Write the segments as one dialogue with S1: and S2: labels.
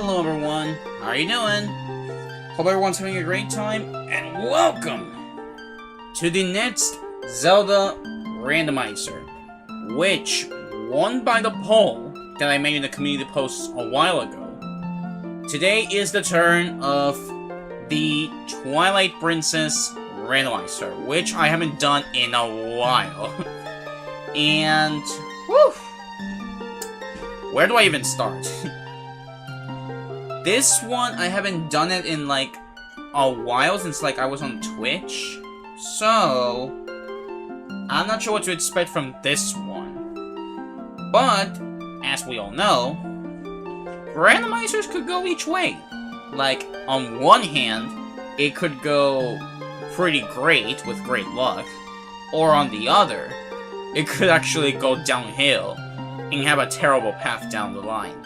S1: Hello everyone, how are you doing? Hope everyone's having a great time, and welcome to the next Zelda Randomizer, which won by the poll that I made in the community posts a while ago. Today is the turn of the Twilight Princess Randomizer, which I haven't done in a while. And, whew, where do I even start? This one, I haven't done it in like a while since like I was on Twitch. So, I'm not sure what to expect from this one. But, as we all know, randomizers could go each way. Like, on one hand, it could go pretty great with great luck. Or on the other, it could actually go downhill and have a terrible path down the line.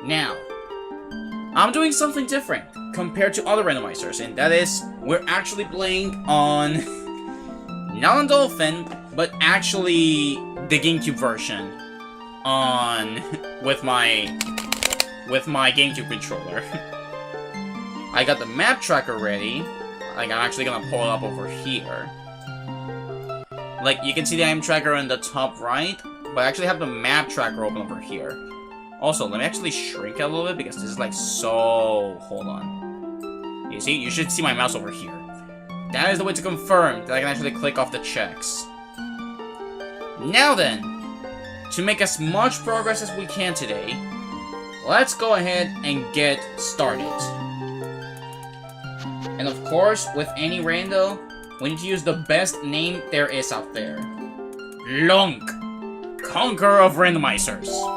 S1: Now, I'm doing something different compared to other randomizers, and that is, we're actually playing on, not on Dolphin, but actually the GameCube version with my GameCube controller. I got the map tracker ready. Like, I'm actually gonna pull it up over here. Like, you can see the item tracker in the top right, but I actually have the map tracker open over here. Also, let me actually shrink it a little bit because this is like so... Hold on. You see? You should see my mouse over here. That is the way to confirm that I can actually click off the checks. Now then, to make as much progress as we can today, let's go ahead and get started. And of course, with any rando, we need to use the best name there is out there. Lunk, Conqueror of Randomizers.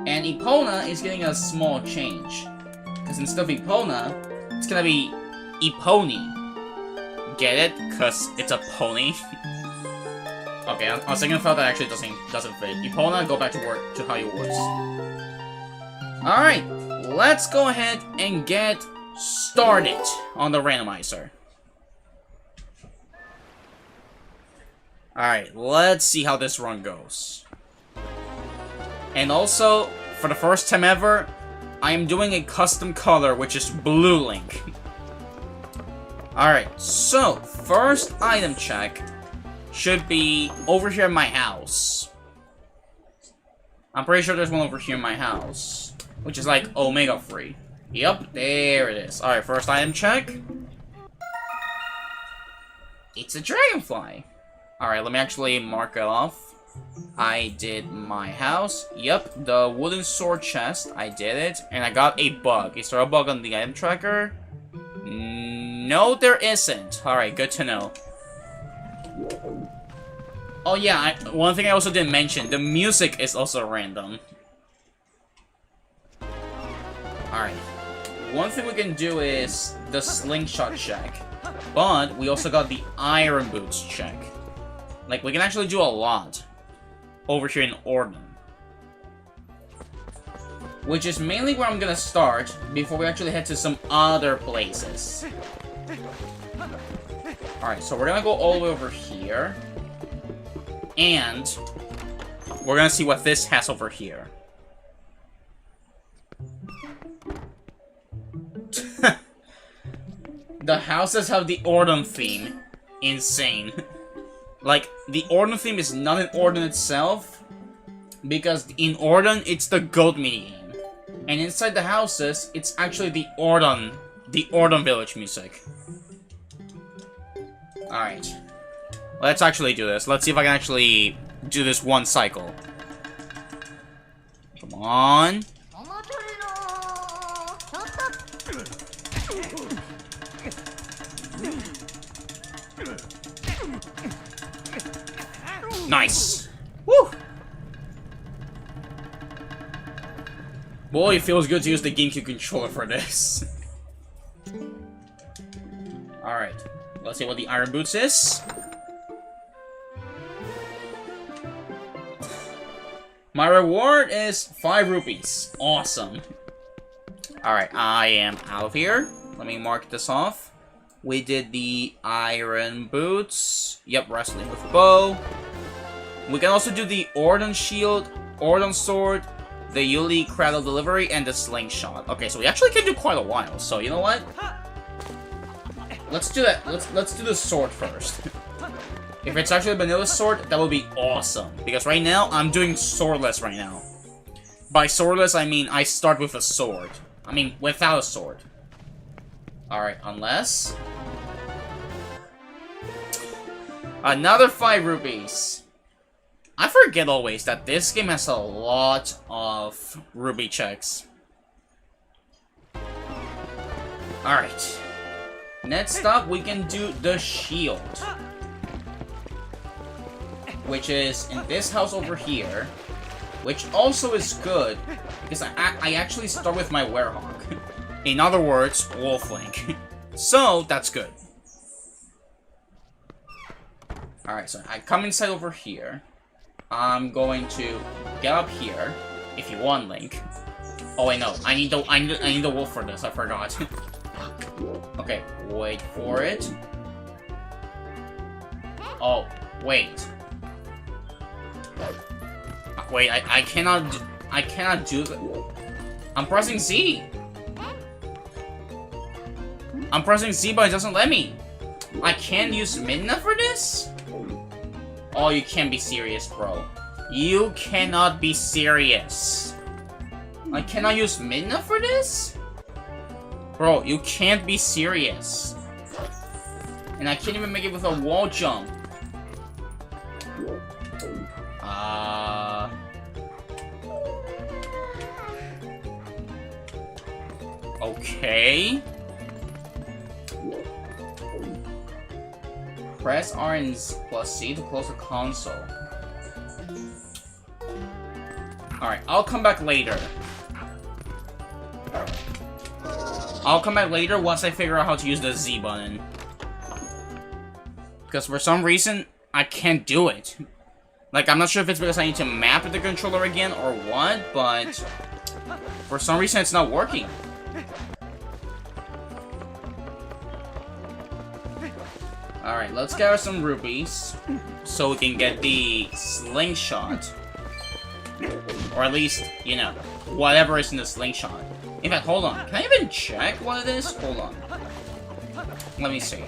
S1: And Epona is getting a small change. Because instead of Epona, it's gonna be Epony. Get it? Because it's a pony. Okay, on second thought that actually doesn't fit. Epona, go back to work to how you was. Alright, let's go ahead and get started on the randomizer. Alright, let's see how this run goes. And also, for the first time ever, I am doing a custom color, which is Blue Link. Alright, so, first item check should be over here in my house. I'm pretty sure there's one over here in my house, which is like Omega free. Yep, there it is. Alright, first item check. It's a dragonfly. Alright, let me actually mark it off. I did my house. Yep, the wooden sword chest. I did it. And I got a bug. Is there a bug on the item tracker? No, there isn't. Alright, good to know. Oh yeah, one thing I also didn't mention. The music is also random. Alright. One thing we can do is the slingshot check. But we also got the iron boots check. Like, we can actually do a lot over here in Orden. Which is mainly where I'm gonna start before we actually head to some other places. Alright, so we're gonna go all the way over here. And we're gonna see what this has over here. The houses have the Orden theme. Insane. Like, the Orden theme is not in Orden itself, because in Orden, it's the goat minigame. And inside the houses, it's actually the Orden village music. Alright. Let's actually do this. Let's see if I can actually do this one cycle. Come on. Nice! Woo! Boy, it feels good to use the GameCube controller for this. Alright. Let's see what the Iron Boots is. My reward is 5 rupees. Awesome. Alright, I am out of here. Let me mark this off. We did the Iron Boots. Yep, wrestling with bow. We can also do the Orden Shield, Orden Sword, the Yuli Cradle Delivery, and the Slingshot. Okay, so we actually can do quite a while, so you know what? Let's do that. Let's do the sword first. If it's actually a vanilla sword, that would be awesome. Because right now, I'm doing swordless right now. By swordless, I mean I start with a sword. I mean, without a sword. Alright, unless... Another 5 rupees. I forget always that this game has a lot of rupee checks. Alright. Next up, we can do the shield. Which is in this house over here. Which also is good, because I actually start with my Werehog. In other words, Wolflink. So, that's good. Alright, so I come inside over here. I'm going to get up here, if you want, Link. Oh wait, no, I need the wolf for this, I forgot. Okay, wait for it. Oh, wait. Wait, I cannot do that. I'm pressing Z. I'm pressing Z, but it doesn't let me. I can't use Midna for this? Oh, you can't be serious, bro. You cannot be serious. I cannot use Midna for this? Bro, you can't be serious. And I can't even make it with a wall jump. Okay. Press R and plus C to close the console. Alright, I'll come back later. I'll come back later once I figure out how to use the Z button. Because for some reason, I can't do it. Like, I'm not sure if it's because I need to map the controller again or what, but for some reason it's not working. Alright, let's gather some rupees so we can get the slingshot. Or at least, you know, whatever is in the slingshot. In fact, hold on. Can I even check what it is? Hold on. Let me see.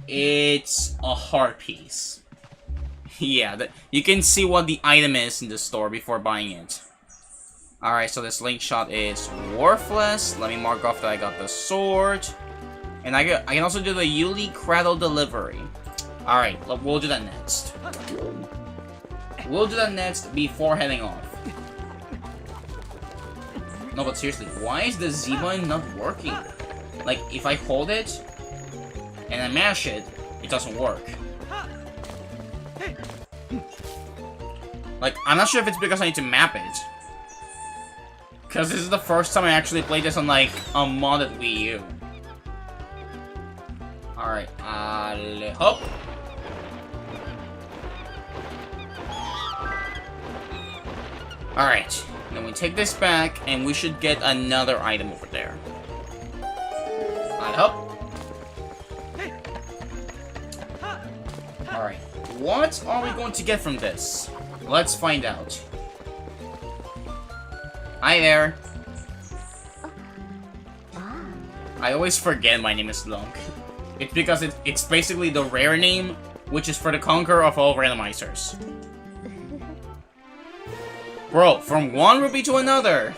S1: It's a heart piece. Yeah, you can see what the item is in the store before buying it. Alright, so this slingshot is worthless. Let me mark off that I got the sword. And I can also do the Yuli Cradle Delivery. Alright, we'll do that next. We'll do that next before heading off. No, but seriously, why is the Z button not working? Like, if I hold it and I mash it, it doesn't work. Like, I'm not sure if it's because I need to map it. Because this is the first time I actually played this on, like, a modded Wii U. Alright, hop. Alright, then we take this back, and we should get another item over there. Hop. Alright, what are we going to get from this? Let's find out. Hi there. I always forget my name is Lunk. It's because it's basically the rare name, which is for the conqueror of all randomizers. Bro, from one rupee to another.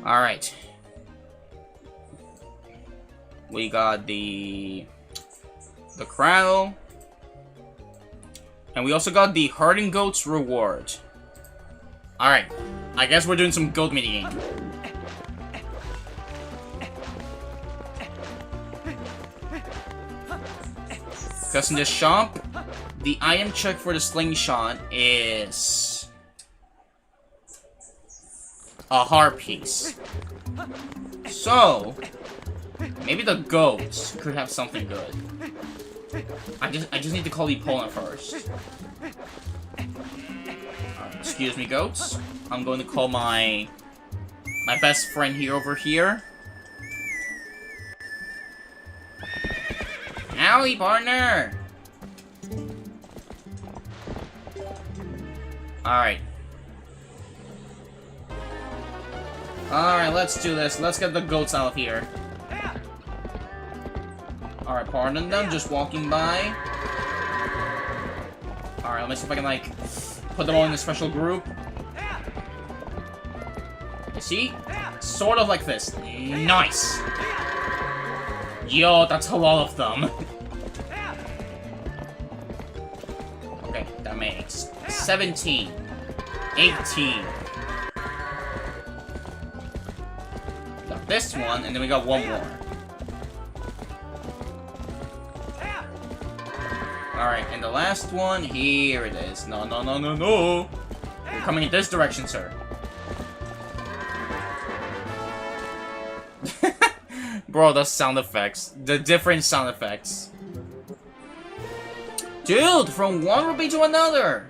S1: Alright. We got the cradle. And we also got the Herding Goat's reward. Alright, I guess we're doing some goat minigame. Because in the shop, the item check for the slingshot is a heart piece. So, maybe the goats could have something good. I just need to call Epona first. Excuse me, goats. I'm going to call my best friend here over here. Howdy, partner! Alright. Alright, let's do this. Let's get the goats out of here. Alright, pardon them, just walking by. Alright, let me see if I can, like, put them all in a special group. You see? Sort of like this. Nice! Yo, that's a lot of them. Okay, that makes 17. 18. Got this one, and then we got one more. Alright, and the last one, here it is. No, no, no, no, no! You're coming in this direction, sir. Bro, the sound effects. The different sound effects. Dude, from one rupee to another!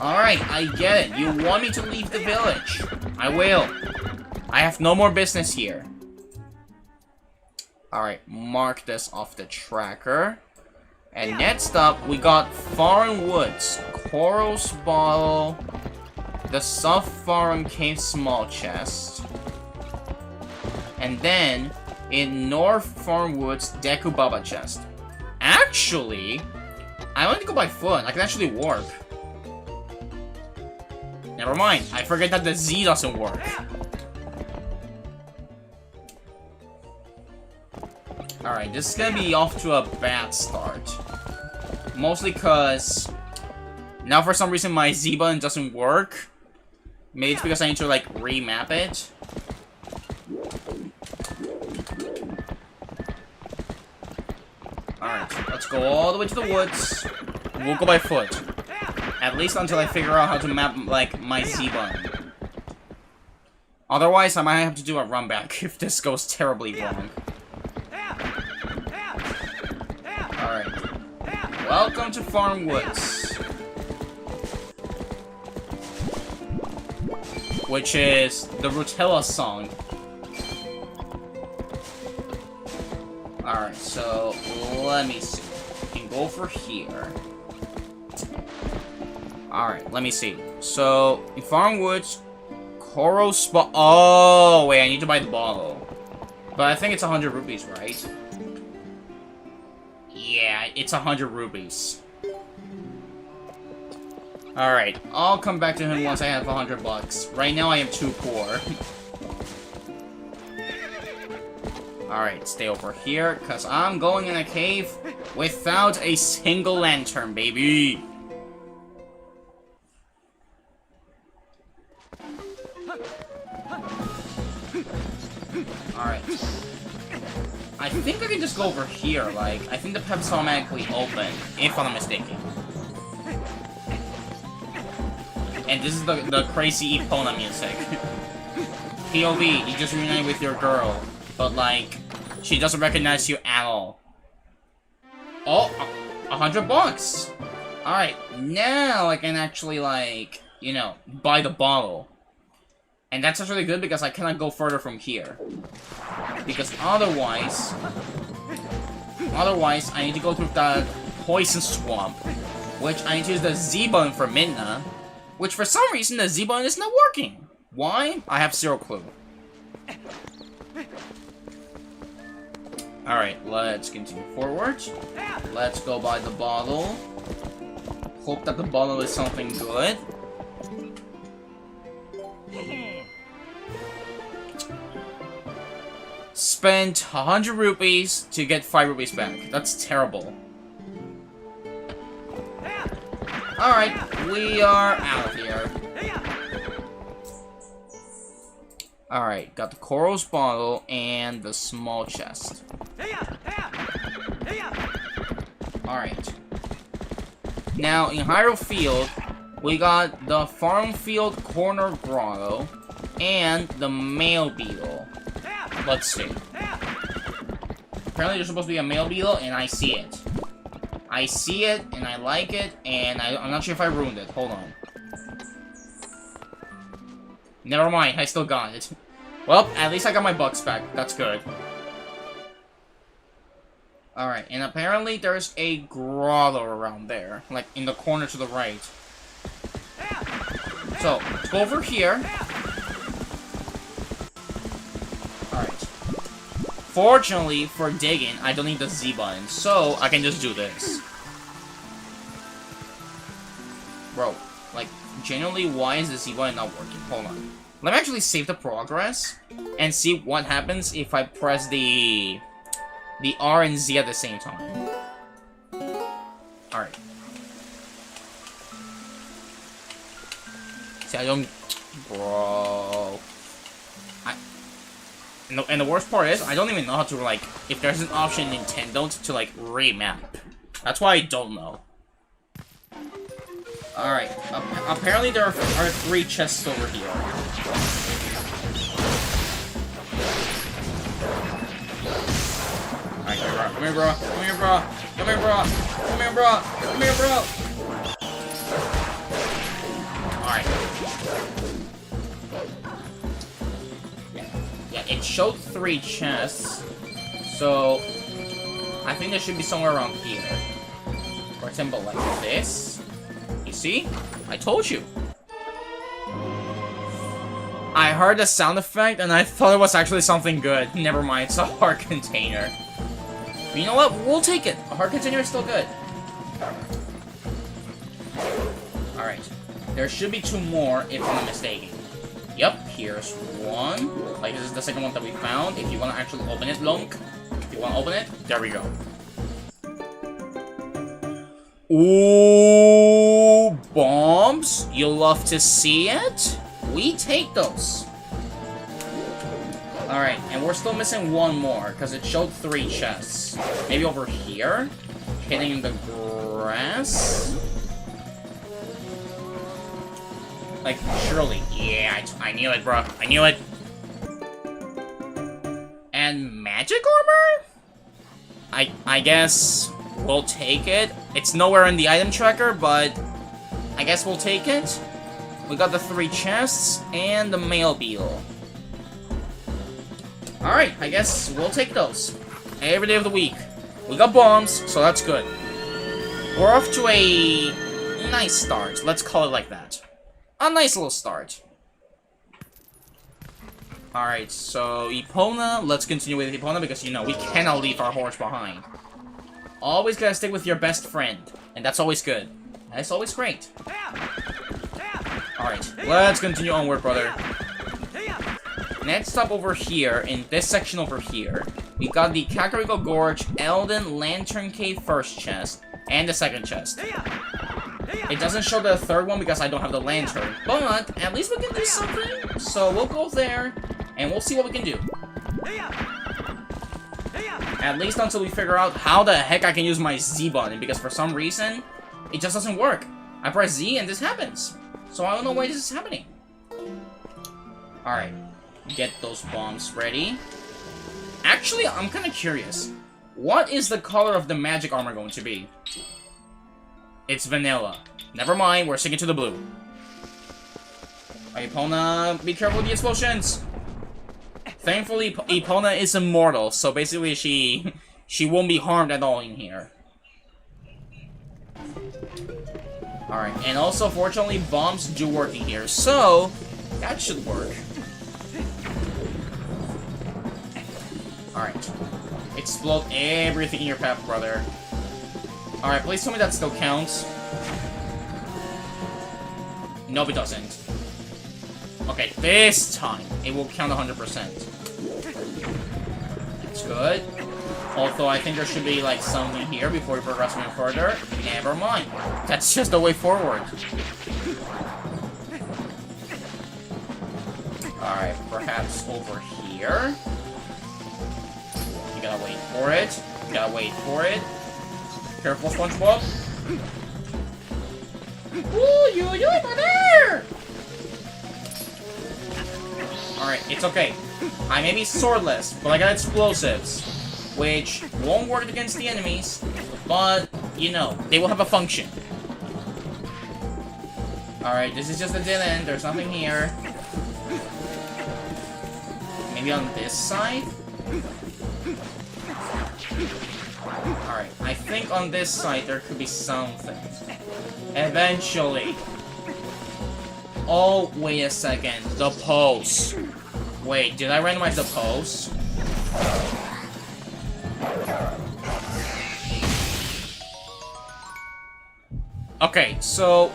S1: Alright, I get it. You want me to leave the village. I will. I have no more business here. Alright, mark this off the tracker. And next up, we got Foreign Woods, Coral's Bottle, the Soft Foreign Cave Small Chest, and then in North Foreign Woods, Deku Baba Chest. Actually, I want to go by foot. I can actually warp. Never mind, I forget that the Z doesn't work. Alright, this is gonna be off to a bad start. Mostly cause now for some reason my Z button doesn't work. Maybe it's because I need to like remap it. Alright, let's go all the way to the woods. We'll go by foot. At least until I figure out how to map like my Z button. Otherwise I might have to do a run back if this goes terribly wrong. Alright. Welcome to Farm Woods. Which is the Rutella song. Alright, so let me see. We can go over here. Alright, let me see. So, in Farm Woods, Coral Spot. Oh, wait, I need to buy the bottle. But I think it's 100 rupees, right? Yeah, it's 100 rupees. Alright, I'll come back to him once I have 100 bucks. Right now I am too poor. Alright, stay over here, because I'm going in a cave without a single lantern, baby! Alright. I think I can just go over here, like, I think the pip's automatically open, if I'm not mistaken. And this is the crazy Epona music. POV, you just reunited with your girl, but like, she doesn't recognize you at all. Oh, 100 bucks! Alright, now I can actually, like, you know, buy the bottle. And that's actually good because I cannot go further from here. Because otherwise I need to go through the poison swamp, which I need to use the Z button for Midna, which for some reason the Z button is not working. Why? I have zero clue. Alright, let's continue forward. Let's go buy the bottle. Hope that the bottle is something good. Spent 100 rupees to get 5 rupees back. That's terrible. Alright, we are out of here. Alright, got the Coral's bottle and the small chest. Alright. Now, in Hyrule Field, we got the Farm Field Corner Grotto and the Male Beetle. Let's see. Apparently there's supposed to be a male beetle, and I see it. I see it, and I like it, and I'm not sure if I ruined it. Hold on. Never mind, I still got it. Well, at least I got my bucks back. That's good. Alright, and apparently there's a grotto around there. Like, in the corner to the right. So, let's go over here. Alright. Fortunately, for digging, I don't need the Z button, so I can just do this. Bro, like, genuinely, why is the Z button not working? Hold on. Let me actually save the progress and see what happens if I press the R and Z at the same time. Alright. See, I don't... Bro... And the worst part is, I don't even know how to, like... If there's an option in Nintendo to, like, remap. That's why I don't know. Alright. Apparently there are 3 chests over here. Alright, come here, bro. Come here, bro. Come here, bro. Come here, bro. Come here, bro. Alright. Yeah, it showed 3 chests. So, I think there should be somewhere around here. For example, like this. You see? I told you. I heard the sound effect and I thought it was actually something good. Never mind, it's a heart container. But you know what? We'll take it. A heart container is still good. Alright. There should be 2 more, if I'm not mistaken. Yep, here's 1. Like, this is the second one that we found. If you want to actually open it, Lunk. If you want to open it, there we go. Ooh, bombs? You love to see it? We take those. Alright, and we're still missing 1 more, because it showed 3 chests. Maybe over here? Hitting the grass? Like, surely. Yeah, I knew it, bro. I knew it. And magic armor? I guess we'll take it. It's nowhere in the item tracker, but I guess we'll take it. We got the 3 chests and the mail beetle. Alright, I guess we'll take those. Every day of the week. We got bombs, so that's good. We're off to a nice start. Let's call it like that. A nice little start. Alright, so Epona, let's continue with Epona because, you know, we cannot leave our horse behind. Always gotta stick with your best friend, and that's always good. That's always great. Alright, let's continue onward, brother. Next up over here, in this section over here, we got the Kakariko Gorge Elden Lantern Cave first chest, and the second chest. It doesn't show the third one because I don't have the lantern, but at least we can do something. So we'll go there, and we'll see what we can do. At least until we figure out how the heck I can use my Z button, because for some reason, it just doesn't work. I press Z and this happens. So I don't know why this is happening. Alright, get those bombs ready. Actually, I'm kind of curious. What is the color of the magic armor going to be? It's vanilla. Never mind, we're sticking to the blue. Alright, Epona, be careful with the explosions! Thankfully, Epona is immortal, so basically she won't be harmed at all in here. Alright, and also, fortunately, bombs do work in here, so that should work. Alright. Explode everything in your path, brother. Alright, please tell me that still counts. Nope, it doesn't. Okay, this time, it will count 100%. That's good. Although, I think there should be, like, something here before we progress any further. Never mind. That's just the way forward. Alright, perhaps over here. You gotta wait for it. You gotta wait for it. Careful, SpongeBob. Ooh, you over there! Alright, it's okay. I may be swordless, but I got explosives, which won't work against the enemies, but, you know, they will have a function. Alright, this is just a dead end. There's nothing here. Maybe on this side? Alright, I think on this side there could be something. Eventually. Oh, wait a second. The pose. Wait, did I randomize the pose? Okay, so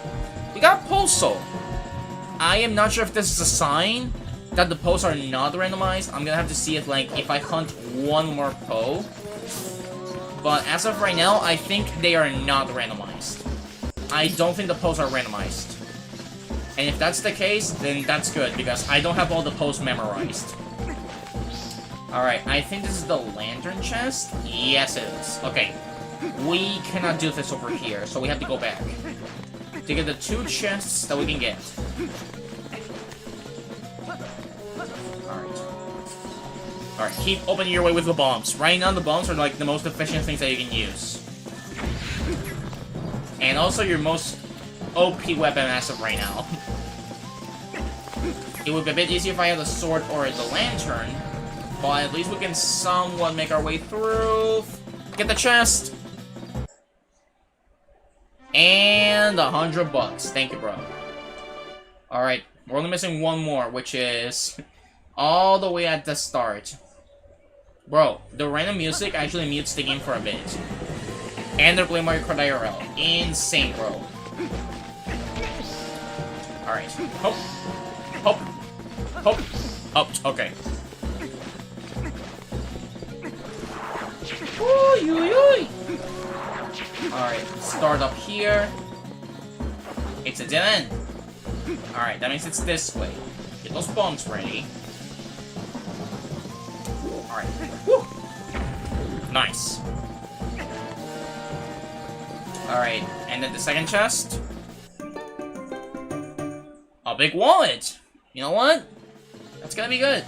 S1: we got Pulso. I am not sure if this is a sign that the Poes are not randomized. I'm gonna have to see if, like, if I hunt one more Poe. But as of right now, I think they are not randomized. I don't think the Poes are randomized. And if that's the case, then that's good, because I don't have all the Poes memorized. Alright, I think this is the lantern chest? Yes, it is. Okay. We cannot do this over here, so we have to go back. To get the 2 chests that we can get. Alright, keep opening your way with the bombs. Right now, the bombs are like the most efficient things that you can use. And also your most OP weapon as of right now. It would be a bit easier if I had the sword or the lantern, but at least we can somewhat make our way through. Get the chest! And $100. Thank you, bro. Alright, we're only missing one more, which is all the way at the start. Bro, the random music actually mutes the game for a bit. And they're playing Mario Kart IRL. Insane, bro. Alright. Hop. Hop. Hop. Up. Okay. Alright, start up here. It's a dead end. Alright, that means it's this way. Get those bombs ready. Alright. Woo! Nice. Alright, and then the second chest. A big wallet! You know what? That's gonna be good.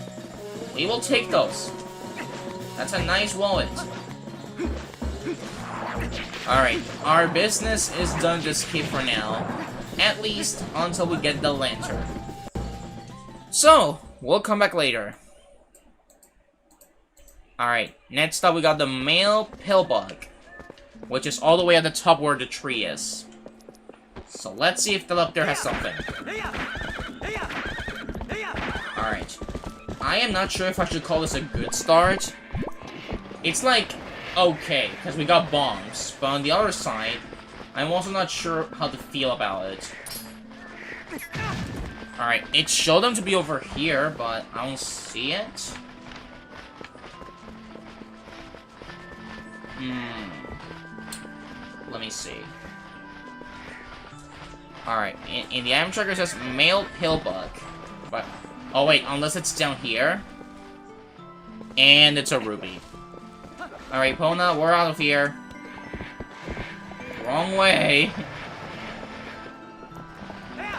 S1: We will take those. That's a nice wallet. Alright, our business is done this key for now. At least until we get the lantern. So, we'll come back later. Alright, next up we got the male pillbug, which is all the way at the top where the tree is. So let's see if that up there has something. Alright. I am not sure if I should call this a good start. It's like, okay, because we got bombs, but on the other side, I'm also not sure how to feel about it. Alright, it showed them to be over here, but I don't see it. Let me see. Alright, in the item tracker it says male pillbug. But, oh wait, unless it's down here. And it's a ruby. Alright, Pona, we're out of here. Wrong way.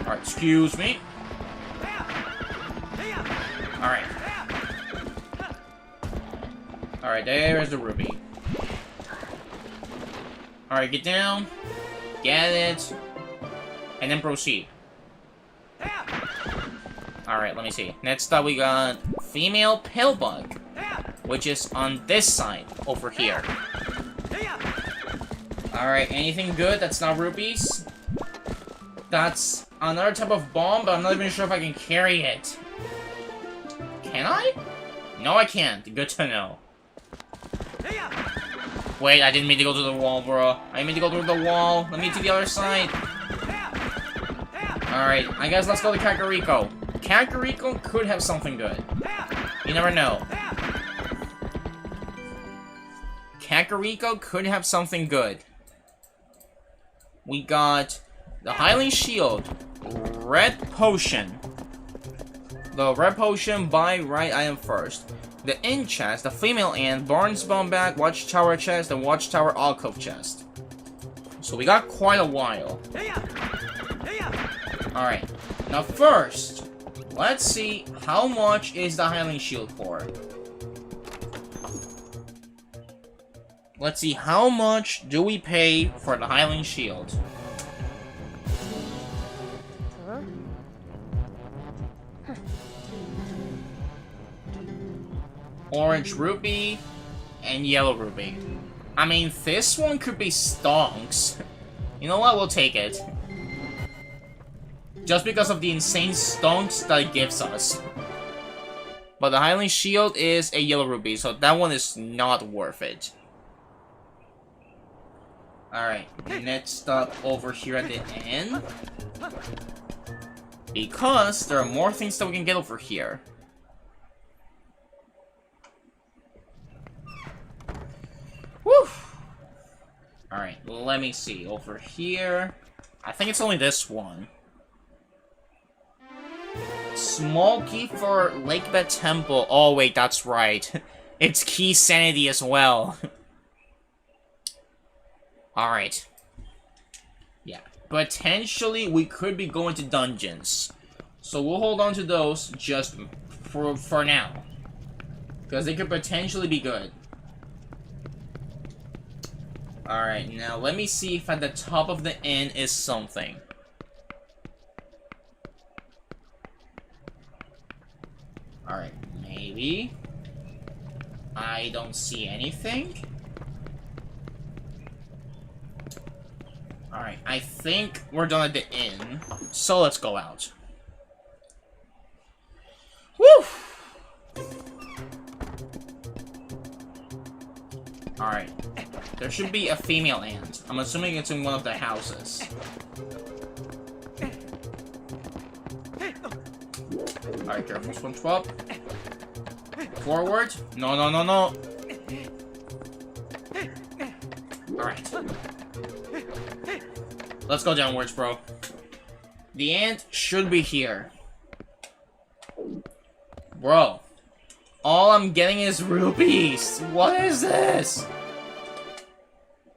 S1: Alright, excuse me. Alright. Alright, there's the ruby. Alright, get down. Get it. And then proceed. Alright, let me see. Next up we got female pillbug, which is on this side, over here. Alright, anything good that's not rupees? That's another type of bomb, but I'm not even sure if I can carry it. Can I? No, I can't. Good to know. Wait, I didn't mean to go to the wall, bro. I didn't mean to go through the wall. Let me to the other side. Alright, I guess let's go to Kakariko. Kakariko could have something good. You never know. Kakariko could have something good. We got the Highland Shield, Red Potion. The Red Potion, buy right item first. The Inn chest, the female Inn, Barnes Bomb Bag, Watchtower chest, and Watchtower Alcove chest. So we got quite a while. Alright, now first, let's see how much is the Highland Shield for. Let's see how much do we pay for the Highland Shield. Orange rupee and yellow rupee. I mean, this one could be stonks. You know what? We'll take it. Just because of the insane stonks that it gives us. But the Highland Shield is a yellow ruby, so that one is not worth it. Alright, next up over here at the end. Because there are more things that we can get over here. Woo! Alright, let me see. Over here... I think it's only this one. Small key for Lakebed Temple. Oh, wait, that's right. It's key sanity as well. Alright. Yeah. Potentially, we could be going to dungeons. So we'll hold on to those just for now. Because they could potentially be good. Alright, now let me see if at the top of the inn is something. Alright, maybe. I don't see anything. Alright, I think we're done at the inn. So let's go out. Woo! Alright. There should be a female ant. I'm assuming it's in one of the houses. Alright, careful, SpongeBob. Forward. No, no, no, no. Alright. Let's go downwards, bro. The ant should be here. Bro. All I'm getting is rupees. What is this?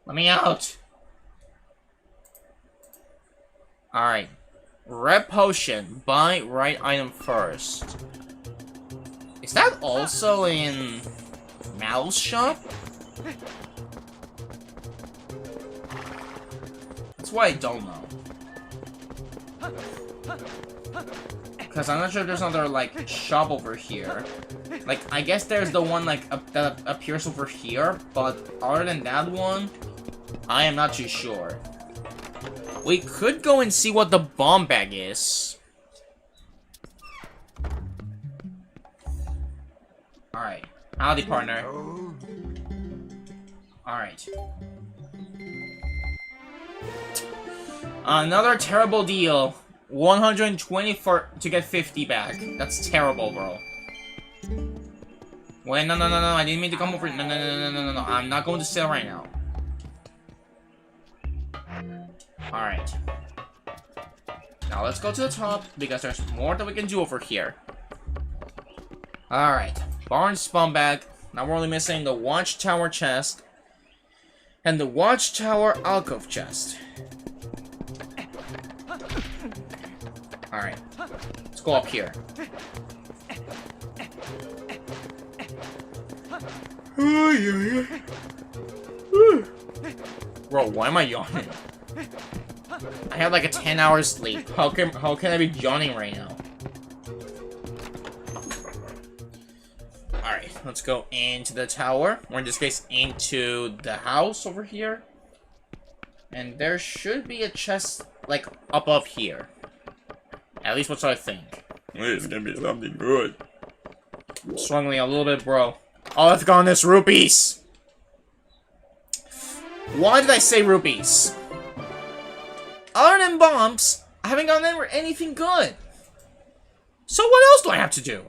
S1: Let me out. Alright. Red potion. Buy right item first. Is that also in Mal's shop? That's why I don't know. Because I'm not sure if there's another, like, shop over here. Like, I guess there's the one, like, that appears over here, but other than that one, I am not too sure. We could go and see what the bomb bag is. Alright. Howdy, partner. Alright. Another terrible deal. 120 to get 50 back. That's terrible, bro. Wait, no, no, no, no. I didn't mean to come over. No, no, no, no, no, no, no. I'm not going to sell right now. Alright. Now let's go to the top, because there's more that we can do over here. Alright. Barn spawn bag. Now we're only missing the Watchtower chest. And the Watchtower alcove chest. Alright. Let's go up here. Bro, why am I yawning? I had like a 10-hour sleep. How can I be yawning right now? Alright, let's go into the tower. Or in this case, into the house over here. And there should be a chest, like, above here. At least what I think. It's gonna be something good. I'm struggling a little bit, bro. All I've gotten is rupees! Why did I say rupees? Other than bombs, I haven't gotten anything good. So what else do I have to do?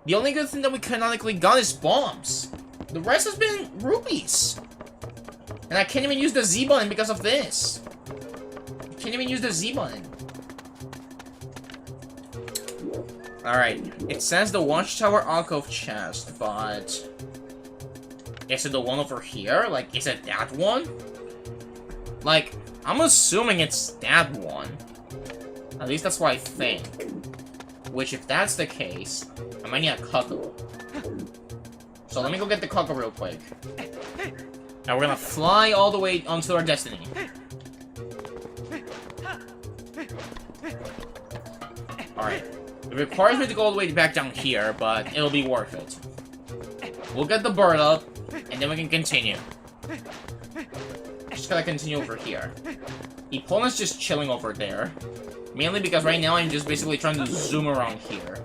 S1: The only good thing that we canonically got is bombs. The rest has been rupees. And I can't even use the Z button because of this. I can't even use the Z button. Alright, it says the Watchtower alcove chest, but... is it the one over here? Like, is it that one? Like, I'm assuming it's that one. At least that's what I think. Which, if that's the case, I might need a cuckoo. So let me go get the cuckoo real quick. And we're gonna fly all the way onto our destiny. Alright. It requires me to go all the way back down here, but it'll be worth it. We'll get the bird up, and then we can continue. just gotta continue over here. Epona's just chilling over there. Mainly because right now I'm just basically trying to zoom around here.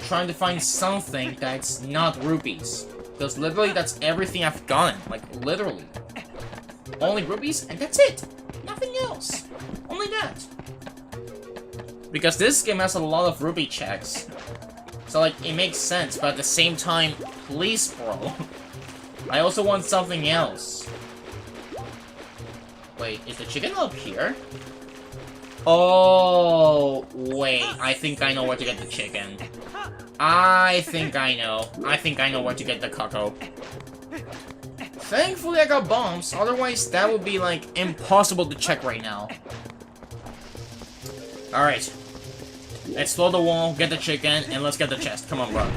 S1: Trying to find something that's not rupees. Because literally that's everything I've gotten. Like, literally. Only rupees, and that's it. Nothing else. Only that. Because this game has a lot of rupee checks. So, like, it makes sense, but at the same time, please, bro. I also want something else. Wait, is the chicken up here? Oh, wait, I think I know where to get the chicken. I think I know where to get the cocoa. Thankfully I got bombs, otherwise that would be, like, impossible to check right now. Alright. Explode the wall, get the chicken, and let's get the chest. Come on, bro.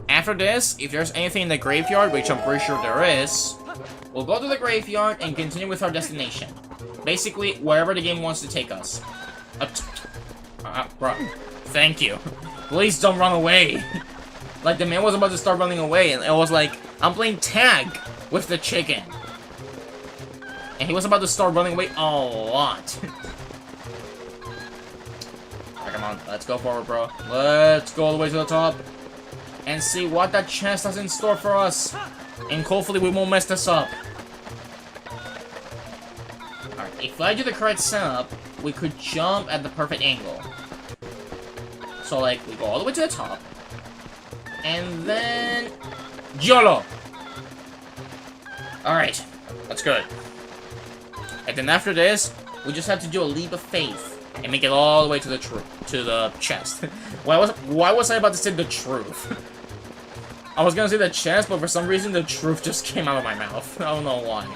S1: After this, if there's anything in the graveyard, which I'm pretty sure there is, we'll go to the graveyard and continue with our destination. Basically, wherever the game wants to take us. Bro. Thank you. Please don't run away. Like, the man was about to start running away, and it was like, I'm playing tag with the chicken. And he was about to start running away a lot. Come on, let's go forward, bro. Let's go all the way to the top and see what that chest has in store for us. And hopefully we won't mess this up. Alright, if I do the correct setup, we could jump at the perfect angle. So, like, we go all the way to the top. And then... YOLO! Alright, that's good. And then after this, we just have to do a leap of faith. And make it all the way to the chest. Why was I about to say the truth? I was gonna say the chest, but for some reason the truth just came out of my mouth. I don't know why.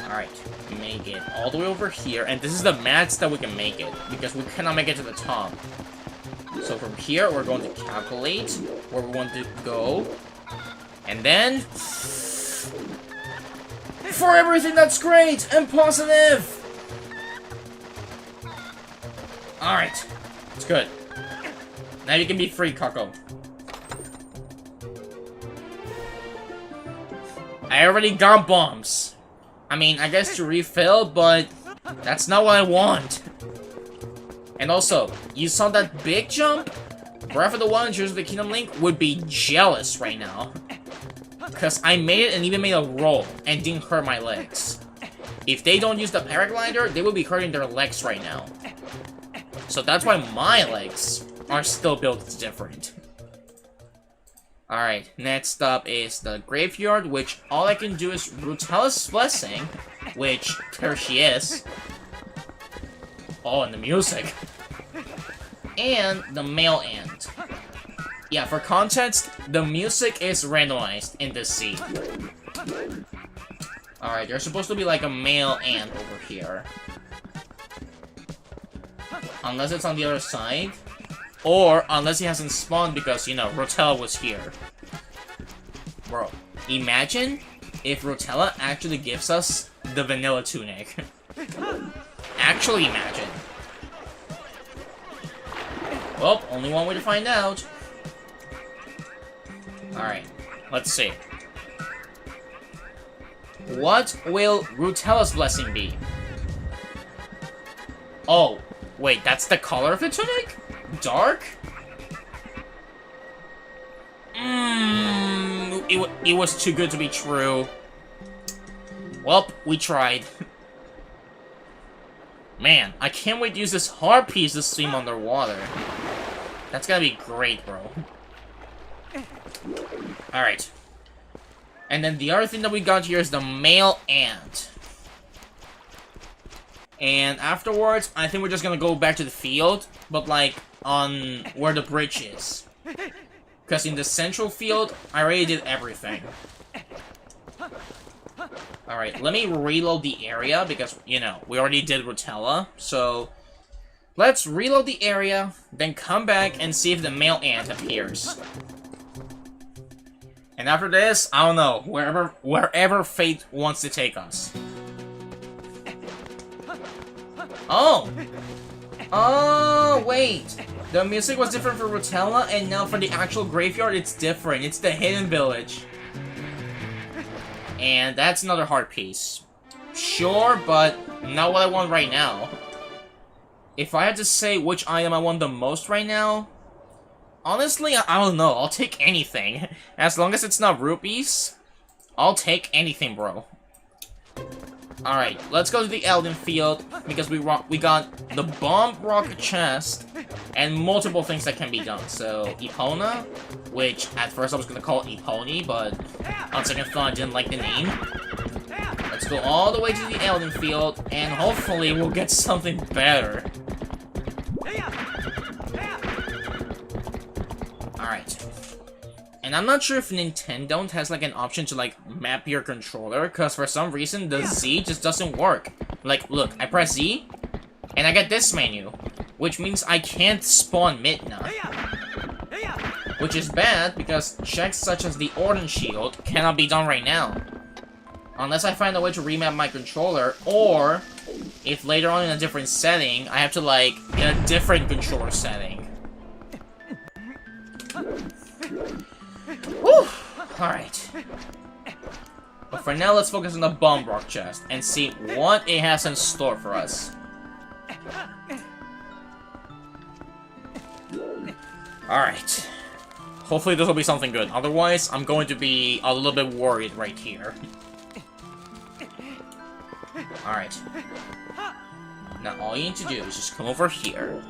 S1: Alright, make it all the way over here, and this is the max that we can make it, because we cannot make it to the top. So from here, we're going to calculate where we want to go, and then... For everything that's great and positive! Alright. It's good. Now you can be free, Coco. I already got bombs. I mean, I guess to refill, but that's not what I want. And also, you saw that big jump? Breath of the Wild and Tears of the Kingdom Link would be jealous right now. Because I made it and even made a roll and didn't hurt my legs. If they don't use the paraglider, they will be hurting their legs right now. So that's why my legs are still built different. Alright, next up is the graveyard, which all I can do is Rutella's Blessing, which, there she is. Oh, and the music. And the male ant. Yeah, for context, the music is randomized in this scene. Alright, there's supposed to be like a male ant over here. Unless it's on the other side. Or, unless he hasn't spawned because, you know, Rutella was here. Bro, imagine if Rutella actually gives us the vanilla tunic. Actually imagine. Well, only one way to find out. Alright, let's see. What will Rutella's Blessing be? Oh, wait, that's the color of the tunic? Dark? It was too good to be true. Well, we tried. Man, I can't wait to use this hard piece to swim underwater. That's gonna be great, bro. Alright. And then the other thing that we got here is the male ant. And afterwards, I think we're just gonna go back to the field, but like, on where the bridge is. Because in the central field, I already did everything. Alright, let me reload the area, because, you know, we already did Rutella, so... Let's reload the area, then come back and see if the male ant appears. And after this, I don't know, wherever fate wants to take us. Oh! Oh, wait! The music was different for Rutella, and now for the actual graveyard, it's different. It's the hidden village. And that's another heart piece. Sure, but not what I want right now. If I had to say which item I want the most right now, honestly, I don't know. I'll take anything. As long as it's not rupees, I'll take anything, bro. Alright, let's go to the Elden Field, because we got the Bomb Rock Chest, and multiple things that can be done. So, Epona, which at first I was gonna call it Epony, but on second thought I didn't like the name. Let's go all the way to the Elden Field, and hopefully we'll get something better. Alright. And I'm not sure if Nintendo has like an option to like map your controller, because for some reason the Z just doesn't work. Like, look, I press Z, and I get this menu, which means I can't spawn Midna. Which is bad, because checks such as the Orange Shield cannot be done right now. Unless I find a way to remap my controller, or if later on in a different setting, I have to like get a different controller setting. Whew! Alright. But for now, let's focus on the Bomb Rock Chest and see what it has in store for us. Alright. Hopefully this will be something good. Otherwise, I'm going to be a little bit worried right here. Alright. Now all you need to do is just come over here.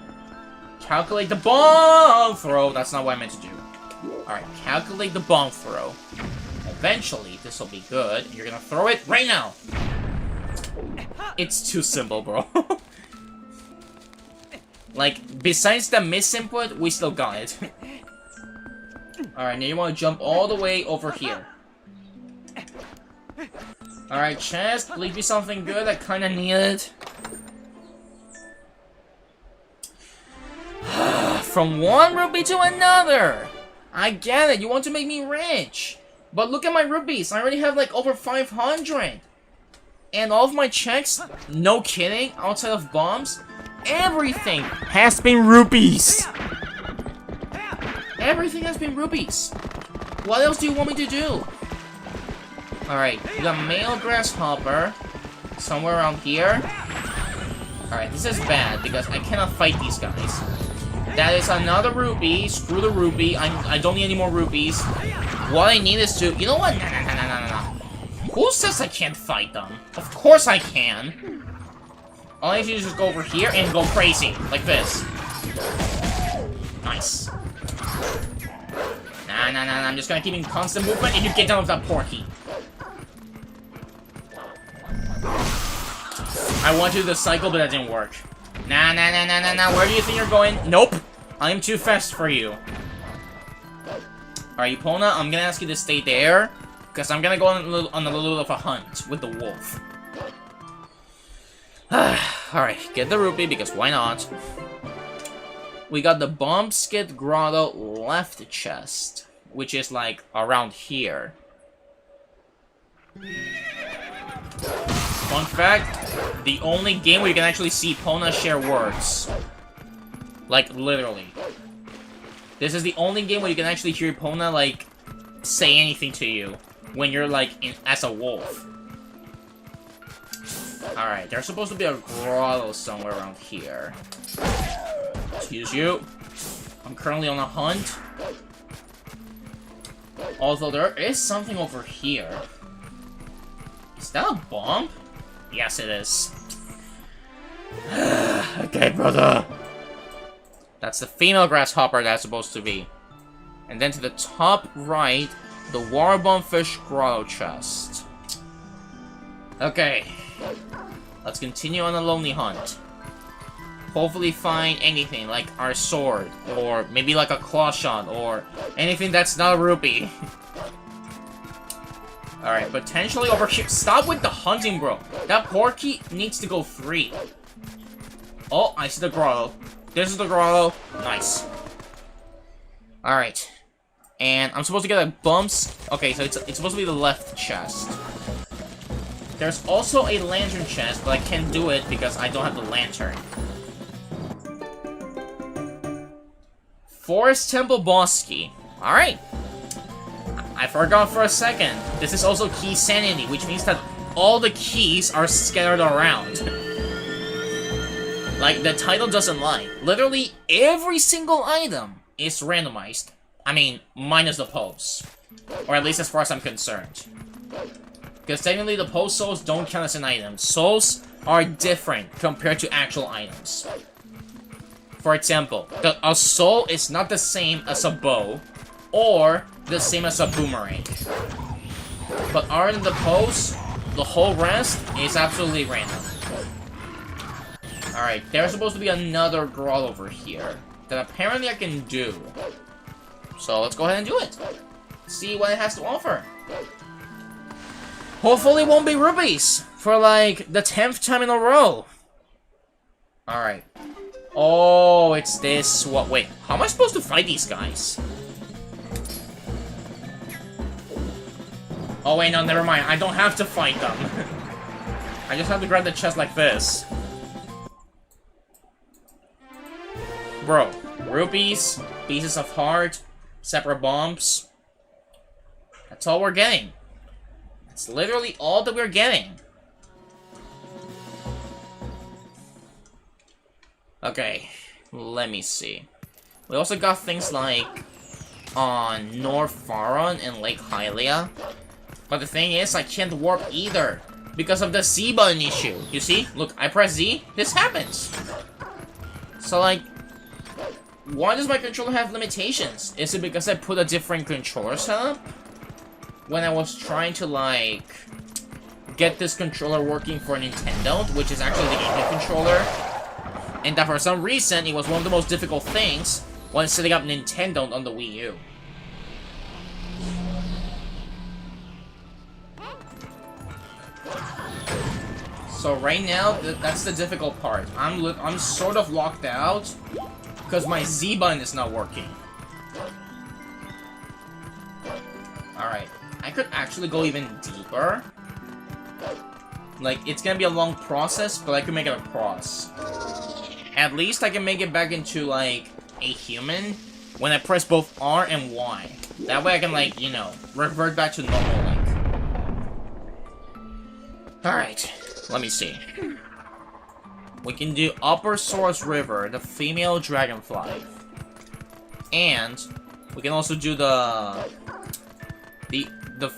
S1: Calculate the bomb throw. That's not what I meant to do. Alright, calculate the bomb throw. Eventually, this will be good. You're gonna throw it right now. It's too simple, bro. Like, besides the misinput, we still got it. Alright, now you want to jump all the way over here. Alright, chest, please be something good. I kinda need it. From one rupee to another! I get it, you want to make me rich! But look at my rupees, I already have like over 500! And all of my checks, no kidding, outside of bombs, everything has been rupees! Everything has been rupees! What else do you want me to do? Alright, we got male grasshopper, somewhere around here. Alright, this is bad, because I cannot fight these guys. That is another rupee. Screw the rupee. I don't need any more rupees. What I need is to... You know what? No. Who says I can't fight them? Of course I can. All I need to do is just go over here and go crazy. Like this. Nice. Nah. I'm just gonna keep in constant movement and you get down with that porky. I want to do the cycle, but that didn't work. Nah. Where do you think you're going? Nope. I am too fast for you. Alright, Epona, I'm gonna ask you to stay there, because I'm gonna go on a little of a hunt with the wolf. Alright, get the rupee, because why not? We got the Bomb Skid Grotto left chest, which is like around here. Fun fact, the only game where you can actually see Epona share words. Like, literally. This is the only game where you can actually hear Epona, like, say anything to you when you're, like, as a wolf. Alright, there's supposed to be a grotto somewhere around here. Excuse you. I'm currently on a hunt. Although there is something over here. Is that a bomb? Yes, it is. Okay, brother. That's the female grasshopper that's supposed to be. And then to the top right, the Warbomfish Grotto chest. Okay. Let's continue on a lonely hunt. Hopefully find anything, like our sword, or maybe like a claw shot, or anything that's not a rupee. Alright, potentially over here. Stop with the hunting, bro. That porky needs to go 3. Oh, I see the grotto. This is the grotto. Nice. Alright. And I'm supposed to get a bumps. Okay, so it's supposed to be the left chest. There's also a lantern chest, but I can't do it because I don't have the lantern. Forest Temple Boss Key. Alright. I forgot for a second. This is also key sanity, which means that all the keys are scattered around. Like, the title doesn't lie. Literally, every single item is randomized. I mean, minus the pose. Or at least as far as I'm concerned. Because technically, the pose souls don't count as an item. Souls are different compared to actual items. For example, a soul is not the same as a bow, or the same as a boomerang. But other than the pose, the whole rest is absolutely random. Alright, there's supposed to be another growl over here that apparently I can do. So let's go ahead and do it. See what it has to offer. Hopefully it won't be rupees for like the 10th time in a row. Alright. Oh, it's this. What? Wait, how am I supposed to fight these guys? Oh wait, no, never mind. I don't have to fight them. I just have to grab the chest like this. Bro, rupees, pieces of heart, separate bombs. That's all we're getting. That's literally all that we're getting. Okay, let me see. We also got things like on North Faron and Lake Hylia. But the thing is, I can't warp either because of the Z button issue. You see? Look, I press Z, this happens. So like, why does my controller have limitations? Is it because I put a different controller setup? When I was trying to like, get this controller working for Nintendo, which is actually the GameCube controller. And that for some reason, it was one of the most difficult things when setting up Nintendo on the Wii U. So right now, that's the difficult part. I'm sort of locked out because my Z button is not working. Alright, I could actually go even deeper. Like, it's gonna be a long process, but I can make it across. At least I can make it back into, like, a human when I press both R and Y. That way I can, like, you know, revert back to normal Link. Alright, let me see. We can do Upper Source River, the female dragonfly. And we can also do the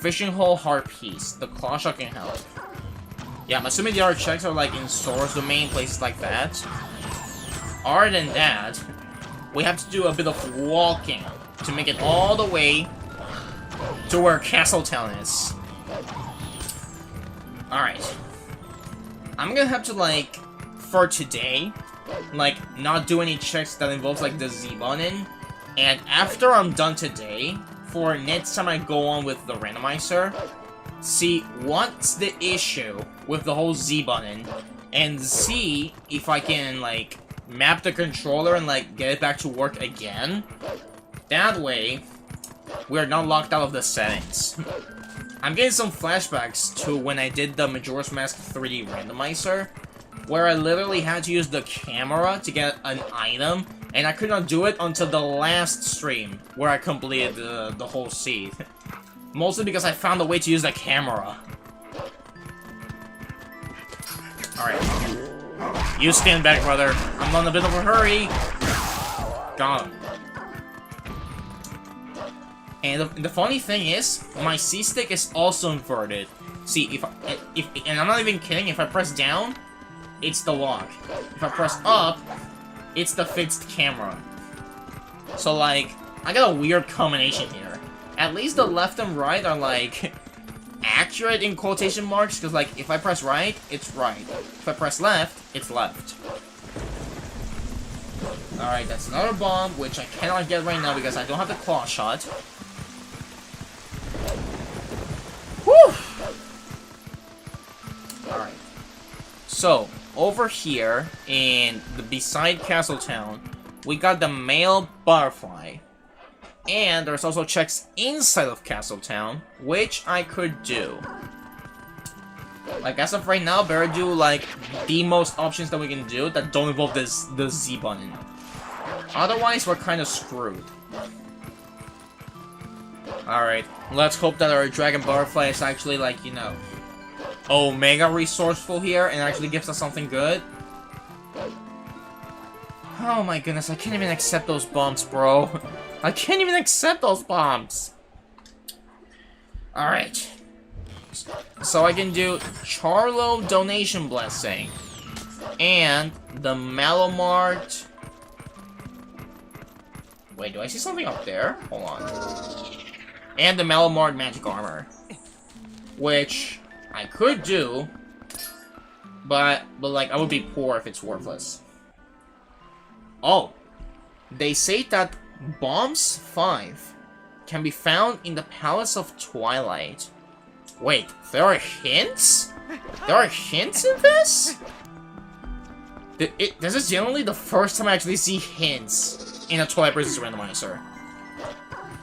S1: fishing hole heart piece, the claw shot can help. Yeah, I'm assuming the other checks are, like, in Source Domain, places like that. Other than that, we have to do a bit of walking to make it all the way to where Castletown is. Alright. I'm gonna have to, like, for today, like, not do any checks that involves, like, the Z button. And after I'm done today, for next time I go on with the randomizer, see what's the issue with the whole Z button, and see if I can, like, map the controller and, like, get it back to work again. That way, we're not locked out of the settings. I'm getting some flashbacks to when I did the Majora's Mask 3D randomizer, where I literally had to use the camera to get an item, and I could not do it until the last stream, where I completed the whole seed. Mostly because I found a way to use the camera. Alright. You stand back, brother. I'm on a bit of a hurry. Got him. And the funny thing is, my C-stick is also inverted. See, if and I'm not even kidding, if I press down, it's the lock. If I press up, it's the fixed camera. So, like, I got a weird combination here. At least the left and right are, like, accurate in quotation marks, because, like, if I press right, it's right. If I press left, it's left. Alright, that's another bomb, which I cannot get right now because I don't have the claw shot. Whew! Alright. So, over here, beside Castletown, we got the male butterfly. And there's also checks inside of Castletown, which I could do. Like, as of right now, better do, like, the most options that we can do that don't involve the Z button. Otherwise, we're kind of screwed. Alright, let's hope that our Dragon Butterfly is actually, like, you know, Omega resourceful here and actually gives us something good. Oh my goodness, I can't even accept those bombs, bro. I can't even accept those bombs. Alright. So I can do Charlo Donation Blessing. And the Malomart. Wait, do I see something up there? Hold on. And the Malomart Magic Armor. Which I could do. But like, I would be poor if it's worthless. Oh. They say that Bombs 5 can be found in the Palace of Twilight. Wait, there are hints? There are hints in this? This is generally the first time I actually see hints in a Twilight Princess randomizer.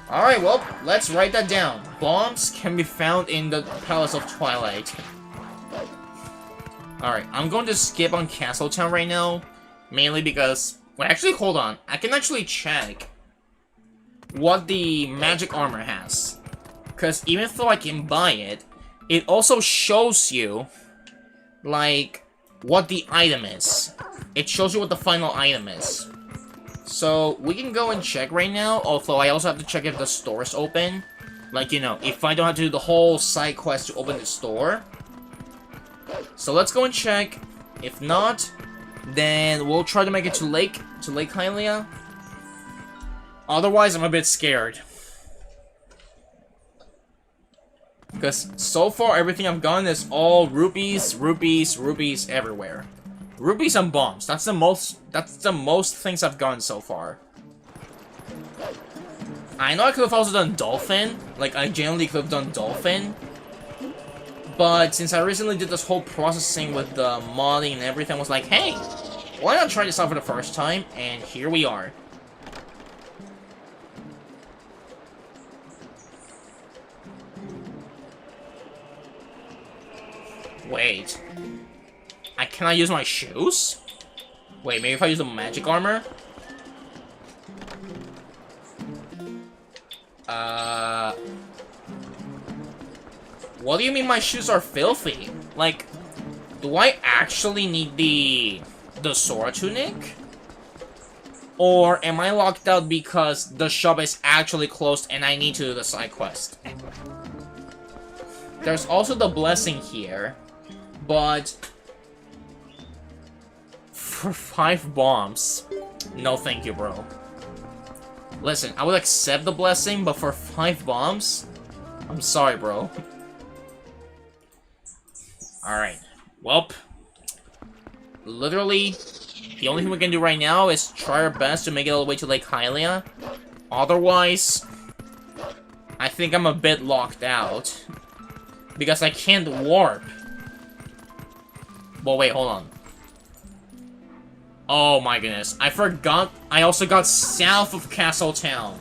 S1: Alright, well, let's write that down. Bombs can be found in the Palace of Twilight. Alright, I'm going to skip on Castletown right now. Mainly because... Wait, actually, hold on. I can actually check what the magic armor has. Because even though I can buy it, it also shows you, like, what the item is. It shows you what the final item is. So, we can go and check right now, although I also have to check if the store is open. Like, you know, if I don't have to do the whole side quest to open the store. So let's go and check. If not, then we'll try to make it to Lake Hylia. Otherwise, I'm a bit scared. Because so far, everything I've gotten is all rupees, rupees, rupees everywhere. Rupees and bombs. That's the most things I've gotten so far. I know I could have also done Dolphin. Like, I genuinely could have done Dolphin. But since I recently did this whole processing with the modding and everything, I was like, hey, why not try this out for the first time? And here we are. Wait. I cannot use my shoes? Wait, maybe if I use the magic armor? What do you mean my shoes are filthy? Like, do I actually need the Sora tunic? Or am I locked out because the shop is actually closed and I need to do the side quest? There's also the blessing here, but for 5 bombs, no thank you, bro. Listen, I would accept the blessing, but for 5 bombs, I'm sorry, bro. Alright, welp. Literally, the only thing we can do right now is try our best to make it all the way to Lake Hylia. Otherwise, I think I'm a bit locked out. Because I can't warp. But wait, hold on. Oh my goodness, I forgot I also got south of Castletown.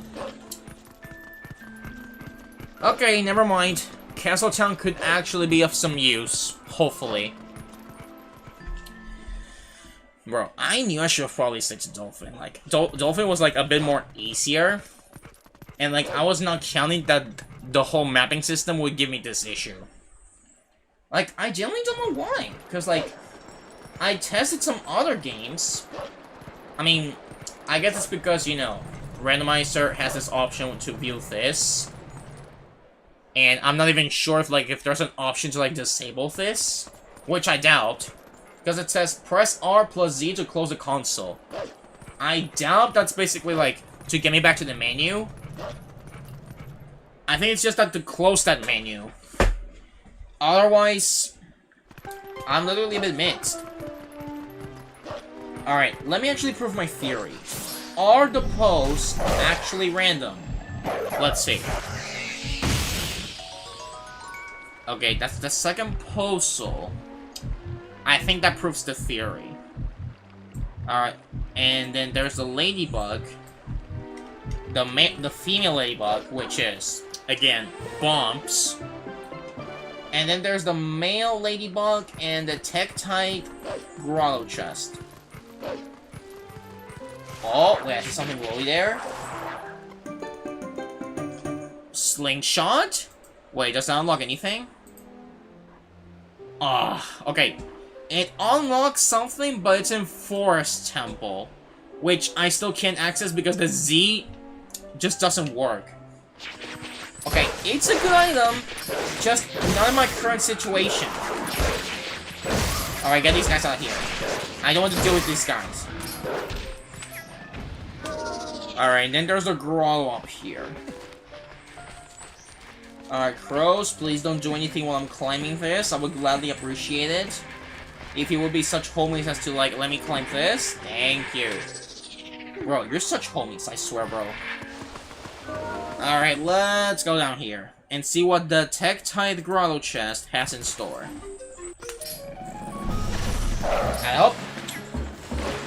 S1: Okay, never mind. Castletown could actually be of some use, hopefully. Bro, I knew I should have probably stick to Dolphin. Like, Dolphin was like a bit more easier. And like, I was not counting that the whole mapping system would give me this issue. Like, I genuinely don't know why. Because like, I tested some other games. I mean, I guess it's because, you know, Randomizer has this option to view this. And I'm not even sure if, like, if there's an option to, like, disable this. Which I doubt. Because it says, press R plus Z to close the console. I doubt that's basically, like, to get me back to the menu. I think it's just that to close that menu. Otherwise, I'm literally a bit mixed. Alright, let me actually prove my theory. Are the posts actually random? Let's see. Okay, that's the second puzzle. I think that proves the theory. Alright, and then there's the ladybug. The female ladybug, which is, again, bumps. And then there's the male ladybug and the Tektite grotto chest. Oh, wait, I see something glowy there. Slingshot? Wait, does that unlock anything? Okay. It unlocks something, but it's in Forest Temple. Which I still can't access because the Z just doesn't work. Okay, it's a good item, just not in my current situation. Alright, get these guys out of here. I don't want to deal with these guys. Alright, then there's a Grotto up here. Alright, crows, please don't do anything while I'm climbing this. I would gladly appreciate it. If you would be such homies as to, like, let me climb this, thank you. Bro, you're such homies, I swear, bro. Alright, let's go down here and see what the Tektite Grotto chest has in store. I hope.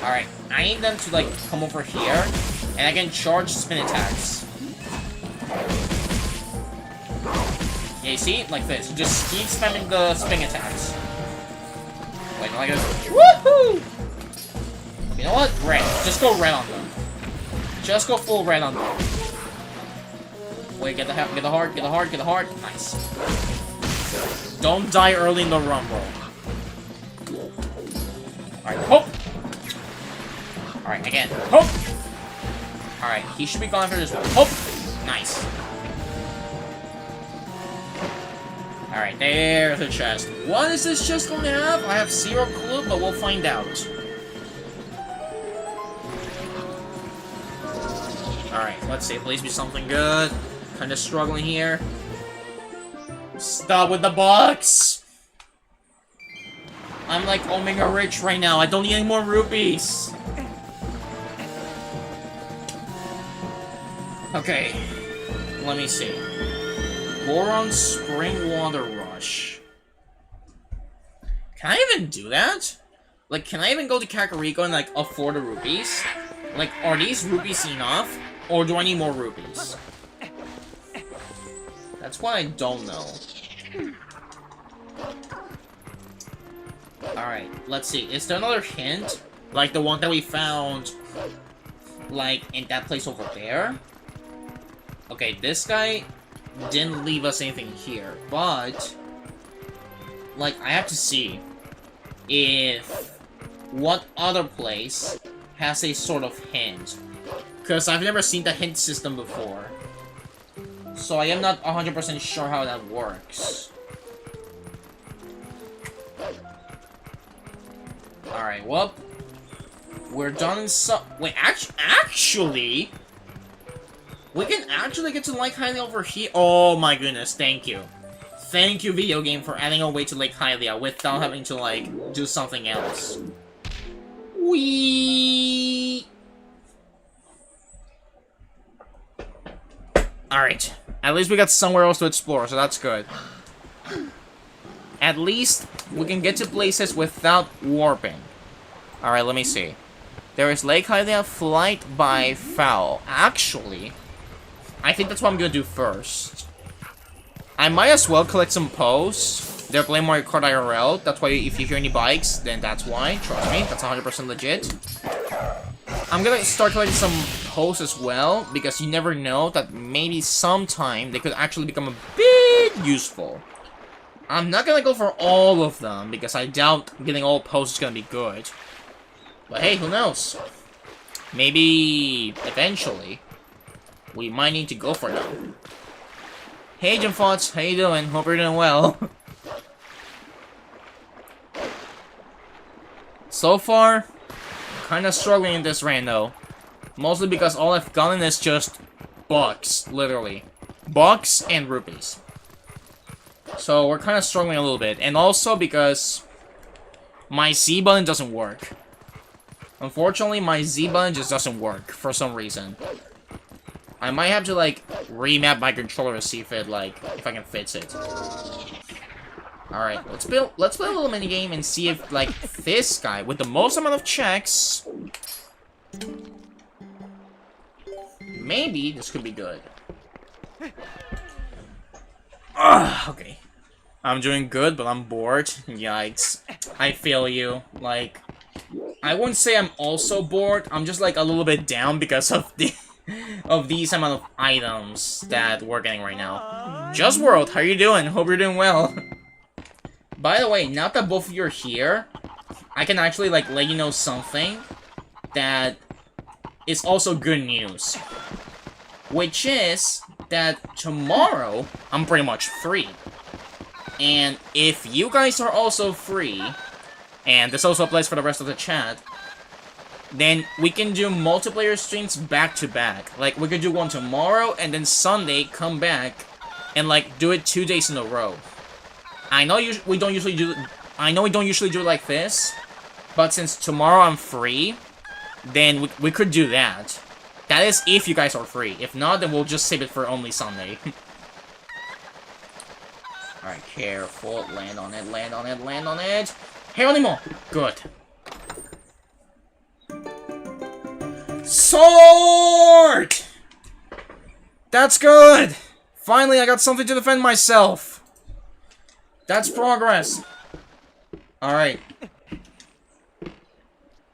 S1: Alright, I need them to, like, come over here, and I can charge spin attacks. Yeah, you see? Like this. You just keep spamming the spin attacks. Like this. Woohoo! You know what? Red. Just go red on them. Just go full red on them. Wait, get the heart, get the heart, get the heart, get the heart. Nice. Don't die early in the run, bro. Alright, hope! Alright, again. Hope! Alright, he should be gone for this one. Hope! Nice. Alright, there's the chest. What is this chest going to have? I have zero clue, but we'll find out. Alright, let's see. Please be something good. Kinda struggling here. Stop with the box! I'm like Omega rich right now. I don't need any more rupees. Okay. Let me see. Boron Spring Water Rush. Can I even do that? Like, can I even go to Kakariko and, like, afford the rupees? Like, are these rupees enough? Or do I need more rupees? That's what I don't know. Alright, let's see. Is there another hint? Like the one that we found, like, in that place over there? Okay, this guy didn't leave us anything here, but, like, I have to see if what other place has a sort of hint. Because I've never seen the hint system before. So I am not 100% sure how that works. Alright, well, we're done in wait, actually, we can actually get to Lake Hylia over here. Oh my goodness, thank you. Thank you, video game, for adding a way to Lake Hylia without having to, like, do something else. Whee! Alright. At least we got somewhere else to explore, so that's good. At least we can get to places without warping. Alright, let me see. There is Lake Hylia Flight by Fowl. Actually, I think that's what I'm gonna do first. I might as well collect some posts. They're playing Mario Kart IRL. That's why if you hear any bikes, then that's why. Trust me, that's 100% legit. I'm gonna start collecting some posts as well, because you never know that maybe sometime they could actually become a bit useful. I'm not gonna go for all of them, because I doubt getting all posts is gonna be good. But hey, who knows? Maybe, eventually, we might need to go for them. Hey, Jim Fots, how you doing? Hope you're doing well. So far, kind of struggling in this rando. Mostly because all I've gotten is just bucks, literally. Bucks and rupees. So we're kind of struggling a little bit. And also because my Z button doesn't work. Unfortunately, my Z button just doesn't work for some reason. I might have to, like, remap my controller to see if it, like, if I can fix it. Alright, let's play a little minigame and see if, like, this guy with the most amount of checks, maybe this could be good. Okay. I'm doing good, but I'm bored. Yikes. I feel you. Like, I wouldn't say I'm also bored. I'm just, like, a little bit down because of of these amount of items that we're getting right now. Just World, how you doing? Hope you're doing well. By the way, now that both of you are here, I can actually, like, let you know something that is also good news. Which is that tomorrow, I'm pretty much free. And if you guys are also free, and this also applies for the rest of the chat, then we can do multiplayer streams back to back. Like, we could do one tomorrow, and then Sunday, come back, and, like, do it 2 days in a row. I know we don't usually do it like this, but since tomorrow I'm free, then we could do that. That is if you guys are free. If not, then we'll just save it for only Sunday. Alright, careful. Land on it, land on it, land on it. Geronimo! Good. Sword! That's good! Finally, I got something to defend myself. That's progress. Alright.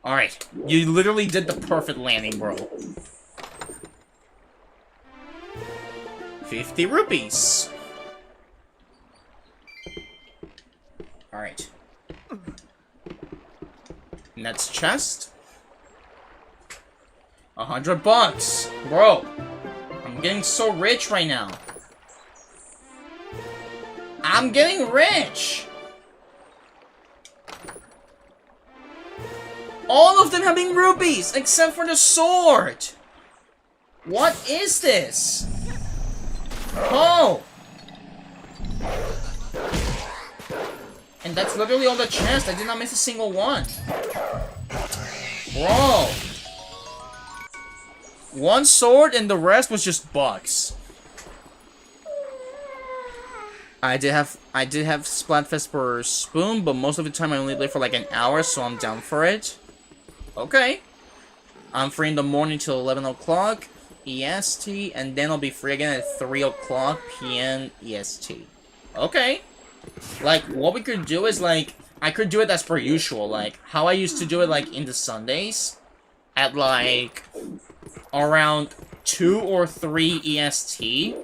S1: Alright. You literally did the perfect landing, bro. 50 rupees. Alright. Next chest. 100 bucks. Bro, I'm getting so rich right now. I'm getting rich. All of them have been rupees, except for the sword. What is this? Oh! And that's literally all the chest. I did not miss a single one. Bro. One sword and the rest was just bucks. I did have Splatfest for Spoon, but most of the time I only play for like an hour, so I'm down for it. Okay. I'm free in the morning till 11 o'clock EST, and then I'll be free again at 3 o'clock PM EST. Okay. Like, what we could do is, like, I could do it as per usual, like, how I used to do it, like, in the Sundays, at, like, around 2 or 3 EST,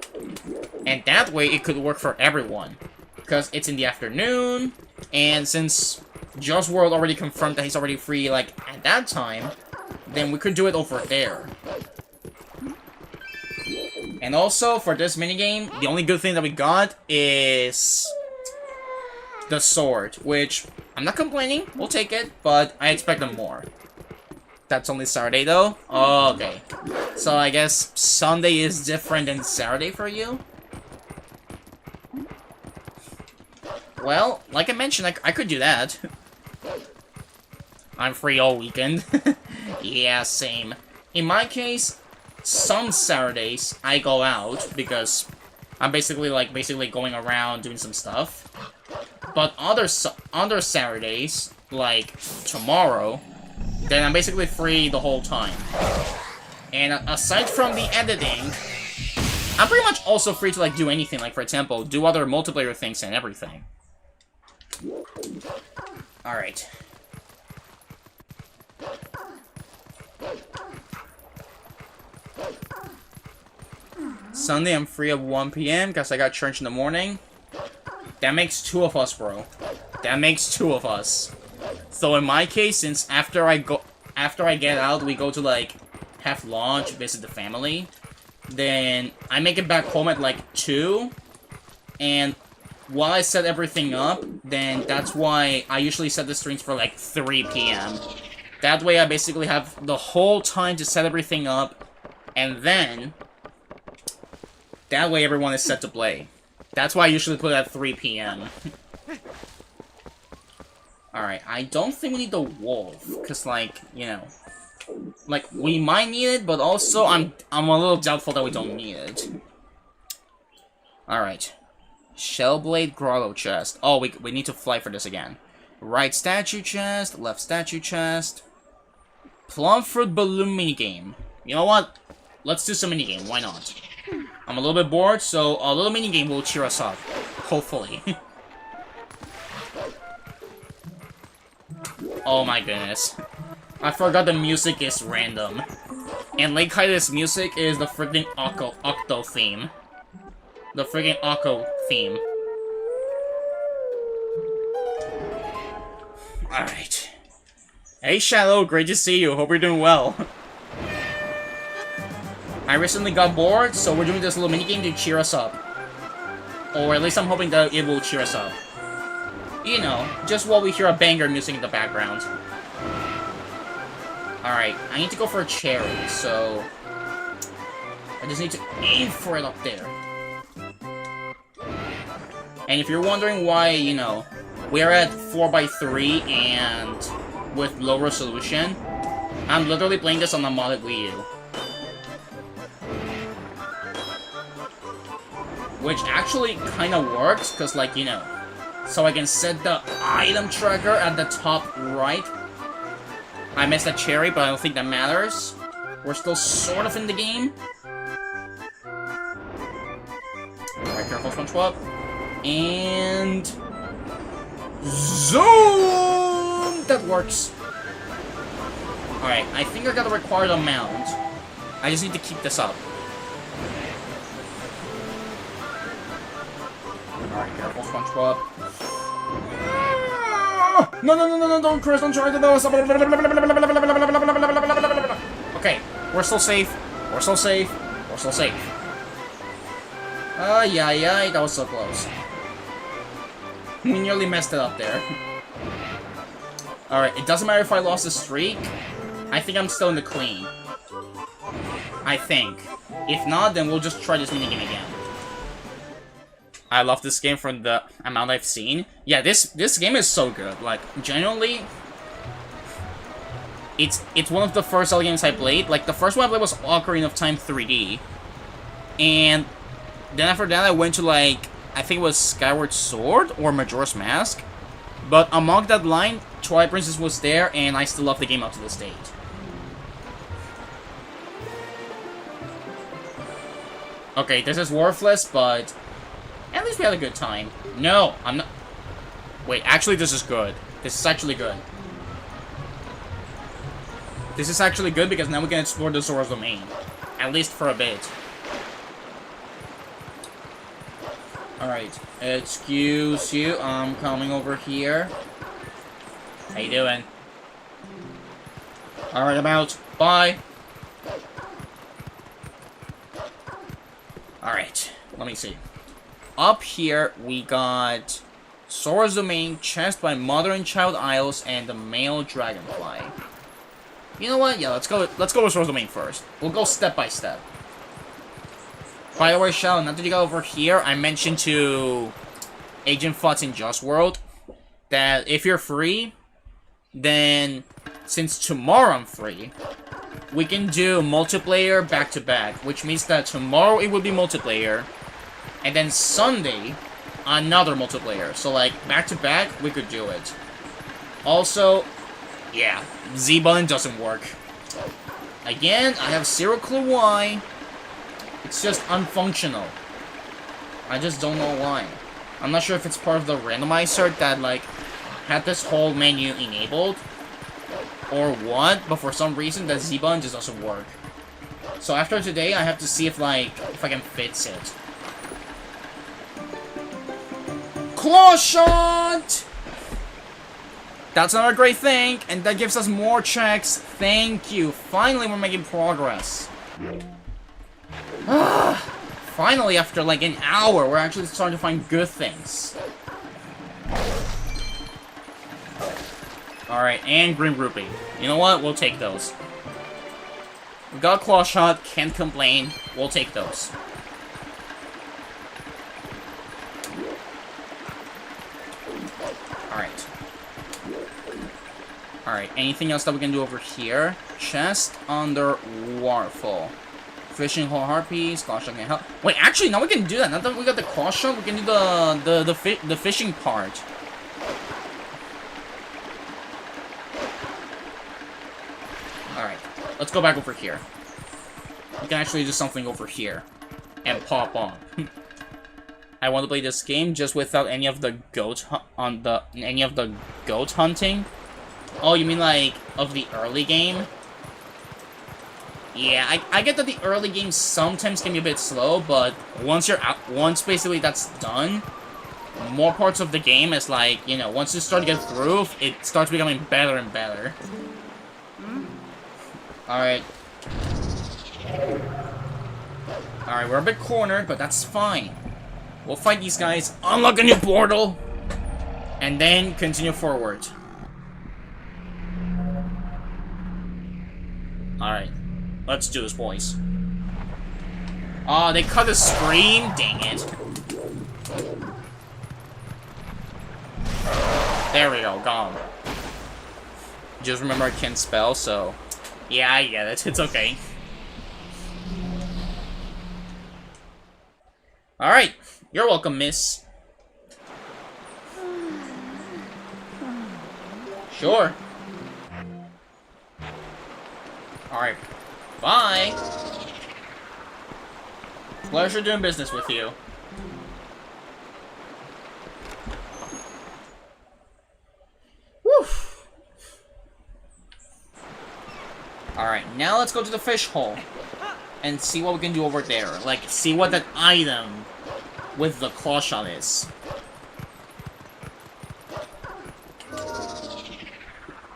S1: and that way it could work for everyone, because it's in the afternoon, and since Just World already confirmed that he's already free, like, at that time, then we could do it over there. And also, for this minigame, the only good thing that we got is the sword, which I'm not complaining, we'll take it, but I expected more. That's only Saturday though? Oh, okay. So I guess Sunday is different than Saturday for you? Well, like I mentioned, I could do that. I'm free all weekend. Yeah, same. In my case, some Saturdays I go out because I'm basically going around doing some stuff. But other Saturdays, like tomorrow, then I'm basically free the whole time. And aside from the editing, I'm pretty much also free to like do anything, like for example, do other multiplayer things and everything. Alright. Sunday I'm free at 1 PM because I got church in the morning. That makes 2 of us, bro. That makes 2 of us. So in my case, since after I get out, we go to like have lunch, visit the family, then I make it back home at like 2, and while I set everything up, then that's why I usually set the streams for like 3 PM. That way I basically have the whole time to set everything up, and then that way everyone is set to play. That's why I usually put it at 3 PM. Alright, I don't think we need the wolf, because, like, you know, like, we might need it, but also I'm a little doubtful that we don't need it. Alright. Shellblade Grotto chest. Oh, we need to fly for this again. Right statue chest, left statue chest. Plumfruit balloon minigame. You know what? Let's do some minigame, why not? I'm a little bit bored, so a little minigame will cheer us up. Hopefully. Oh my goodness. I forgot the music is random. And Lake Hyda's music is the freaking Octo theme. The freaking Octo theme. Alright. Hey Shadow, great to see you. Hope you're doing well. I recently got bored, so we're doing this little minigame to cheer us up. Or at least I'm hoping that it will cheer us up. You know, just while we hear a banger music in the background. Alright, I need to go for a cherry, so... I just need to aim for it up there. And if you're wondering why, you know, we're at 4x3 and with low resolution, I'm literally playing this on a modded Wii U. Which actually kind of works, because, like, you know, so I can set the item tracker at the top right. I missed that cherry, but I don't think that matters. We're still sort of in the game. Alright, careful, SpongeBob. And... zoom! That works. Alright, I think I got the required amount. I just need to keep this up. Alright, careful, SpongeBob. No, don't Chris, don't try to do this. Okay, we're still safe. We're still safe. We're still safe. Yeah, that was so close. We nearly messed it up there. Alright, it doesn't matter if I lost the streak. I think I'm still in the clean. I think. If not, then we'll just try this minigame again. I love this game from the amount I've seen. Yeah, this game is so good. Like, generally, it's one of the first Zelda games I played. Like, the first one I played was Ocarina of Time 3D. And then after that, I went to, like, I think it was Skyward Sword or Majora's Mask. But among that line, Twilight Princess was there, and I still love the game up to this date. Okay, this is worthless, but at least we had a good time. No, I'm not... Wait, actually this is good. This is actually good. This is actually good because now we can explore the Zora's domain. At least for a bit. Alright, excuse you, I'm coming over here. How you doing? Alright, I'm out. Bye! Alright, let me see. Up here, we got Zora's Domain, chest by Mother and Child Isles, and the male dragonfly. You know what? Yeah, let's go with Zora's Domain first. We'll go step by step. By the way, Shadow, now that you got over here, I mentioned to Agent Futz in Just World that if you're free, then since tomorrow I'm free, we can do multiplayer back-to-back, which means that tomorrow it will be multiplayer, and then Sunday, another multiplayer. So, like, back-to-back, we could do it. Also, yeah, Z-button doesn't work. Again, I have zero clue why. It's just unfunctional. I just don't know why. I'm not sure if it's part of the randomizer that, like, had this whole menu enabled, or what, but for some reason, the Z-button just doesn't work. So after today, I have to see if, like, if I can fix it. Claw shot! That's another great thing, and that gives us more checks. Thank you. Finally, we're making progress. Finally, after like an hour, we're actually starting to find good things. Alright, and Grim Grouping. You know what? We'll take those. We got Claw Shot, can't complain. We'll take those. Alright. Alright, anything else that we can do over here? Chest under Waterfall. Fishing hole harpies, claw shot can help. Wait, actually, now we can do that. Now that we got the claw shot, we can do the fishing part. Alright, let's go back over here. We can actually do something over here. And pop on. I want to play this game just without any of the goat hunting. Oh, you mean like of the early game? Yeah, I get that the early games sometimes can be a bit slow, but once basically that's done, more parts of the game is like, you know, once you start to get through, it starts becoming better and better. Alright. Alright, we're a bit cornered, but that's fine. We'll fight these guys, unlock a new portal, and then continue forward. Alright. Let's do this, boys. Oh, they cut the screen? Dang it. There we go, gone. Just remember I can't spell, so... Yeah, I get it. It's okay. Alright. You're welcome, miss. Sure. Alright. Bye. Pleasure doing business with you. Woo. Alright, now let's go to the fish hole. And see what we can do over there. Like, see what that item with the claw shot is.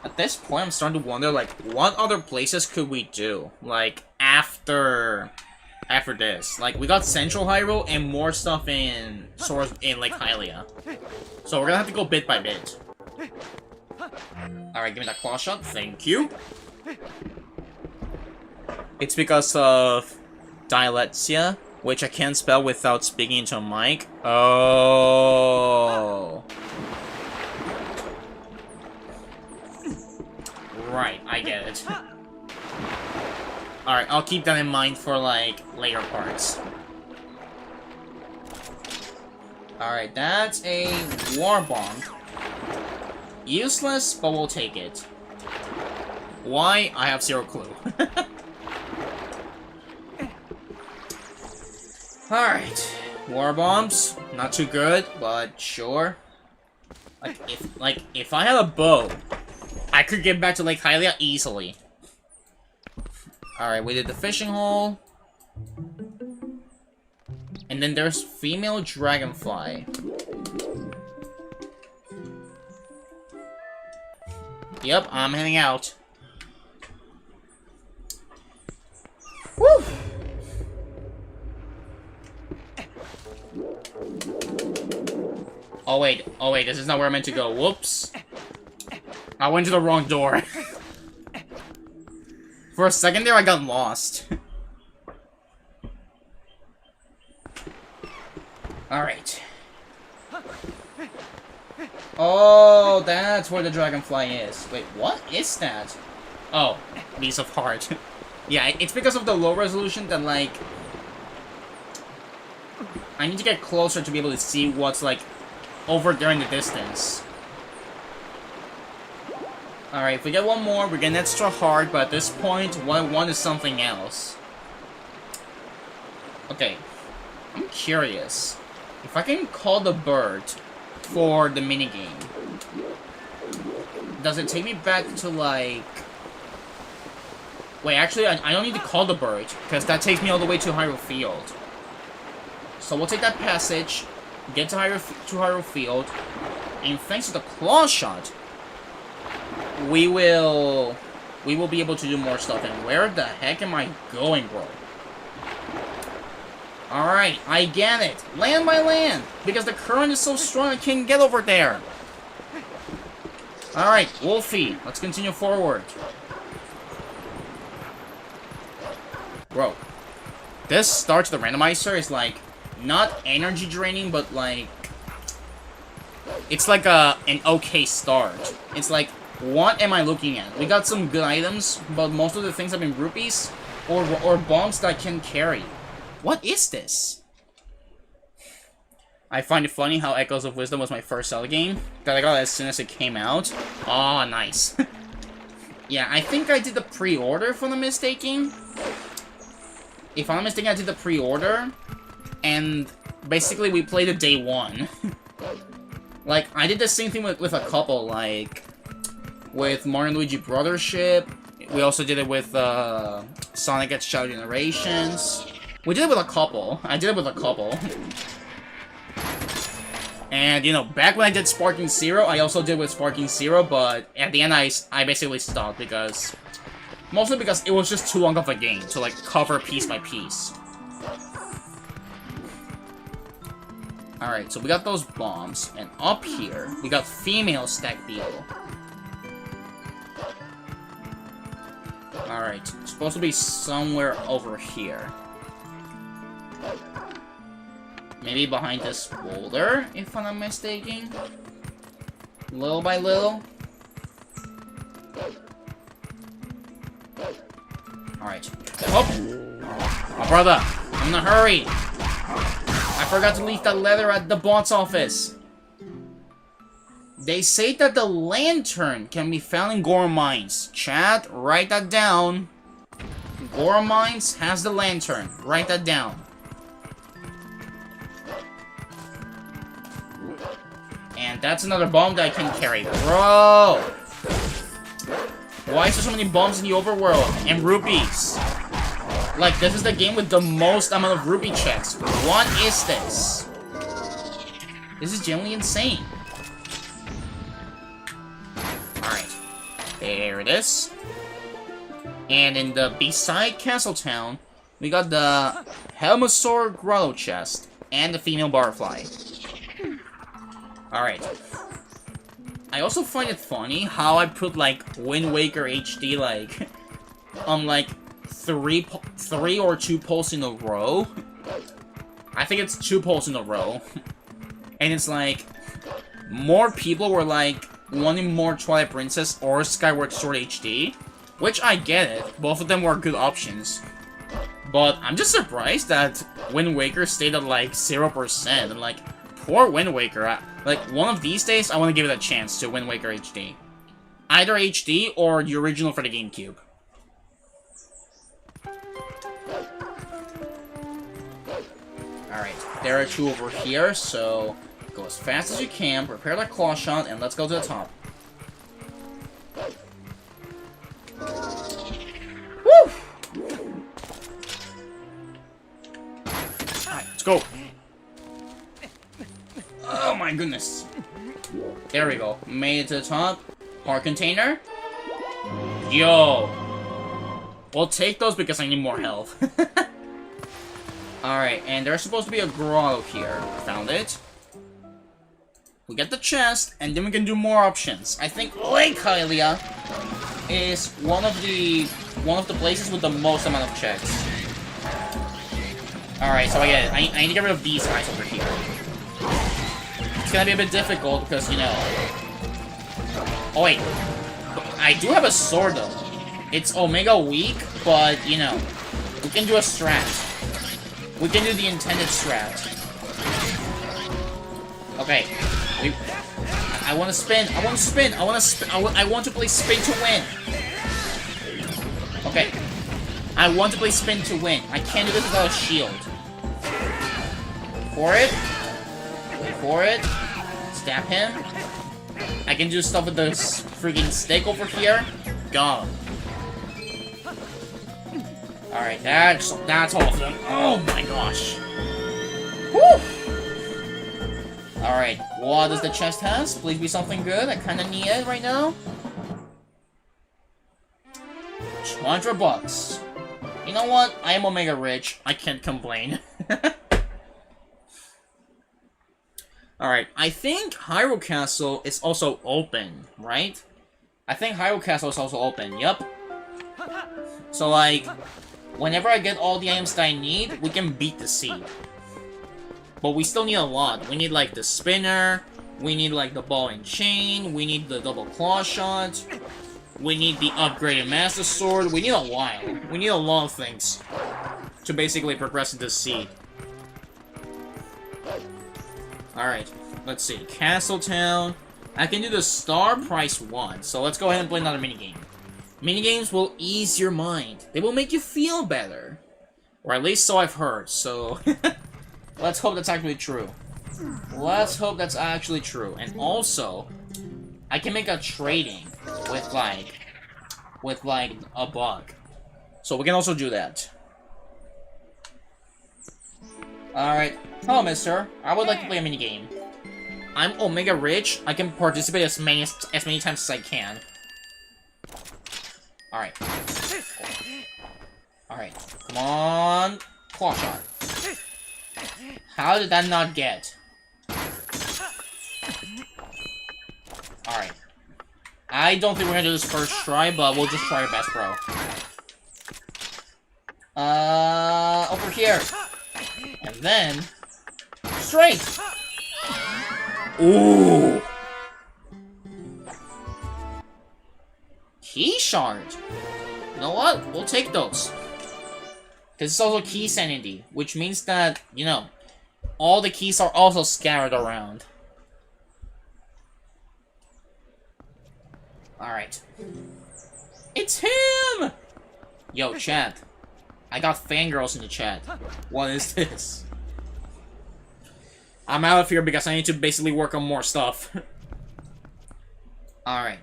S1: At this point, I'm starting to wonder, like, what other places could we do? Like, after this. Like, we got Central Hyrule and more stuff in Lake Hylia. So we're gonna have to go bit by bit. Alright, give me that claw shot. Thank you. It's because of Dialexia, which I can't spell without speaking into a mic. Oh. Right, I get it. Alright, I'll keep that in mind for, like, later parts. Alright, that's a War Bomb. Useless, but we'll take it. Why? I have zero clue. Alright. War Bombs. Not too good, but sure. If I had a bow, I could get back to Lake Hylia easily. Alright, we did the fishing hole. And then there's female dragonfly. Yep, I'm heading out. Woo! Oh wait, this is not where I meant to go. Whoops. I went to the wrong door. For a second there, I got lost. Alright. Oh, that's where the dragonfly is. Wait, what is that? Oh, piece of heart. Yeah, it's because of the low resolution that, like... I need to get closer to be able to see what's, like, over there in the distance. Alright, if we get one more, we get an extra heart, but at this point, what I want is something else. Okay. I'm curious. If I can call the bird for the minigame, does it take me back to, like... Wait, actually, I don't need to call the bird, because that takes me all the way to Hyrule Field. So we'll take that passage, get to Hyrule Field, and thanks to the claw shot, we will be able to do more stuff. And where the heck am I going, bro? Alright, I get it. Land by land, because the current is so strong I can't get over there. Alright, Wolfie, let's continue forward. Bro, this start to the randomizer is like, not energy draining, but like, it's like an okay start. It's like, what am I looking at? We got some good items, but most of the things have been rupees or bombs that I can carry. What is this? I find it funny how Echoes of Wisdom was my first Zelda game that I got as soon as it came out. Oh, nice. Yeah, I think I did the pre-order, if I'm not mistaken. If I'm not mistaken, I did the pre-order, and basically we played it day one. Like, I did the same thing with a couple, like, with Mario and Luigi Brothership, We also did it with Sonic X Shadow Generations. We did it with a couple. I did it with a couple. And, you know, back when I did Sparking Zero, I also did with Sparking Zero, but at the end I basically stopped because... Mostly because it was just too long of a game to, like, cover piece by piece. Alright, so we got those bombs, and up here, we got Female Stack Beetle. Alright, it's supposed to be somewhere over here. Maybe behind this boulder, if I'm not mistaken. Little by little. Alright. Oh! My brother! I'm in a hurry! I forgot to leave that letter at the boss office. They say that the lantern can be found in Goron Mines. Chat, write that down. Goron Mines has the lantern. Write that down. And that's another bomb that I can carry. Bro! Why is there so many bombs in the overworld? And rupees? Like, this is the game with the most amount of rupee checks. What is this? This is genuinely insane. Alright. There it is. And in the beside Castle Town, we got the Helmosaur Grotto chest and the female butterfly. Alright. I also find it funny how I put, like, Wind Waker HD, like, on, like, three or 2 polls in a row. I think it's 2 polls in a row. And it's like, more people were, like, wanting more Twilight Princess or Skyward Sword HD. Which, I get it. Both of them were good options. But I'm just surprised that Wind Waker stayed at, like, 0%. And, like, poor Wind Waker. Like, one of these days, I want to give it a chance to Wind Waker HD. Either HD or the original for the GameCube. Alright, there are 2 over here, so go as fast as you can, prepare that claw shot, and let's go to the top. Woo! Alright, let's go. Oh my goodness. There we go. Made it to the top. Heart container. Yo. We'll take those because I need more health. Alright, and there's supposed to be a grotto here. Found it. We get the chest, and then we can do more options. I think Lake Hylia is one of the places with the most amount of checks. Alright, so I get it. I need to get rid of these guys over here. It's gonna be a bit difficult because, you know... Oh, wait. I do have a sword, though. It's Omega weak, but, you know, we can do a strat. We can do the intended strat. Okay. I want to spin. I want to spin. I want to spin. I want to play spin to win. Okay. I want to play spin to win. I can't do this without a shield. For it. For it. Stab him. I can do stuff with this freaking stick over here. Go. Alright, that's all of them. Oh my gosh. Woo! Alright, what does the chest has? Please be something good. I kinda need it right now. 200 bucks. You know what? I am Omega rich. I can't complain. Alright, I think Hyrule Castle is also open, right? I think Hyrule Castle is also open, yep. So, like, whenever I get all the items that I need, we can beat the seed. But we still need a lot. We need, like, the spinner, we need, like, the ball and chain, we need the double claw shot, we need the upgraded Master Sword, we need a while. We need a lot of things to basically progress into seed. Alright, let's see. Castle Town. I can do the Star Price 1, so let's go ahead and play another minigame. Minigames will ease your mind. They will make you feel better. Or at least so I've heard, so... Let's hope that's actually true. Let's hope that's actually true. And also, I can make a trading with, like, with, like, a bug. So we can also do that. Alright. Hello, mister. I would like to play a minigame. I'm Omega Rich. I can participate as many times as I can. Alright. Alright. Come on. Claw shot. How did that not get? Alright. I don't think we're gonna do this first try, but we'll just try our best, bro. Over here. And then... straight! Ooh! Key shard! You know what? We'll take those. Because it's also key sanity, which means that, you know, all the keys are also scattered around. Alright. It's him! Yo, chat. I got fangirls in the chat. What is this? I'm out of here because I need to basically work on more stuff. Alright.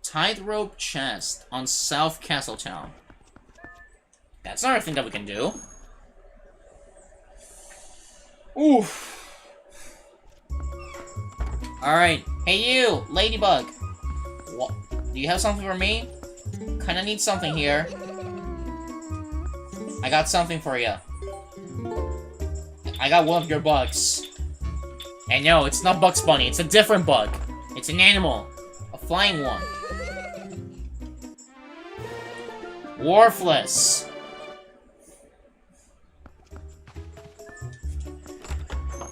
S1: Tightrope chest on South Castletown. That's another thing that we can do. Oof. Alright. Hey you, Ladybug. What? Do you have something for me? Kinda need something here. I got something for you. I got one of your bugs. And no, it's not Bugs Bunny, it's a different bug. It's an animal. A flying one. Worthless.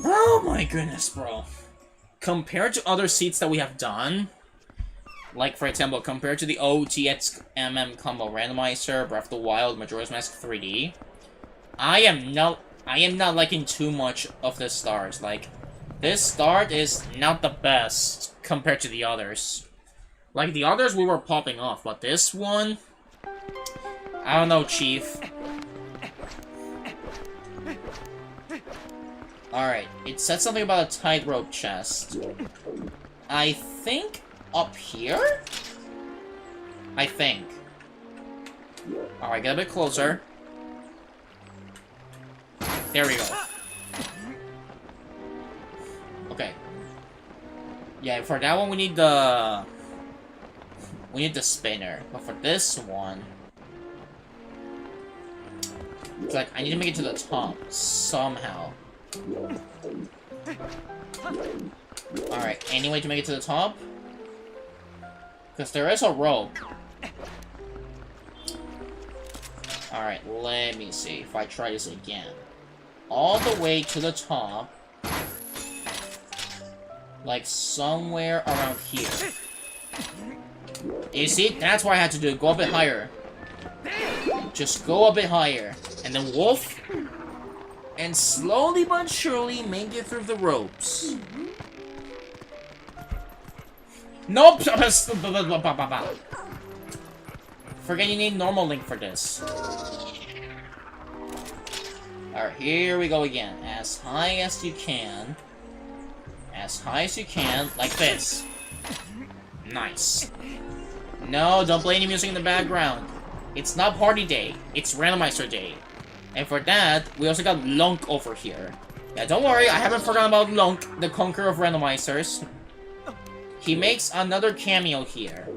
S1: Oh my goodness, bro. Compared to other seats that we have done, like for example, compared to the OTXMM combo Randomizer, Breath of the Wild, Majora's Mask 3D, I am not liking too much of the stars. Like, this start is not the best compared to the others. Like, the others we were popping off, but this one, I don't know, Chief. Alright, it said something about a tightrope chest. I think up here? I think. Alright, get a bit closer. There we go. Okay. Yeah, for that one we need the spinner. But for this one, it's like I need to make it to the top somehow. Alright, any way to make it to the top? Because there is a rope. Alright, let me see if I try this again. All the way to the top. Like somewhere around here. You see? That's what I had to do. Go a bit higher. Just go a bit higher. And then wolf. And slowly but surely make it through the ropes. Nope! Forget you need normal Link for this. Alright, here we go again. As high as you can. As high as you can, like this. Nice. No, don't play any music in the background. It's not party day, it's Randomizer day. And for that, we also got Lunk over here. Yeah, don't worry, I haven't forgotten about Lunk, the conqueror of randomizers. He makes another cameo here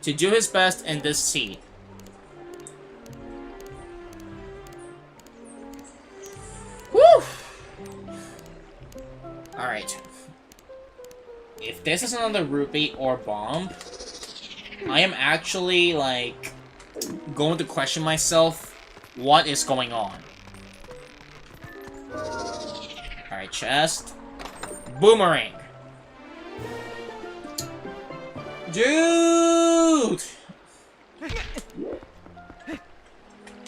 S1: to do his best in this seat. Woo! Alright. If this is another rupee or bomb, I am actually, like, going to question myself what is going on. Alright, chest. Boomerang. Dude! You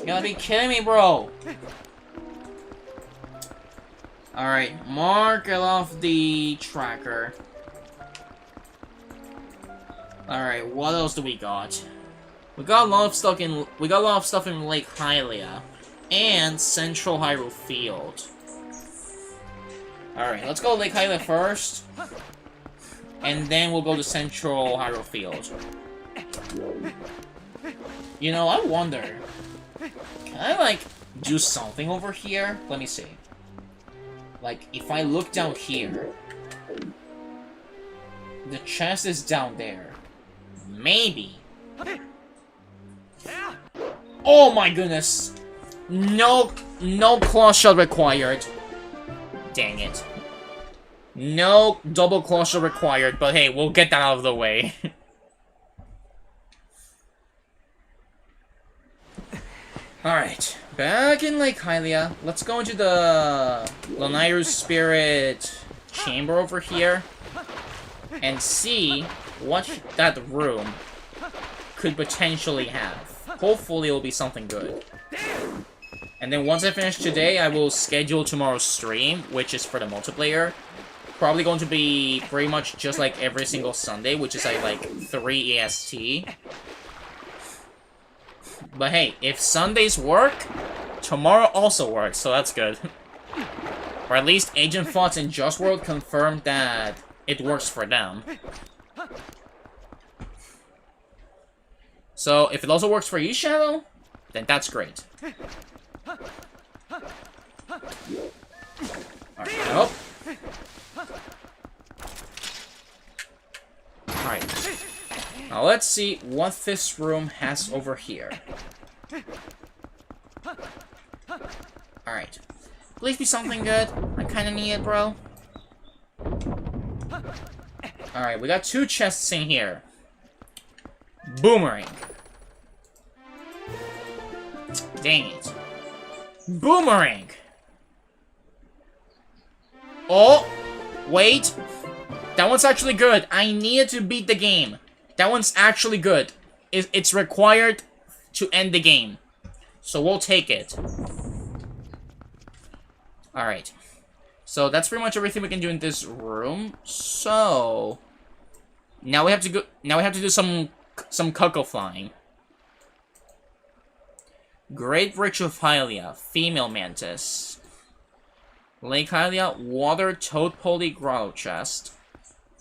S1: gotta be kidding me, bro. Alright, mark it off the tracker. Alright, what else do we got? We got a lot of stuff in Lake Hylia and Central Hyrule Field. Alright, let's go to Lake Hylia first. And then we'll go to Central Hyrule Field. You know, I wonder. Can I, like, do something over here? Let me see. Like, if I look down here... The chest is down there. Maybe. Oh my goodness! No claw shot required. Dang it. No double claw shot required, but hey, we'll get that out of the way. Alright, back in Lake Hylia. Let's go into the Lanayru's Spirit chamber over here and see what that room could potentially have. Hopefully it'll be something good. And then once I finish today, I will schedule tomorrow's stream, which is for the multiplayer. Probably going to be pretty much just like every single Sunday, which is at like 3 EST. But hey, if Sundays work, tomorrow also works, so that's good. Or at least Agent Thoughts and Just World confirmed that it works for them. So, if it also works for you, Shadow, then that's great. Alright, nope. Alright. Now let's see what this room has over here. Alright. Please be something good. I kinda need it, bro. Alright, we got 2 chests in here. Boomerang. Dang it. Boomerang! Oh! Wait! That one's actually good. I needed to beat the game. That one's actually good. It's required to end the game. So we'll take it. Alright. So that's pretty much everything we can do in this room. So... Now we have to go... Now we have to do some cuckoo flying. Great Bridge of Hylia, Female Mantis. Lake Hylia, Water Toad-Poly Grotto Chest.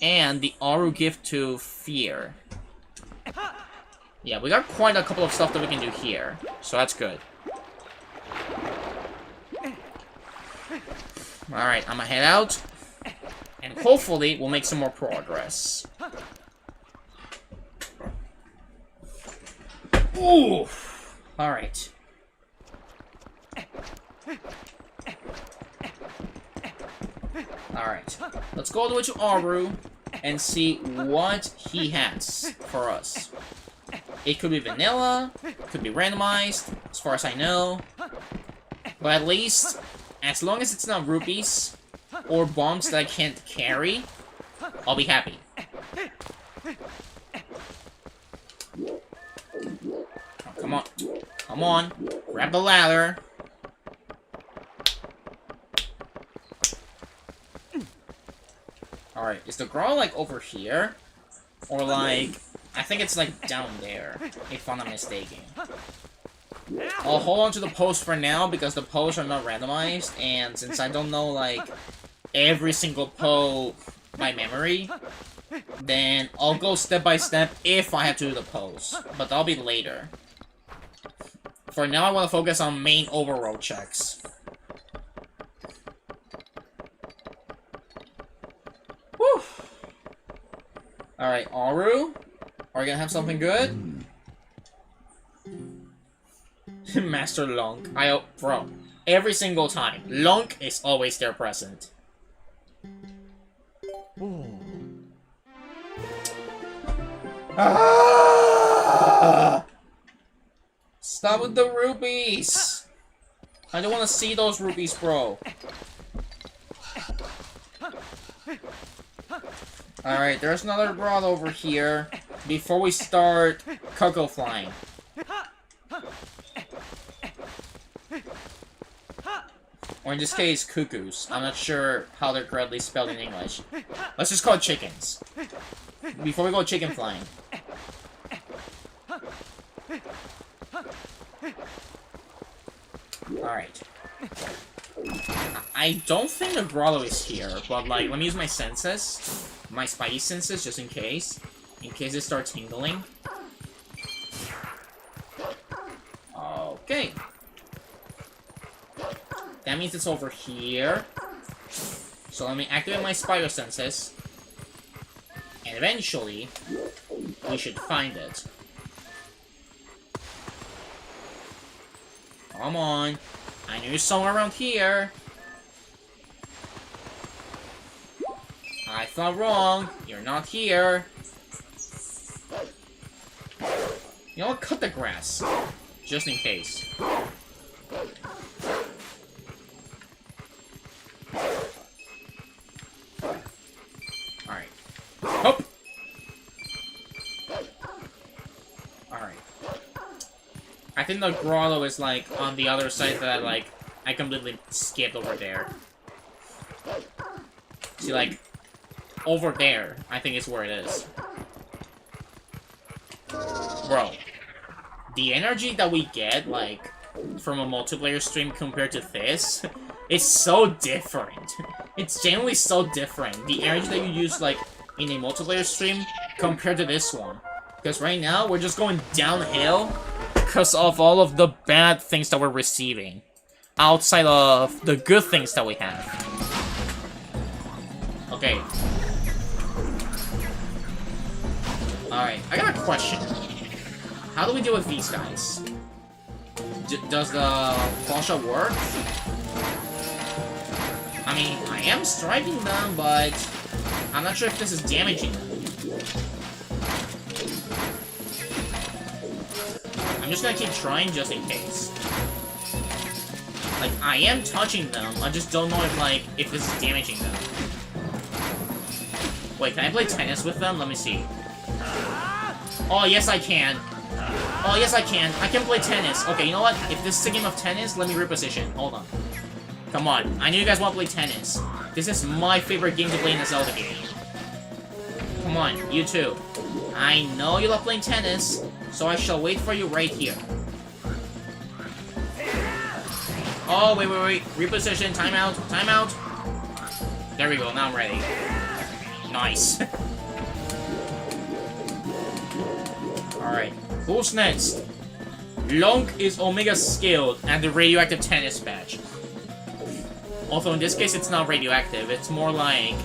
S1: And the Aru Gift to Fear. Yeah, we got quite a couple of stuff that we can do here. So that's good. Alright, I'm gonna head out. And hopefully, we'll make some more progress. Ooh! Alright. Alright. Let's go all the way to Aru and see what he has for us. It could be vanilla, could be randomized, as far as I know. But at least, as long as it's not rupees or bombs that I can't carry, I'll be happy. Oh, come on. Come on. Grab the ladder. Alright, is the girl, like, over here? Or, like, I think it's, like, down there, if I'm not mistaken. I'll hold on to the post for now, because the posts are not randomized, and since I don't know, like, every single post by memory, then I'll go step by step if I have to do the post. But that'll be later. For now, I want to focus on main overworld checks. Whew! Alright, Aru? Are you gonna have something good? Master Lunk. Bro, every single time, Lunk is always there present. Ah! Stop with the rupees! I don't want to see those rupees, bro. Alright, there's another rod over here before we start cuckoo flying. Or in this case, cuckoos. I'm not sure how they're correctly spelled in English. Let's just call it chickens. Before we go chicken flying. Alright. I don't think the grotto is here, but like, let me use my senses. My spidey senses, just in case. In case it starts tingling. means it's over here. So let me activate my spider senses. And eventually, we should find it. Come on. I knew somewhere around here. I thought wrong. You're not here. You know what? Cut the grass. Just in case. Alright. Hop! Alright. I think the grotto is, like, on the other side that, like, I completely skipped over there. See, like, over there, I think is where it is. Bro. The energy that we get, like, from a multiplayer stream compared to this, is so different. It's genuinely so different. The energy that you use, like, in a multiplayer stream compared to this one. Because right now, we're just going downhill because of all of the bad things that we're receiving. Outside of the good things that we have. Okay. Alright, I got a question. How do we deal with these guys? Does the fall shot work? I mean, I am striking them, but I'm not sure if this is damaging them. I'm just gonna keep trying just in case. Like, I am touching them, I just don't know if this is damaging them. Wait, can I play tennis with them? Let me see. Oh, yes I can. Oh, yes I can. I can play tennis. Okay, you know what? If this is a game of tennis, let me reposition. Hold on. Come on. I know you guys want to play tennis. This is my favorite game to play in a Zelda game. Come on, you too. I know you love playing tennis, so I shall wait for you right here. Oh, wait. Reposition. Timeout. Timeout. There we go. Now I'm ready. Nice. Alright. Who's next? Lonk is Omega skilled at the radioactive tennis match. Although in this case it's not radioactive, it's more like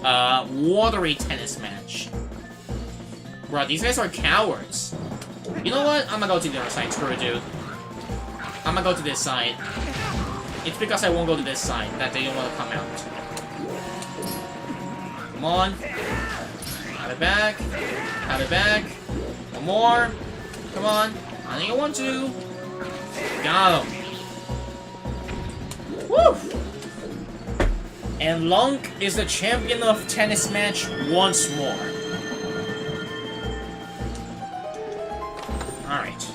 S1: watery tennis match. Bro, these guys are cowards. You know what? I'm gonna go to the other side, screw it, dude. I'm gonna go to this side. It's because I won't go to this side that they don't want to come out. Come on. Have it back. Have it back. One more. Come on. I think I want to. Got him. Woo! And Lonk is the champion of tennis match once more. Alright.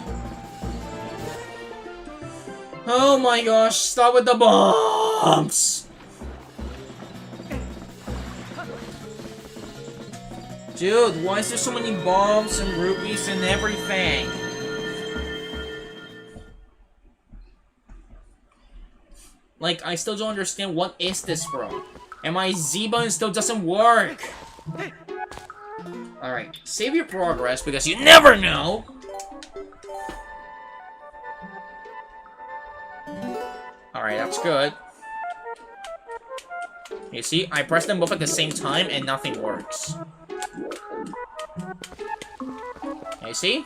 S1: Oh my gosh, stop with the bombs! Dude, why is there so many bombs and rupees and everything? Like, I still don't understand what is this, bro. And my Z button still doesn't work. Alright, save your progress because you never know. Alright, that's good. You see, I press them both at the same time and nothing works. You see?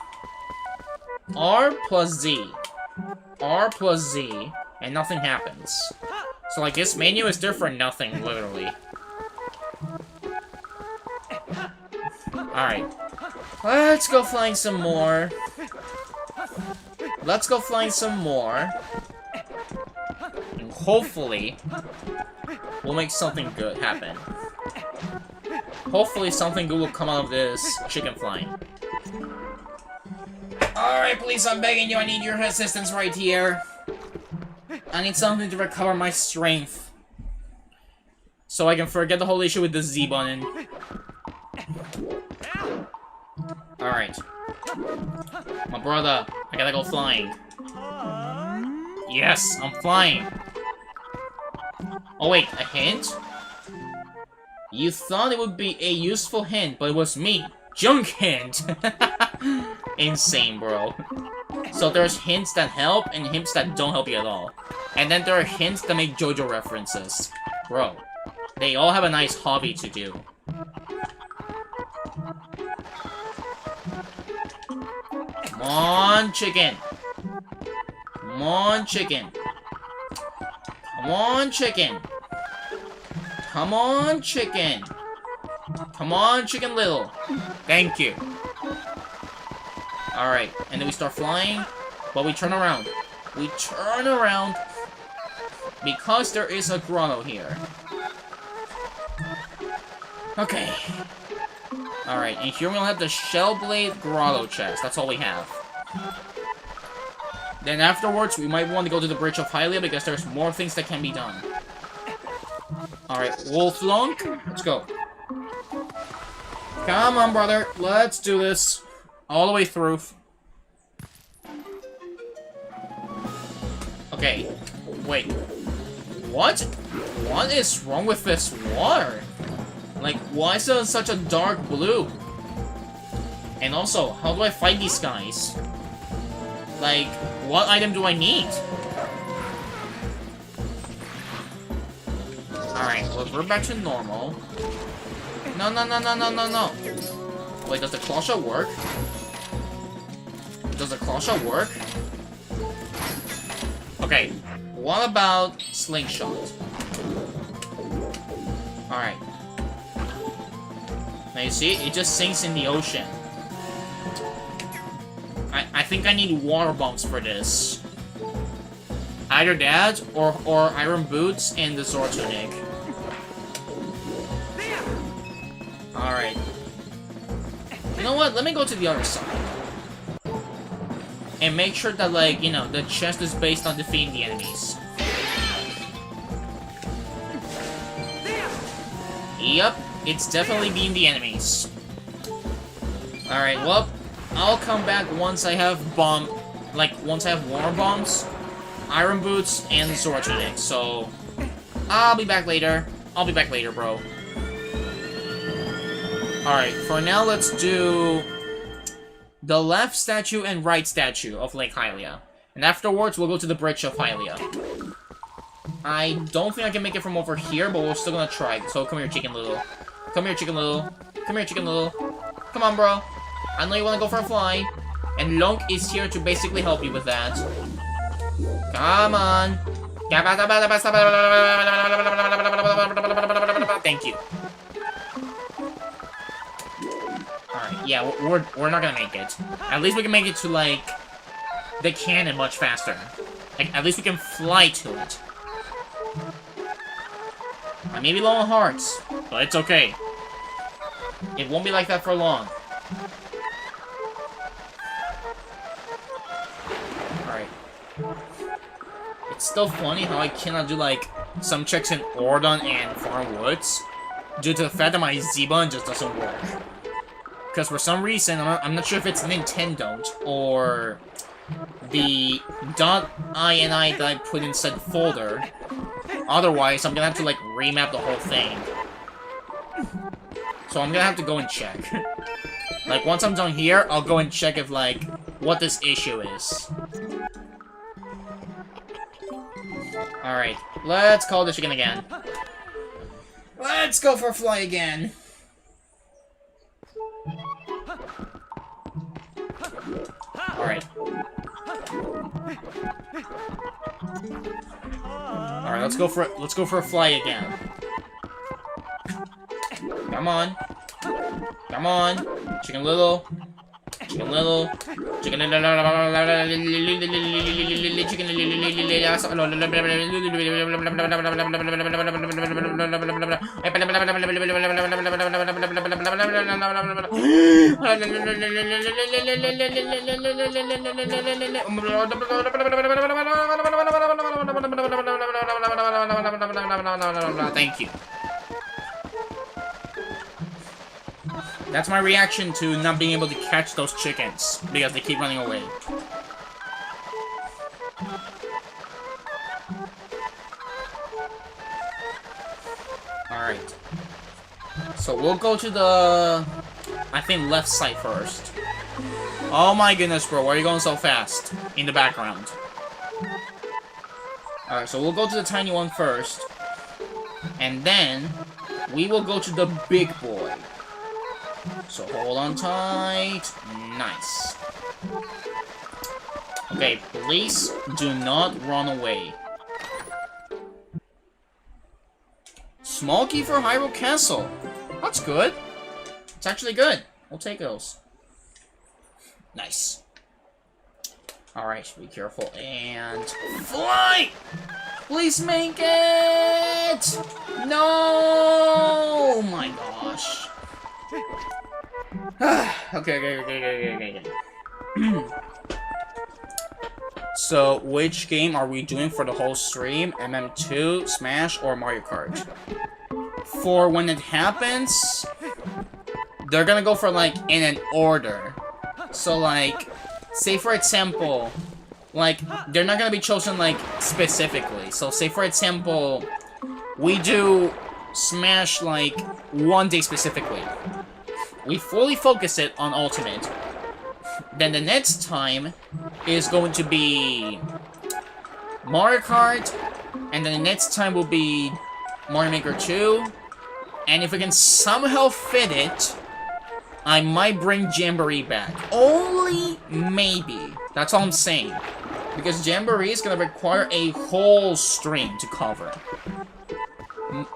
S1: R plus Z. R plus Z. And nothing happens. So, like, this menu is there for nothing, literally. Alright. Let's go flying some more. Let's go flying some more. And hopefully, we'll make something good happen. Hopefully something good will come out of this chicken flying. Alright, please, I'm begging you, I need your assistance right here. I need something to recover my strength. So I can forget the whole issue with the Z button. Alright. My brother, I gotta go flying. Yes, I'm flying. Oh wait, a hint? You thought it would be a useful hint, but it was me. Junk hint! Insane, bro. So there's hints that help and hints that don't help you at all. And then there are hints that make JoJo references. Bro, they all have a nice hobby to do. Come on, chicken. Come on, chicken. Come on, chicken. Come on, chicken. Come on, Chicken Little. Thank you. Alright, and then we start flying, but we turn around. We turn around because there is a grotto here. Okay. Alright, and here we'll have the Shellblade Grotto chest. That's all we have. Then afterwards, we might want to go to the Bridge of Hylia because there's more things that can be done. Alright, Wolflunk, let's go. Come on, brother. Let's do this. All the way through. Okay. Wait. What? What is wrong with this water? Like, why is it such a dark blue? And also, how do I fight these guys? Like, what item do I need? Alright, well, we're back to normal. No, no, no, no, no, no, no. Wait, does the claw shot work? Does the claw shot work? Okay, what about slingshot? Alright. Now you see, it just sinks in the ocean. I think I need water bombs for this. Either that, or iron boots and the sword tunic. Alright. You know what? Let me go to the other side. And make sure that, like, you know, the chest is based on defeating the enemies. Yep, it's definitely being the enemies. Alright, well, I'll come back once I have once I have water bombs, iron boots, and the sword tunic, so I'll be back later. I'll be back later, bro. Alright, for now, let's do the left statue and right statue of Lake Hylia. And afterwards, we'll go to the Bridge of Hylia. I don't think I can make it from over here, but we're still gonna try. So come here, Chicken Little. Come here, Chicken Little. Come here, Chicken Little. Come on, bro. I know you wanna go for a fly. And Lonk is here to basically help you with that. Come on. Thank you. Alright, yeah, we're not gonna make it. At least we can make it to, like, the cannon much faster. Like, at least we can fly to it. I may be low on hearts, but it's okay. It won't be like that for long. Alright. It's still funny how I cannot do, like, some checks in Ordon and Farm Woods due to the fact that my Z-button just doesn't work. Because for some reason, I'm not sure if it's Nintendo or the .ini that I put inside the folder. Otherwise, I'm gonna have to, like, remap the whole thing. So I'm gonna have to go and check. Like, once I'm done here, I'll go and check if, like, what this issue is. Alright, let's call this chicken again. Let's go for a fly again. Alright. Alright, let's go for a fly again. Come on. Come on. Chicken Little. Chicken Little. Chicken Little. Chicken Thank you. That's my reaction to not being able to catch those chickens, because they keep running away. Alright. So we'll go to the, I think, left side first. Oh my goodness, bro, why are you going so fast? In the background. Alright, so we'll go to the tiny one first. And then, we will go to the big boy. So hold on tight. Nice. Okay, please do not run away. Small key for Hyrule Castle. That's good. It's actually good. We'll take those. Nice. Alright, be careful and fly! Please make it! No! Oh my gosh. Okay. So, which game are we doing for the whole stream? MM2, Smash, or Mario Kart? For when it happens, they're gonna go for, like, in an order. So, like, say for example, like, they're not gonna be chosen, like, specifically. So, say for example, we do Smash, like, one day specifically. We fully focus it on Ultimate. Then the next time is going to be Mario Kart, and then the next time will be Mario Maker 2. And if we can somehow fit it, I might bring Jamboree back. Only maybe. That's all I'm saying. Because Jamboree is going to require a whole stream to cover.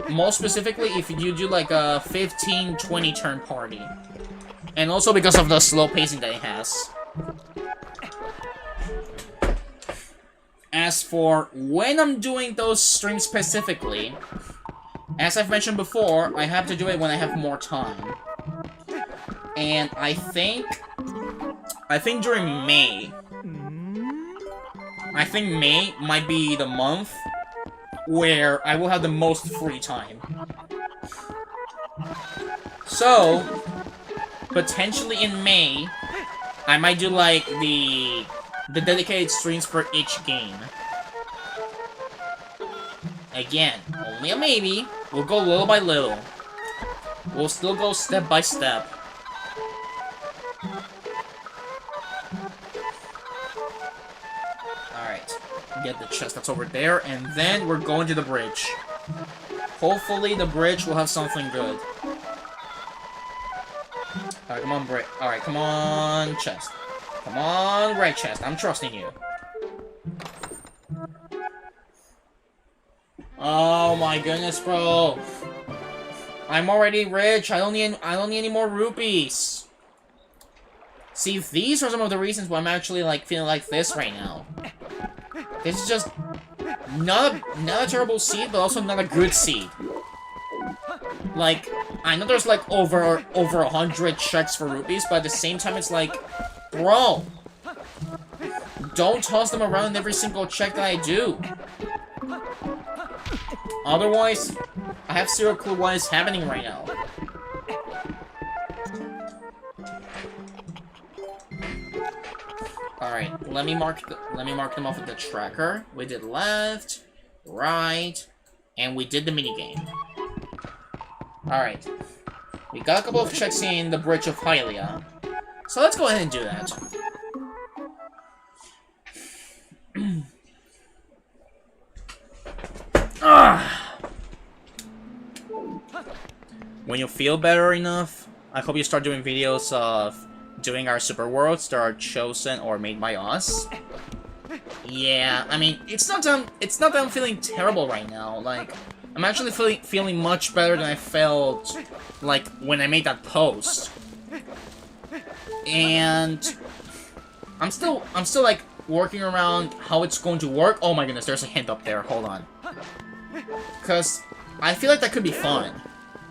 S1: Most specifically, if you do like a 15-20 turn party. And also because of the slow pacing that it has. As for when I'm doing those streams specifically, as I've mentioned before, I have to do it when I have more time. And I think during May. I think May might be the month where I will have the most free time. So, potentially in May, I might do like the dedicated streams for each game. Again, only a maybe. We'll go little by little. We'll still go step by step. Alright, get the chest that's over there, and then we're going to the bridge. Hopefully the bridge will have something good. Alright, come on, bridge. Alright, come on, chest. Come on, right chest. I'm trusting you. Oh my goodness, bro. I'm already rich. I don't need any more rupees. See, these are some of the reasons why I'm actually like feeling like this right now. This is just not a terrible seed, but also not a good seed. Like, I know there's like over 100 checks for rupees, but at the same time it's like, bro, don't toss them around in every single check that I do. Otherwise, I have zero clue what is happening right now. Alright, let me mark them off with the tracker. We did left, right, and we did the minigame. Alright. We got a couple of checks in the Bridge of Hylia. So let's go ahead and do that. When you feel better enough, I hope you start doing videos of doing our super worlds that are chosen or made by us. Yeah, I mean, it's not that I'm feeling terrible right now. Like, I'm actually feeling much better than I felt like when I made that post. And I'm still like working around how it's going to work. Oh my goodness, there's a hint up there. Hold on. Because I feel like that could be fun.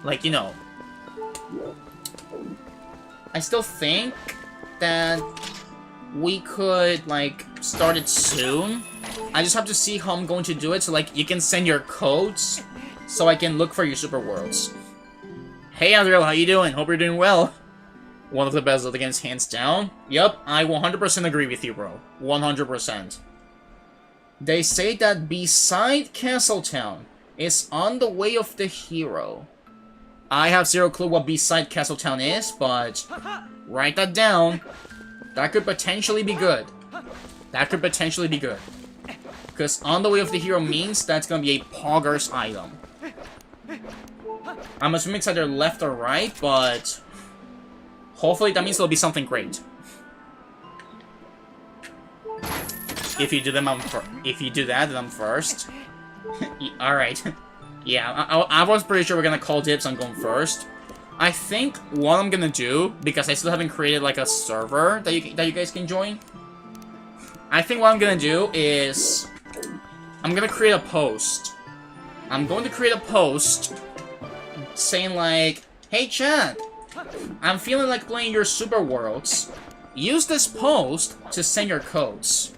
S1: Like, you know, I still think that we could, like, start it soon. I just have to see how I'm going to do it, so, like, you can send your codes so I can look for your super worlds. Hey, Adriel, how you doing? Hope you're doing well. One of the best Zelda games, hands down. Yup, I 100% agree with you, bro. 100%. They say that beside Castletown is on the way of the hero. I have zero clue what beside Castletown is, but write that down. That could potentially be good. That could potentially be good. Because on the way of the hero means that's gonna be a Pogger's item. I'm assuming it's either left or right, but hopefully that means it'll be something great. If you do them, if you do that, then I'm first. Alright. Yeah, I was pretty sure we're gonna call dibs on going first. I think what I'm gonna do, because I still haven't created like a server that you guys can join. I think what I'm gonna do is I'm gonna create a post. I'm going to create a post saying like, hey chat, I'm feeling like playing your Super Worlds. Use this post to send your codes.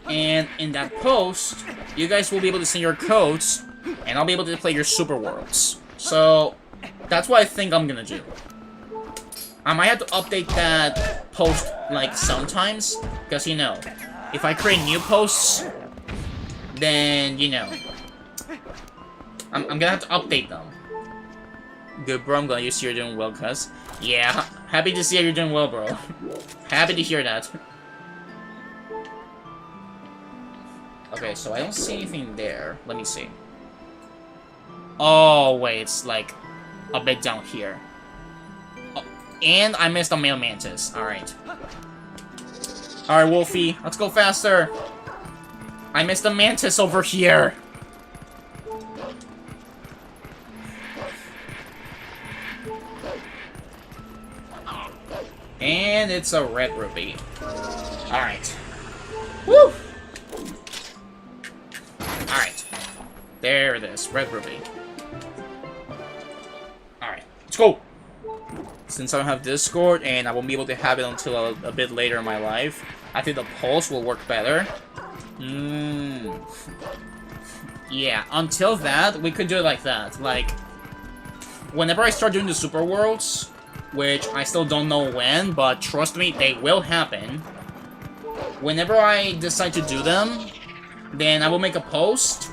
S1: And in that post, you guys will be able to send your codes, and I'll be able to play your Super Worlds. So, that's what I think I'm gonna do. I might have to update that post, like, sometimes, because, you know, if I create new posts, then, you know, I'm gonna have to update them. Good, bro, I'm glad you see you're doing well, cuz. Yeah, happy to see you're doing well, bro. Happy to hear that. Okay, so I don't see anything there. Let me see. Oh, wait, it's like a bit down here. Oh, and I missed a male mantis. Alright. Alright, Wolfie, let's go faster. I missed a mantis over here. And it's a red ruby. Alright. Woo! Alright. There it is. Red ruby. Alright. Let's go! Since I don't have Discord, and I won't be able to have it until a bit later in my life, I think the pulse will work better. Yeah, until that, we could do it like that. Like, whenever I start doing the Super Worlds, which I still don't know when, but trust me, they will happen. Whenever I decide to do them, then I will make a post,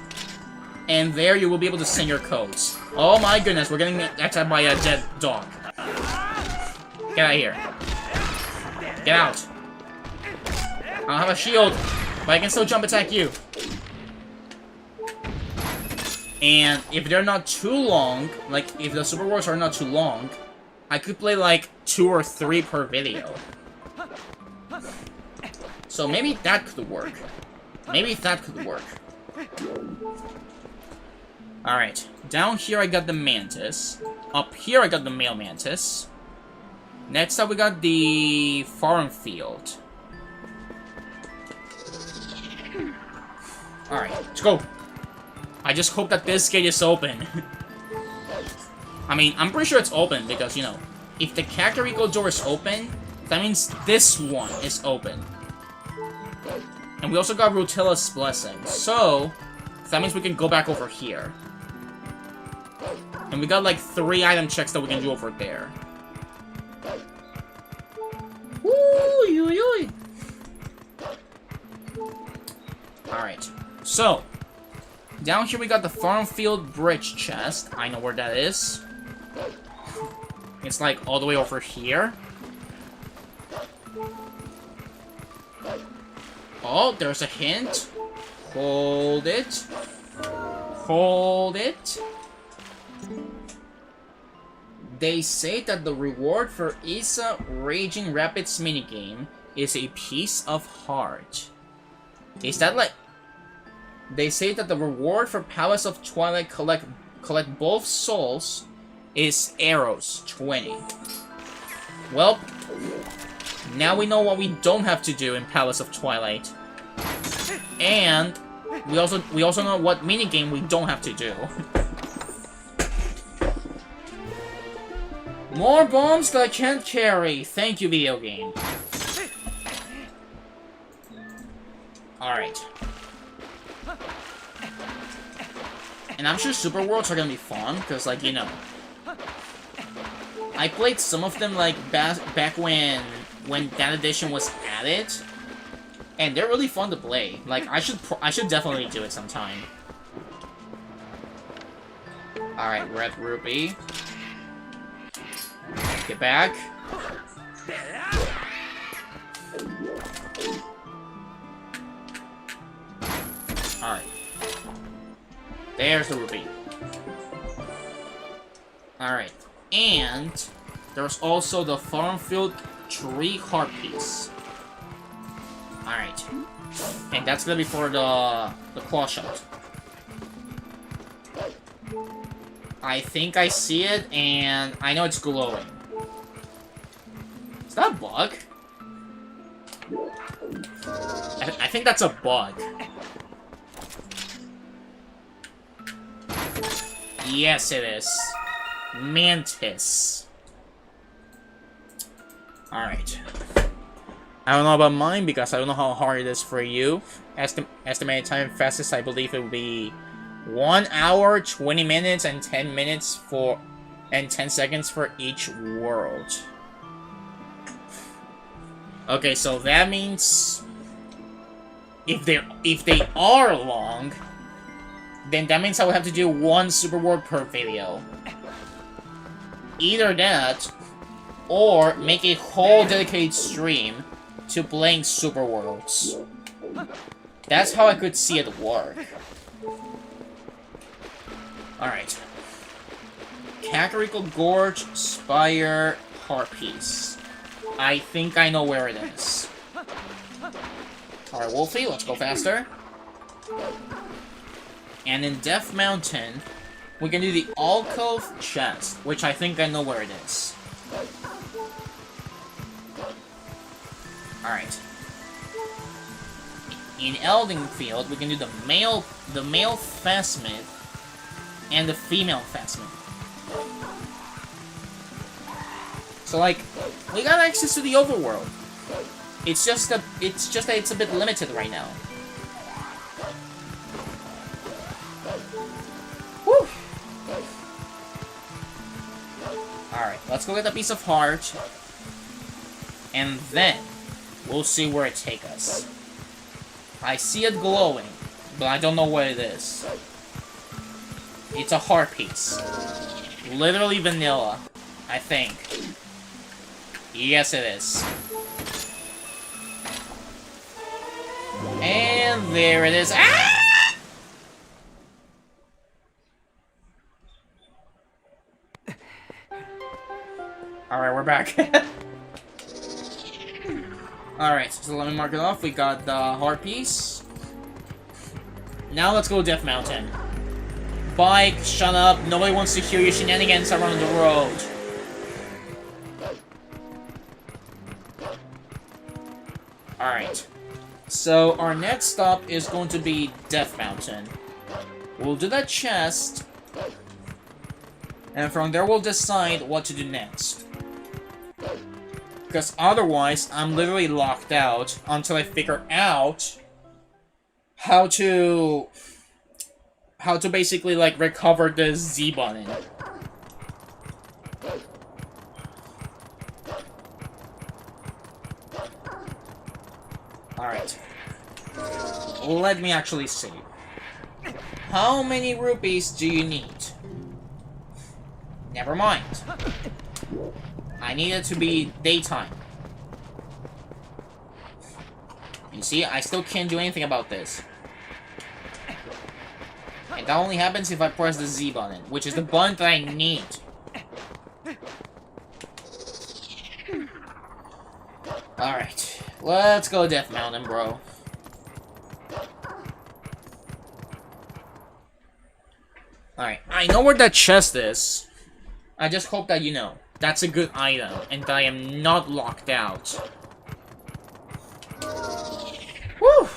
S1: and there you will be able to send your codes. Oh my goodness, we're getting attacked by a dead dog. Get out of here. Get out. I don't have a shield, but I can still jump attack you. And if they're not too long, like if the Super Wars are not too long, I could play like 2 or 3 per video. So maybe that could work. Maybe that could work. Alright. Down here I got the mantis. Up here I got the male mantis. Next up we got the farm field. Alright, let's go. I just hope that this gate is open. I mean, I'm pretty sure it's open because, you know, if the Kakariko door is open, that means this one is open. And we also got Rutila's blessing, so that means we can go back over here. And we got like 3 item checks that we can do over there. Woo! Alright, so down here we got the farm field bridge chest. I know where that is. It's like all the way over here. Oh, there's a hint. Hold it. Hold it. They say that the reward for Isa Raging Rapids minigame is a piece of heart. Is that like... They say that the reward for Palace of Twilight collect both souls is arrows, 20. Well, now we know what we don't have to do in Palace of Twilight. And we also know what minigame we don't have to do. More bombs that I can't carry. Thank you, video game. Alright. And I'm sure Super Worlds are gonna be fun, because, like, you know, I played some of them, like, back when that edition was added, and they're really fun to play. Like, I should definitely do it sometime. Alright, Red Ruby. Get back. Alright. There's the rupee. Alright. And there's also the Farmfield Tree Heart piece. Alright. And that's gonna be for the claw shot. I think I see it, and I know it's glowing. Is that a bug? I think that's a bug. Yes, it is. Mantis. Alright. I don't know about mine because I don't know how hard it is for you. Estimated time fastest, I believe it will be 1 hour, 20 minutes, and 10 minutes for... and 10 seconds for each world. Okay, so that means... If they are long, then that means I would have to do 1 super world per video. Either that, or make a whole dedicated stream to playing super worlds. That's how I could see it work. Alright. Kakariko Gorge, Spire, Heart Piece. I think I know where it is. Alright, Wolfie, let's go faster. And in Death Mountain, we can do the Alcove Chest, which I think I know where it is. Alright. In Eldingfield, we can do the male Phasmid and the female Phasmid. So like, we got access to the overworld. It's just that it's a bit limited right now. Whew. Alright, let's go get a piece of heart. And then we'll see where it takes us. I see it glowing, but I don't know what it is. It's a heart piece. Literally vanilla, I think. Yes, it is. And there it is. Ah! Alright, we're back. Alright, so let me mark it off. We got the heart piece. Now let's go Death Mountain. Bike, shut up. Nobody wants to hear your shenanigans around the road. Alright. So, our next stop is going to be Death Mountain. We'll do that chest. And from there we'll decide what to do next. Because otherwise, I'm literally locked out until I figure out how to basically, like, recover the Z button. Alright. Let me actually see. How many rupees do you need? Never mind. I need it to be daytime. You see, I still can't do anything about this. And that only happens if I press the Z button, which is the button that I need. Alright, let's go Death Mountain, bro. Alright, I know where that chest is. I just hope that you know. That's a good item, and that I am not locked out. Woo!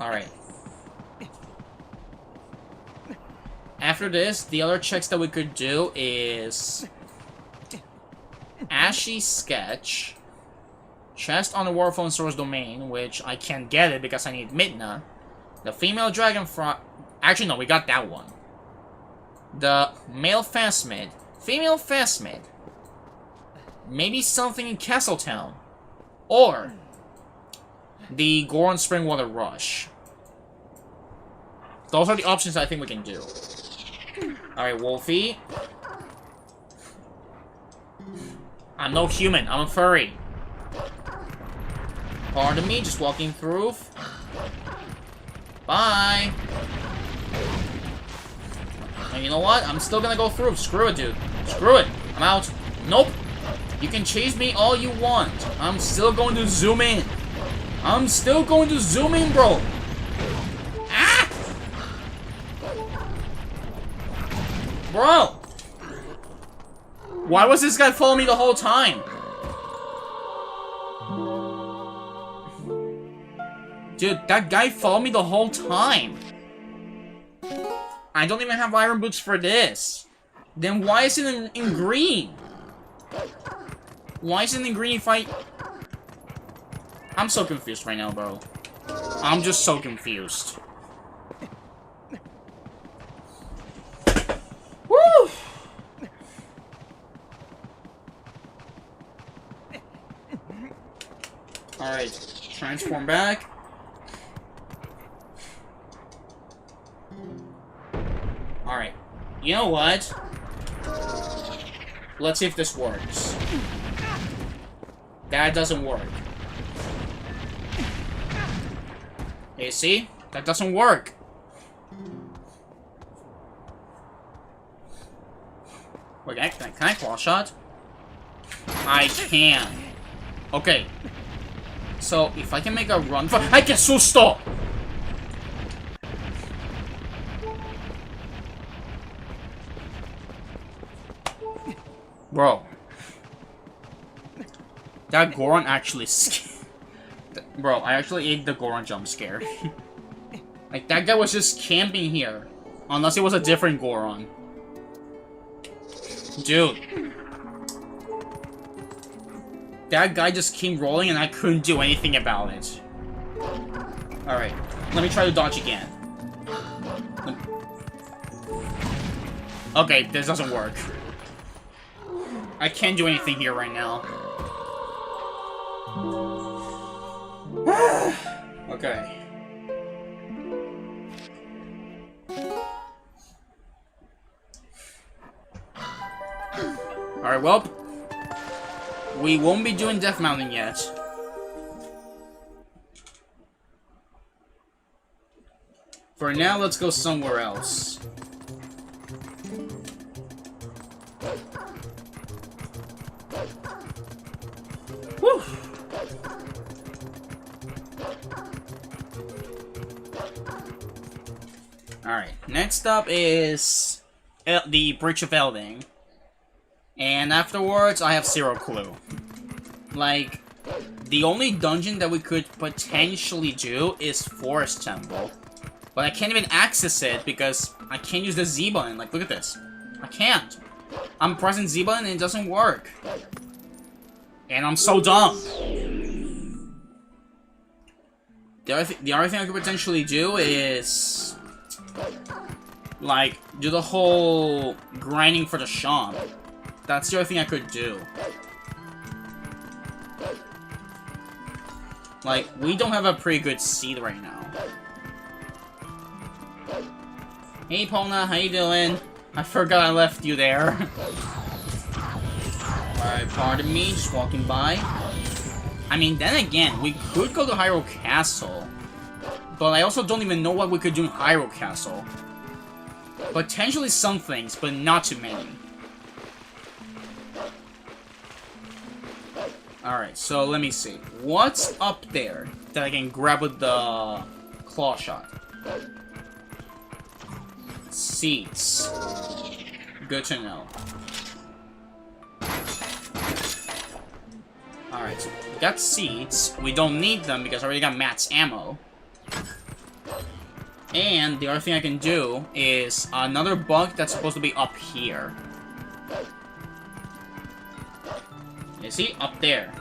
S1: Alright. After this, the other checks that we could do is... Ashy Sketch. Chest on the Warphone Source Domain, which I can't get it because I need Midna. The Female Dragon Frog... Actually, no, we got that one. The Male Phasmid. Female Phasmid. Maybe something in Castletown. Or... the Goron Springwater Rush. Those are the options I think we can do. Alright, Wolfie. I'm no human, I'm a furry. Pardon me, just walking through. Bye! And you know what? I'm still gonna go through. Screw it, dude. Screw it. I'm out. Nope. You can chase me all you want. I'm still going to zoom in. I'm still going to zoom in, bro. Ah! Bro! Why was this guy following me the whole time? Dude, that guy followed me the whole time. I don't even have iron boots for this. Then why is it in green? Why is it in green if I... I'm so confused right now, bro. I'm just so confused. Woo! Alright, transform back. Alright, you know what? Let's see if this works. That doesn't work. You see? That doesn't work. Wait, can I claw shot? I can. Okay. So, if I can make a run for- I can so stop! Bro. That Goron actually Bro, I actually ate the Goron jump scare. Like, that guy was just camping here. Unless it was a different Goron. Dude. That guy just came rolling and I couldn't do anything about it. Alright. Let me try to dodge again. Okay, this doesn't work. I can't do anything here right now. Okay. Alright, well. We won't be doing Death Mountain yet. For now, let's go somewhere else. Whew. Alright, next up is the Bridge of Elding. And afterwards, I have zero clue. Like, the only dungeon that we could potentially do is Forest Temple. But I can't even access it because I can't use the Z button. Like, look at this. I can't. I'm pressing Z button and it doesn't work. And I'm so dumb. The other thing I could potentially do is... like, do the whole grinding for the shop. That's the other thing I could do. Like, we don't have a pretty good seed right now. Hey, Pona, how you doing? I forgot I left you there. Alright, pardon me, just walking by. I mean, then again, we could go to Hyrule Castle. But I also don't even know what we could do in Hyrule Castle. Potentially some things, but not too many. Alright, so let me see. What's up there that I can grab with the claw shot? Seeds. Good to know. Alright, so we got seeds. We don't need them because I already got Matt's ammo. And the other thing I can do is another bug that's supposed to be up here. You see? Up there.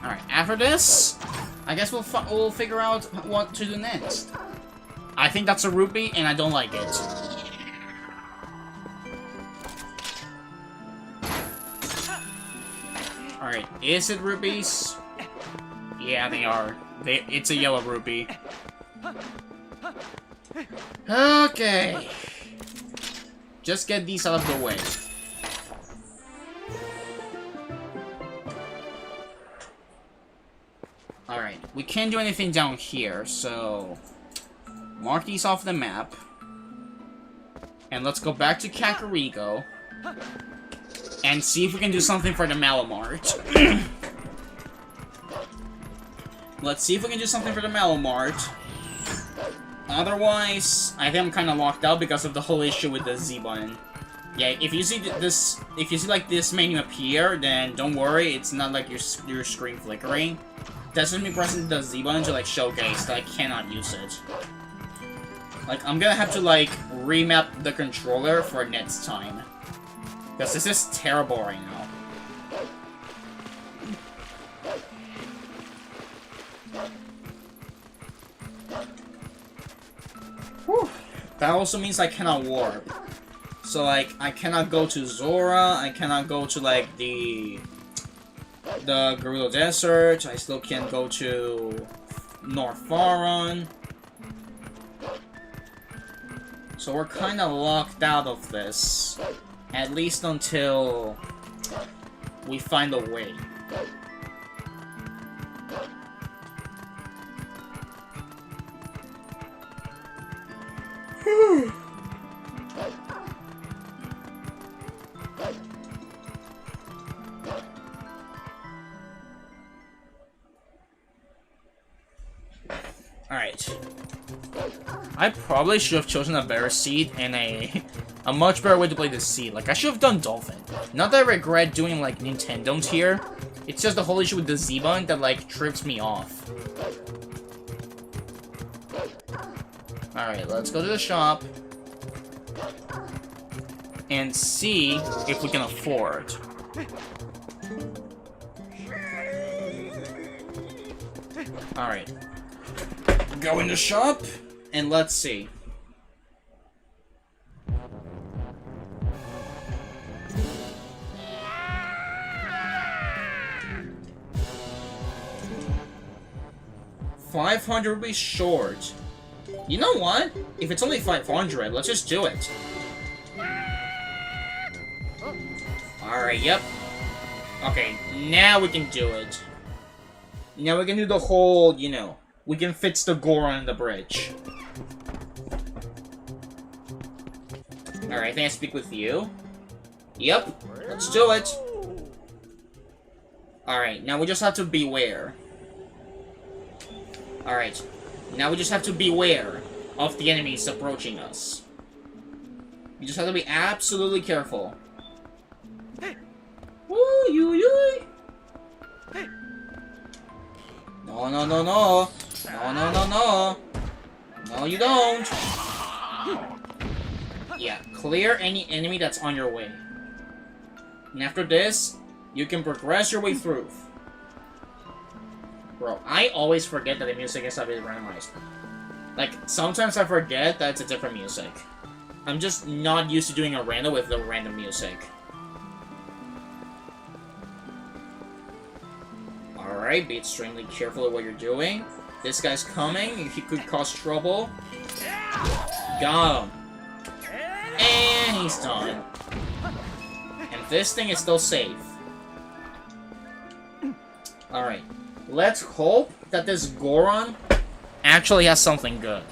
S1: Alright, after this, I guess we'll figure out what to do next. I think that's a rupee, and I don't like it. Alright, is it rupees? Yeah, they are. It's a yellow rupee. Okay. Just get these out of the way. Alright. we can't do anything down here, so mark these off the map. And let's go back to Kakariko and see if we can do something for the Malamart. Let's see if we can do something for the Malamart. Otherwise, I think I'm kind of locked out because of the whole issue with the Z button. Yeah, if you see this, if you see like this menu appear, then don't worry, it's not like your screen flickering. That's just me pressing the Z button to like showcase that I cannot use it. Like, I'm gonna have to like remap the controller for next time, because this is terrible right now. Whew. That also means I cannot warp. So, like, I cannot go to Zora, I cannot go to, like, the Gerudo Desert, I still can't go to North Faron. So we're kinda locked out of this, at least until we find a way. Alright. I probably should have chosen a better seed and a much better way to play this seed. Like, I should have done Dolphin. Not that I regret doing, like, Nintendo's here. It's just the whole issue with the Z button that, like, trips me off. Alright, let's go to the shop and see if we can afford. Alright. Go in the shop, and let's see. $500 will be short. You know what? If it's only 500, let's just do it. Alright, yep. Okay, now we can do it. Now we can do the whole, you know, we can fix the Goron in the bridge. Alright, I think I speak with you. Yep, let's do it. Alright, now we just have to beware. Alright, now we just have to beware of the enemies approaching us. You just have to be absolutely careful. Woo, yoo. No, no, no, no. No, no, no, no. No, you don't. Yeah, clear any enemy that's on your way. And after this, you can progress your way through. Bro, I always forget that the music is a bit randomized. Like, sometimes I forget that it's a different music. I'm just not used to doing a random with the random music. Alright, be extremely careful of what you're doing. This guy's coming, he could cause trouble. Got him. And he's done. And this thing is still safe. Alright. Let's hope that this Goron actually has something good.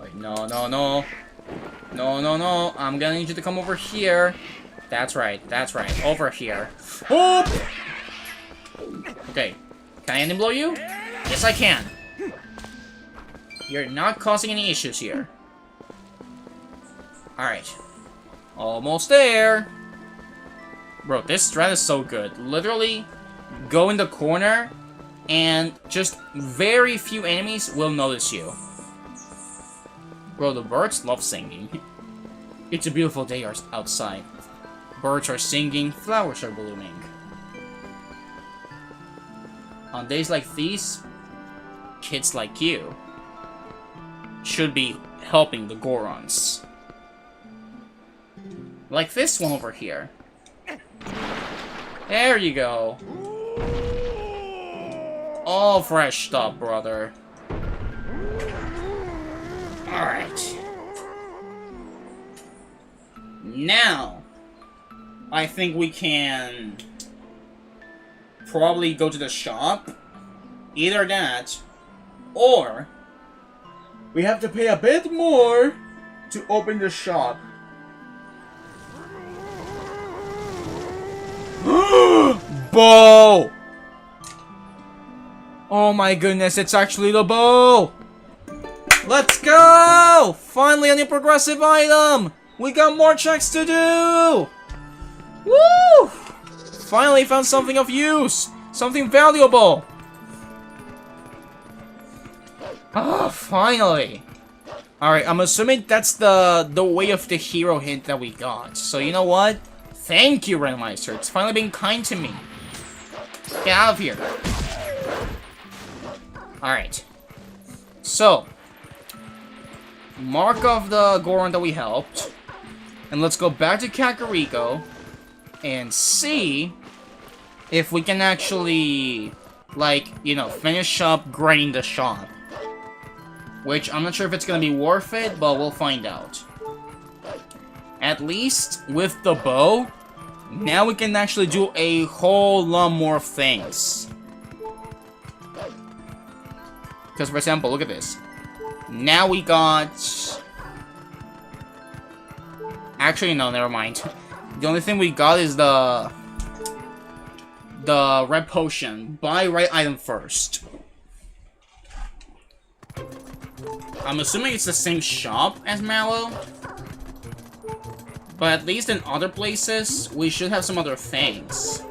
S1: Wait, no, no, no. No, no, no. I'm gonna need you to come over here. That's right, over here. Oh! Okay, can I ending blow you? Yes, I can. You're not causing any issues here. Alright. Almost there. Bro, this strat is so good. Literally, go in the corner, and just very few enemies will notice you. Bro, the birds love singing. It's a beautiful day outside. Birds are singing, flowers are blooming. On days like these, kids like you should be helping the Gorons. Like this one over here. There you go. All fresh stuff, brother. Alright. Now, I think we can probably go to the shop. Either that, or we have to pay a bit more to open the shop. Bow! Oh my goodness, it's actually the bow! Let's go! Finally a new progressive item! We got more checks to do! Woo! Finally found something of use! Something valuable! Ah, finally! Alright, I'm assuming that's the way of the hero hint that we got. So you know what? Thank you, Randomizer. It's finally being kind to me. Get out of here. Alright. So, mark off the Goron that we helped. And let's go back to Kakariko and see if we can actually, like, you know, finish up grinding the shop. Which, I'm not sure if it's gonna be worth it, but we'll find out. At least, with the bow, now we can actually do a whole lot more things. Because, for example, look at this. Now we got... Actually, no, never mind. The only thing we got is the red potion. Buy right item first. I'm assuming it's the same shop as Mallow. But at least in other places, we should have some other things.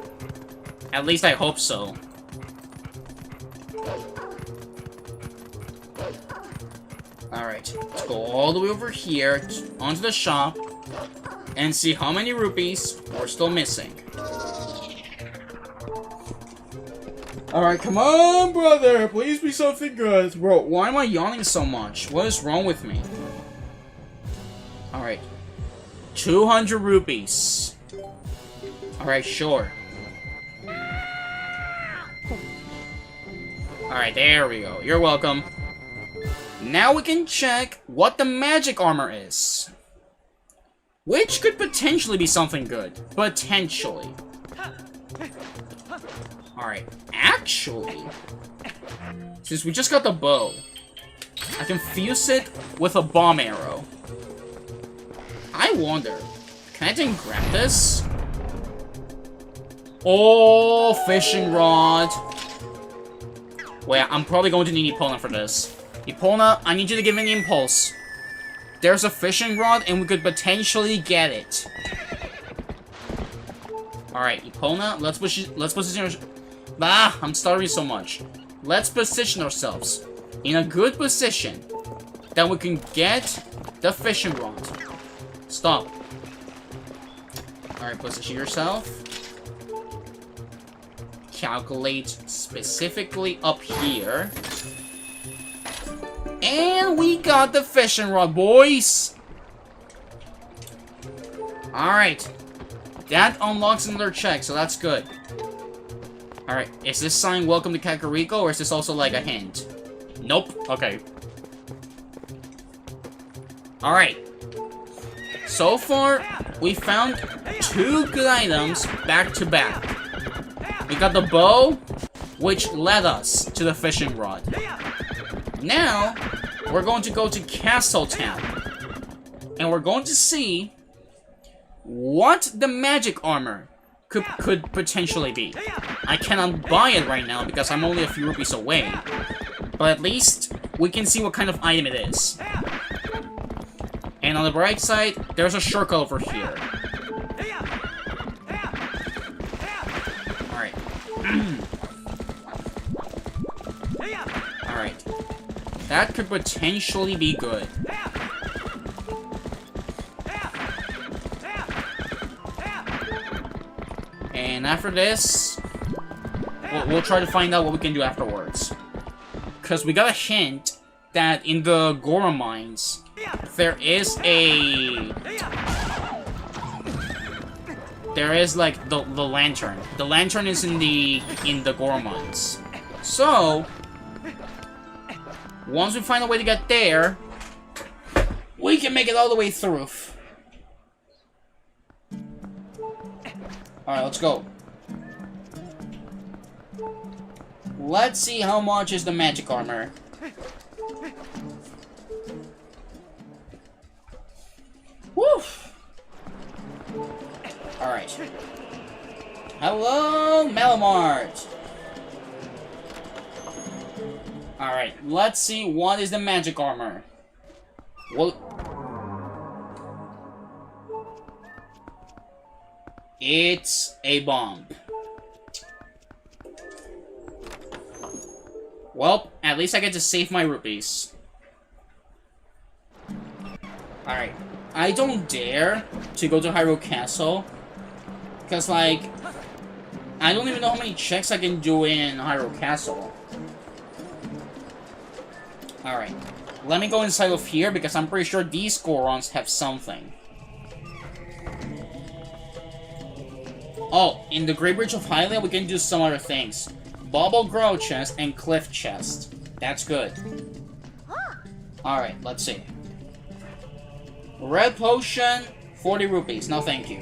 S1: At least I hope so. Alright, let's go all the way over here, onto the shop, and see how many rupees we're still missing. Alright, come on, brother! Please be something good. Bro, why am I yawning so much? What is wrong with me? Alright. 200 rupees. Alright, sure. Alright, there we go. You're welcome. Now we can check what the magic armor is. Which could potentially be something good. Potentially. Alright, actually, since we just got the bow, I can fuse it with a bomb arrow. I wonder, can I then grab this? Oh, fishing rod. Wait, I'm probably going to need Epona for this. Epona, I need you to give me an impulse. There's a fishing rod, and we could potentially get it. Alright, Epona, let's position ourselves. Ah, I'm stuttering so much. Let's position ourselves in a good position that we can get the fishing rod. Stop. Alright, position yourself. Calculate specifically up here. And we got the fishing rod, boys! Alright. That unlocks another check, so that's good. Alright, is this sign welcome to Kakariko, or is this also like a hint? Nope. Okay. Alright. So far, we found 2 good items back to back. We got the bow, which led us to the fishing rod. Now, we're going to go to Castle Town. And we're going to see what the magic armor could potentially be. I cannot buy it right now because I'm only a few rupees away. But at least we can see what kind of item it is. And on the bright side, there's a shortcut over here. Alright. Alright. That could potentially be good. And after this, we'll try to find out what we can do afterwards. Because we got a hint that in the Gora mines, there is a... There is, like, the lantern. The lantern is in the Gora mines. So, once we find a way to get there, we can make it all the way through. Alright, let's go. Let's see how much is the magic armor. Woo! Alright. Hello, Malamart! Alright, let's see what is the magic armor. Well, it's a bomb. Well, at least I get to save my rupees. Alright. I don't dare to go to Hyrule Castle. Because, like, I don't even know how many checks I can do in Hyrule Castle. Alright. Let me go inside of here, because I'm pretty sure these Gorons have something. Oh, in the Great Bridge of Hylia, we can do some other things. Bubble Grow Chest and Cliff Chest. That's good. Alright, let's see. Red Potion, 40 rupees. No, thank you.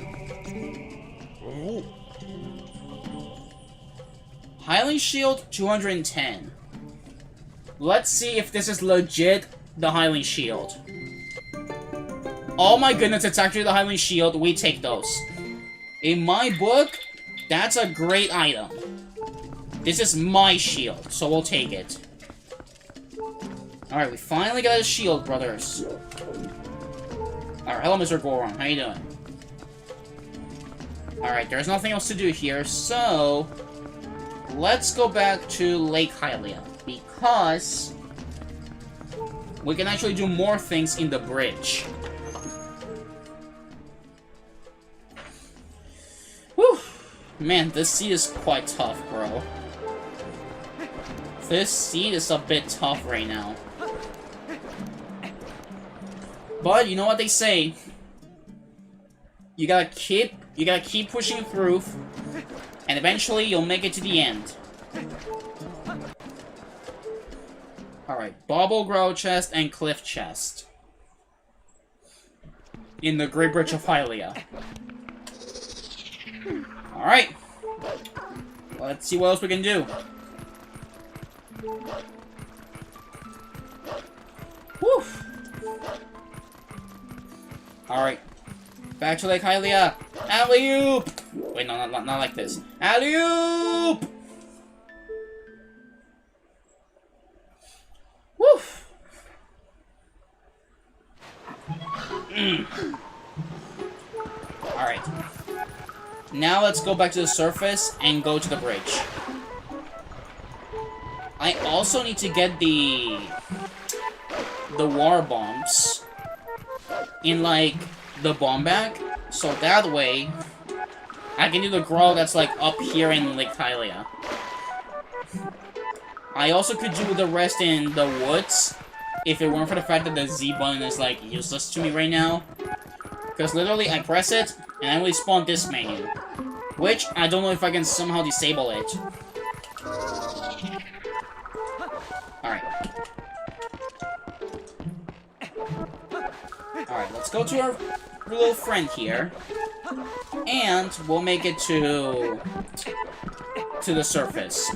S1: Hylian Shield, 210. Let's see if this is legit the Hylian Shield. Oh my goodness, it's actually the Hylian Shield. We take those. In my book, that's a great item. This is my shield, so we'll take it. Alright, we finally got a shield, brothers. Alright, hello, Mr. Goron. How you doing? Alright, there's nothing else to do here, so... let's go back to Lake Hylia, because... we can actually do more things in the bridge. Whew! Man, this seat is quite tough, bro. This seat is a bit tough right now. But you know what they say. You gotta keep pushing through, and eventually you'll make it to the end. Alright, Bubble Grow Chest and Cliff Chest. In the Great Bridge of Hylia. Alright. Let's see what else we can do. Whew. Alright. Back to Lake Hylia. Alley-oop! Wait, no, not like this. Alley-oop! Woo! Alright. Now let's go back to the surface and go to the bridge. I also need to get the war bombs in, like, the bomb bag, so that way I can do the grow that's, like, up here in Lake Hylia. I also could do the rest in the woods, if it weren't for the fact that the Z button is, like, useless to me right now. Because literally, I press it, and I only spawn this menu. Which, I don't know if I can somehow disable it. Alright. Alright, let's go to our little friend here. And we'll make it to the surface.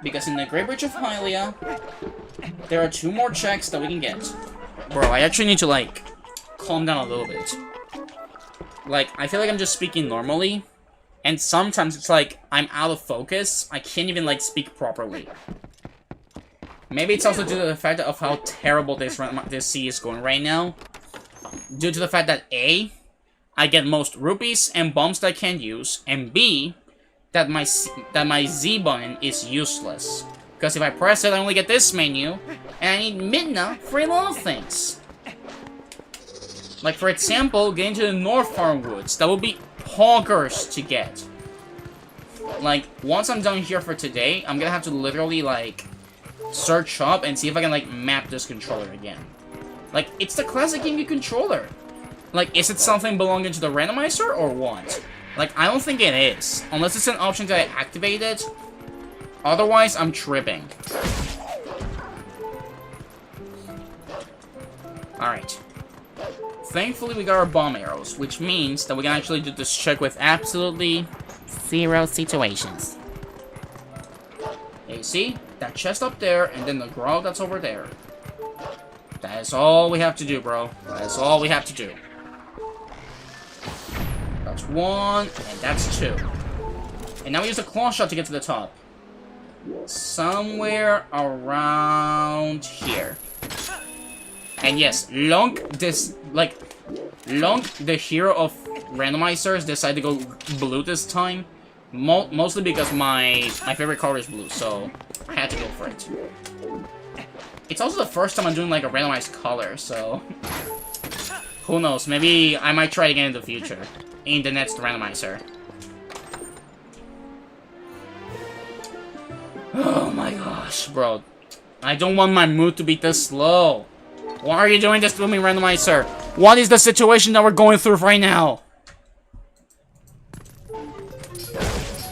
S1: Because in the Great Bridge of Hylia, there are 2 more checks that we can get. Bro, I actually need to, like, calm down a little bit. Like, I feel like I'm just speaking normally, and sometimes it's like, I'm out of focus, I can't even, like, speak properly. Maybe it's also due to the fact of how terrible this sea is going right now. Due to the fact that A, I get most rupees and bombs that I can't use, and B, that my Z button is useless. Because if I press it, I only get this menu, and I need Midna for a lot of things. Like, for example, getting to the North Farm Woods. That would be honkers to get. Like, once I'm done here for today, I'm gonna have to literally, like, search up and see if I can, like, map this controller again. Like, it's the classic GameCube controller. Like, is it something belonging to the Randomizer or what? Like, I don't think it is. Unless it's an option that I activated. Otherwise, I'm tripping. Alright. Thankfully, we got our bomb arrows, which means that we can actually do this check with absolutely 0 situations. see? That chest up there, and then the grotto that's over there. That is all we have to do, bro. That is all we have to do. That's 1, and that's 2. And now we use the claw shot to get to the top. Somewhere around here. And yes, Lunk, Lunk, the hero of randomizers, decided to go blue this time. Mostly because my favorite color is blue, so I had to go for it. It's also the first time I'm doing like a randomized color, so who knows? Maybe I might try it again in the future, in the next randomizer. Oh my gosh, bro. I don't want my mood to be this slow. Why are you doing this to me, randomizer? What is the situation that we're going through right now?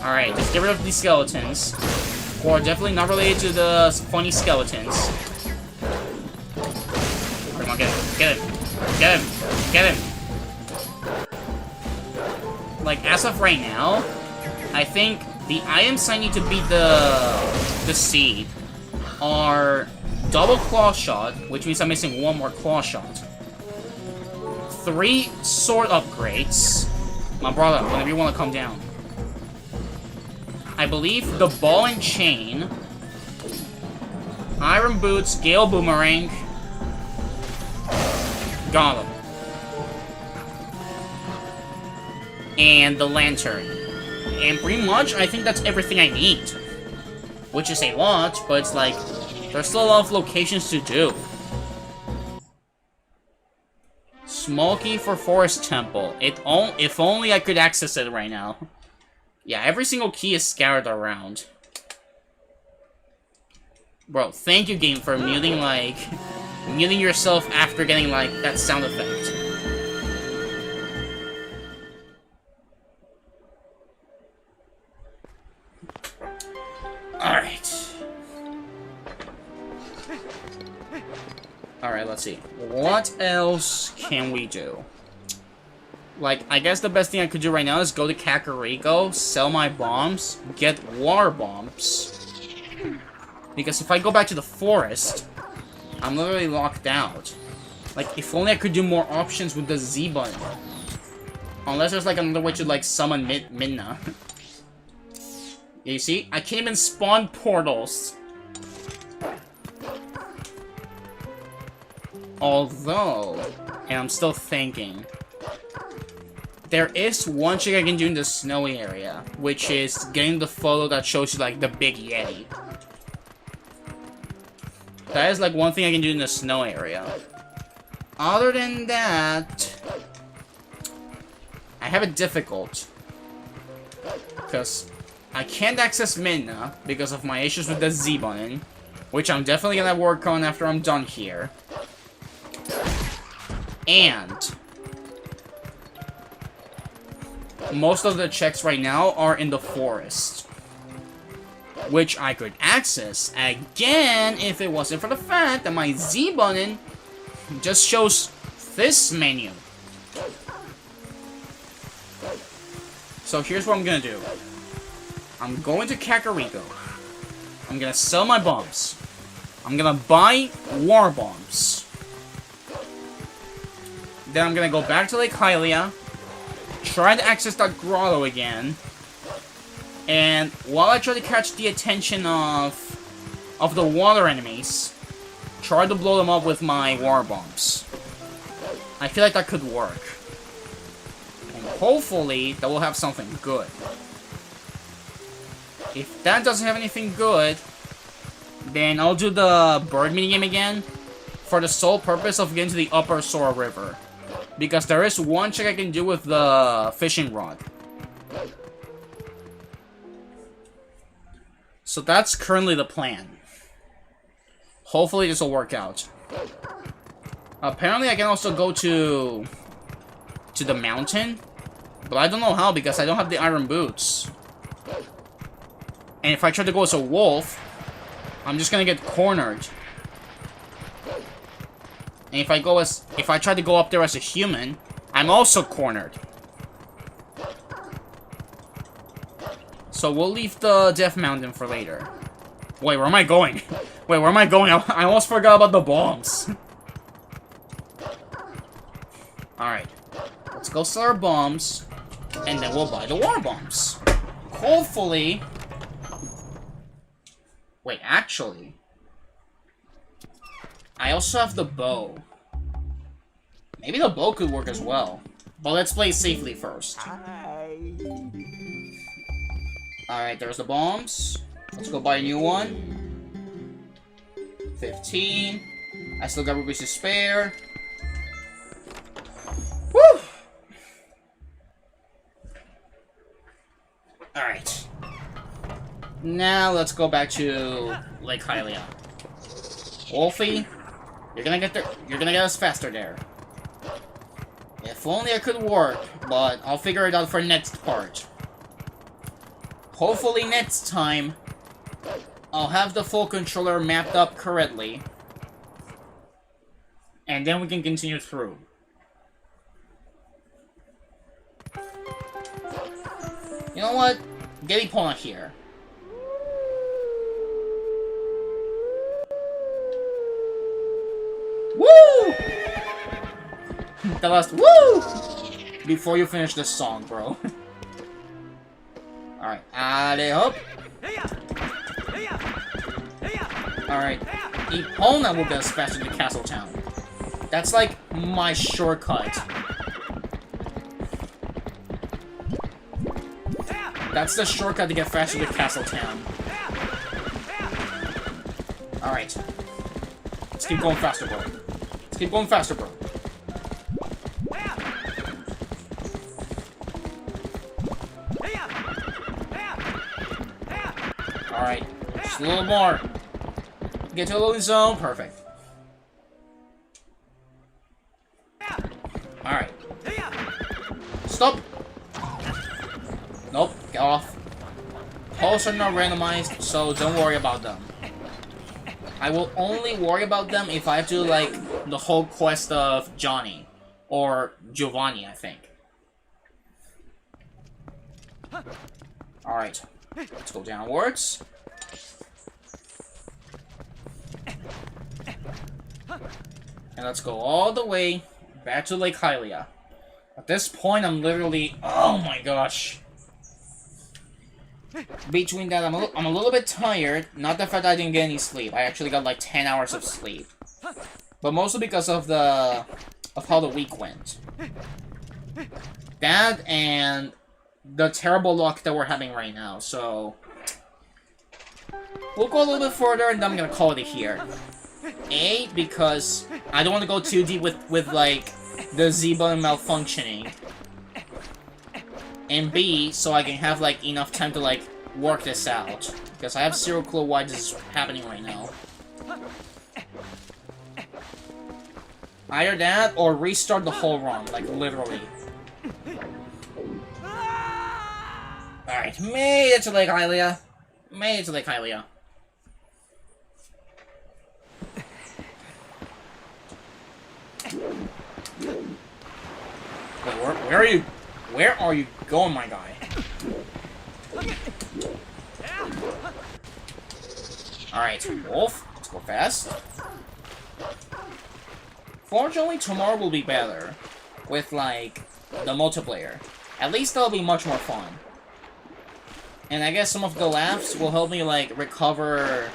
S1: Alright, let's get rid of these skeletons, who are definitely not related to the funny skeletons. Come on, get him, get him, get him, get him. Like, as of right now, I think the items I need to beat the seed are double claw shot, which means I'm missing 1 more claw shot. 3 sword upgrades. My brother, whenever you want to come down. I believe the ball and chain, iron boots, gale boomerang, got him, and the lantern. And pretty much, I think that's everything I need. Which is a lot, but it's like, there's still a lot of locations to do. Small key for Forest Temple. If only I could access it right now. Yeah, every single key is scattered around. Bro, thank you, game, for muting, like, muting yourself after getting, like, that sound effect. Alright. Alright, let's see. What else can we do? Like, I guess the best thing I could do right now is go to Kakariko, sell my bombs, get water bombs. Because if I go back to the forest, I'm literally locked out. Like, if only I could do more options with the Z button. Unless there's like another way to like summon Midna. You see? I can't even spawn portals. Although, and I'm still thinking, there is one trick I can do in the snowy area, which is getting the photo that shows you like the big Yeti. That is like one thing I can do in the snow area. Other than that, I have it difficult. Because I can't access Midna because of my issues with the Z button, which I'm definitely gonna work on after I'm done here. And most of the checks right now are in the forest, which I could access again if it wasn't for the fact that my Z button just shows this menu. So here's what I'm gonna do. I'm going to Kakariko. I'm gonna sell my bombs. I'm gonna buy war bombs. Then I'm gonna go back to Lake Hylia, try to access that grotto again, and while I try to catch the attention of the water enemies, try to blow them up with my war bombs. I feel like that could work. And hopefully, that will have something good. If that doesn't have anything good, then I'll do the bird minigame again, for the sole purpose of getting to the upper Sora River. Because there is one trick I can do with the fishing rod. So that's currently the plan. Hopefully this will work out. Apparently I can also go to the mountain, but I don't know how because I don't have the iron boots. And if I try to go as a wolf, I'm just gonna get cornered. And if I try to go up there as a human, I'm also cornered. So we'll leave the Death Mountain for later. Wait, where am I going? Wait, where am I going? I almost forgot about the bombs. Alright. Let's go sell our bombs. And then we'll buy the war bombs. Hopefully... Wait, actually... I also have the bow. Maybe the bow could work as well. But let's play safely first. Alright, there's the bombs. Let's go buy a new one. 15. I still got rupees to spare. Woo! Alright. Now let's go back to Lake Hylia. Wolfie, you're gonna get there. You're gonna get us faster there. If only I could work, but I'll figure it out for next part. Hopefully next time, I'll have the full controller mapped up correctly. And then we can continue through. You know what? Get Epona here. Woo! The last woo! Before you finish this song, bro. Alright, allez hop. Alright, Epona will get us faster to Castle Town. That's like my shortcut. That's the shortcut to get faster to Castle Town. Alright. Let's keep going faster, bro. Let's keep going faster, bro. Alright. Just a little more. Get to a loading zone. Perfect. Alright. Stop! Nope. Get off. Holes are not randomized, so don't worry about them. I will only worry about them if I have to, like, the whole quest of Johnny. Or Giovanni, I think. Alright. Let's go downwards. And let's go all the way back to Lake Hylia. At this point, I'm literally... Oh my gosh. Between that, I'm a little bit tired. Not the fact that I didn't get any sleep. I actually got like 10 hours of sleep. But mostly because of how the week went. That and the terrible luck that we're having right now, so... We'll go a little bit further and then I'm gonna call it here. A, because I don't want to go too deep with like, the Z-button malfunctioning. And B, so I can have, like, enough time to, like, work this out. Because I have zero clue why this is happening right now. Either that, or restart the whole run, like, literally. Alright, made it to Lake Hylia. Made it to Lake Hylia. Wait, where are you? Where are you going, my guy? Alright, Wolf, let's go fast. Fortunately, tomorrow will be better. With, like, the multiplayer. At least that'll be much more fun. And I guess some of the laughs will help me, like, recover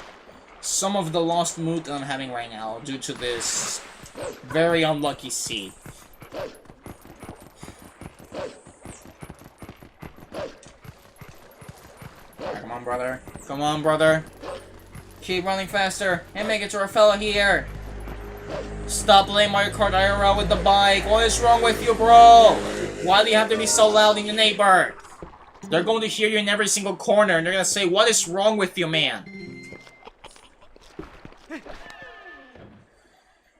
S1: some of the lost mood that I'm having right now due to this very unlucky seed. Come on, brother. Come on, brother. Keep running faster and make it to our fella here. Stop playing Mario Kart IRL with the bike. What is wrong with you, bro? Why do you have to be so loud in your neighbor? They're going to hear you in every single corner and they're going to say, what is wrong with you, man?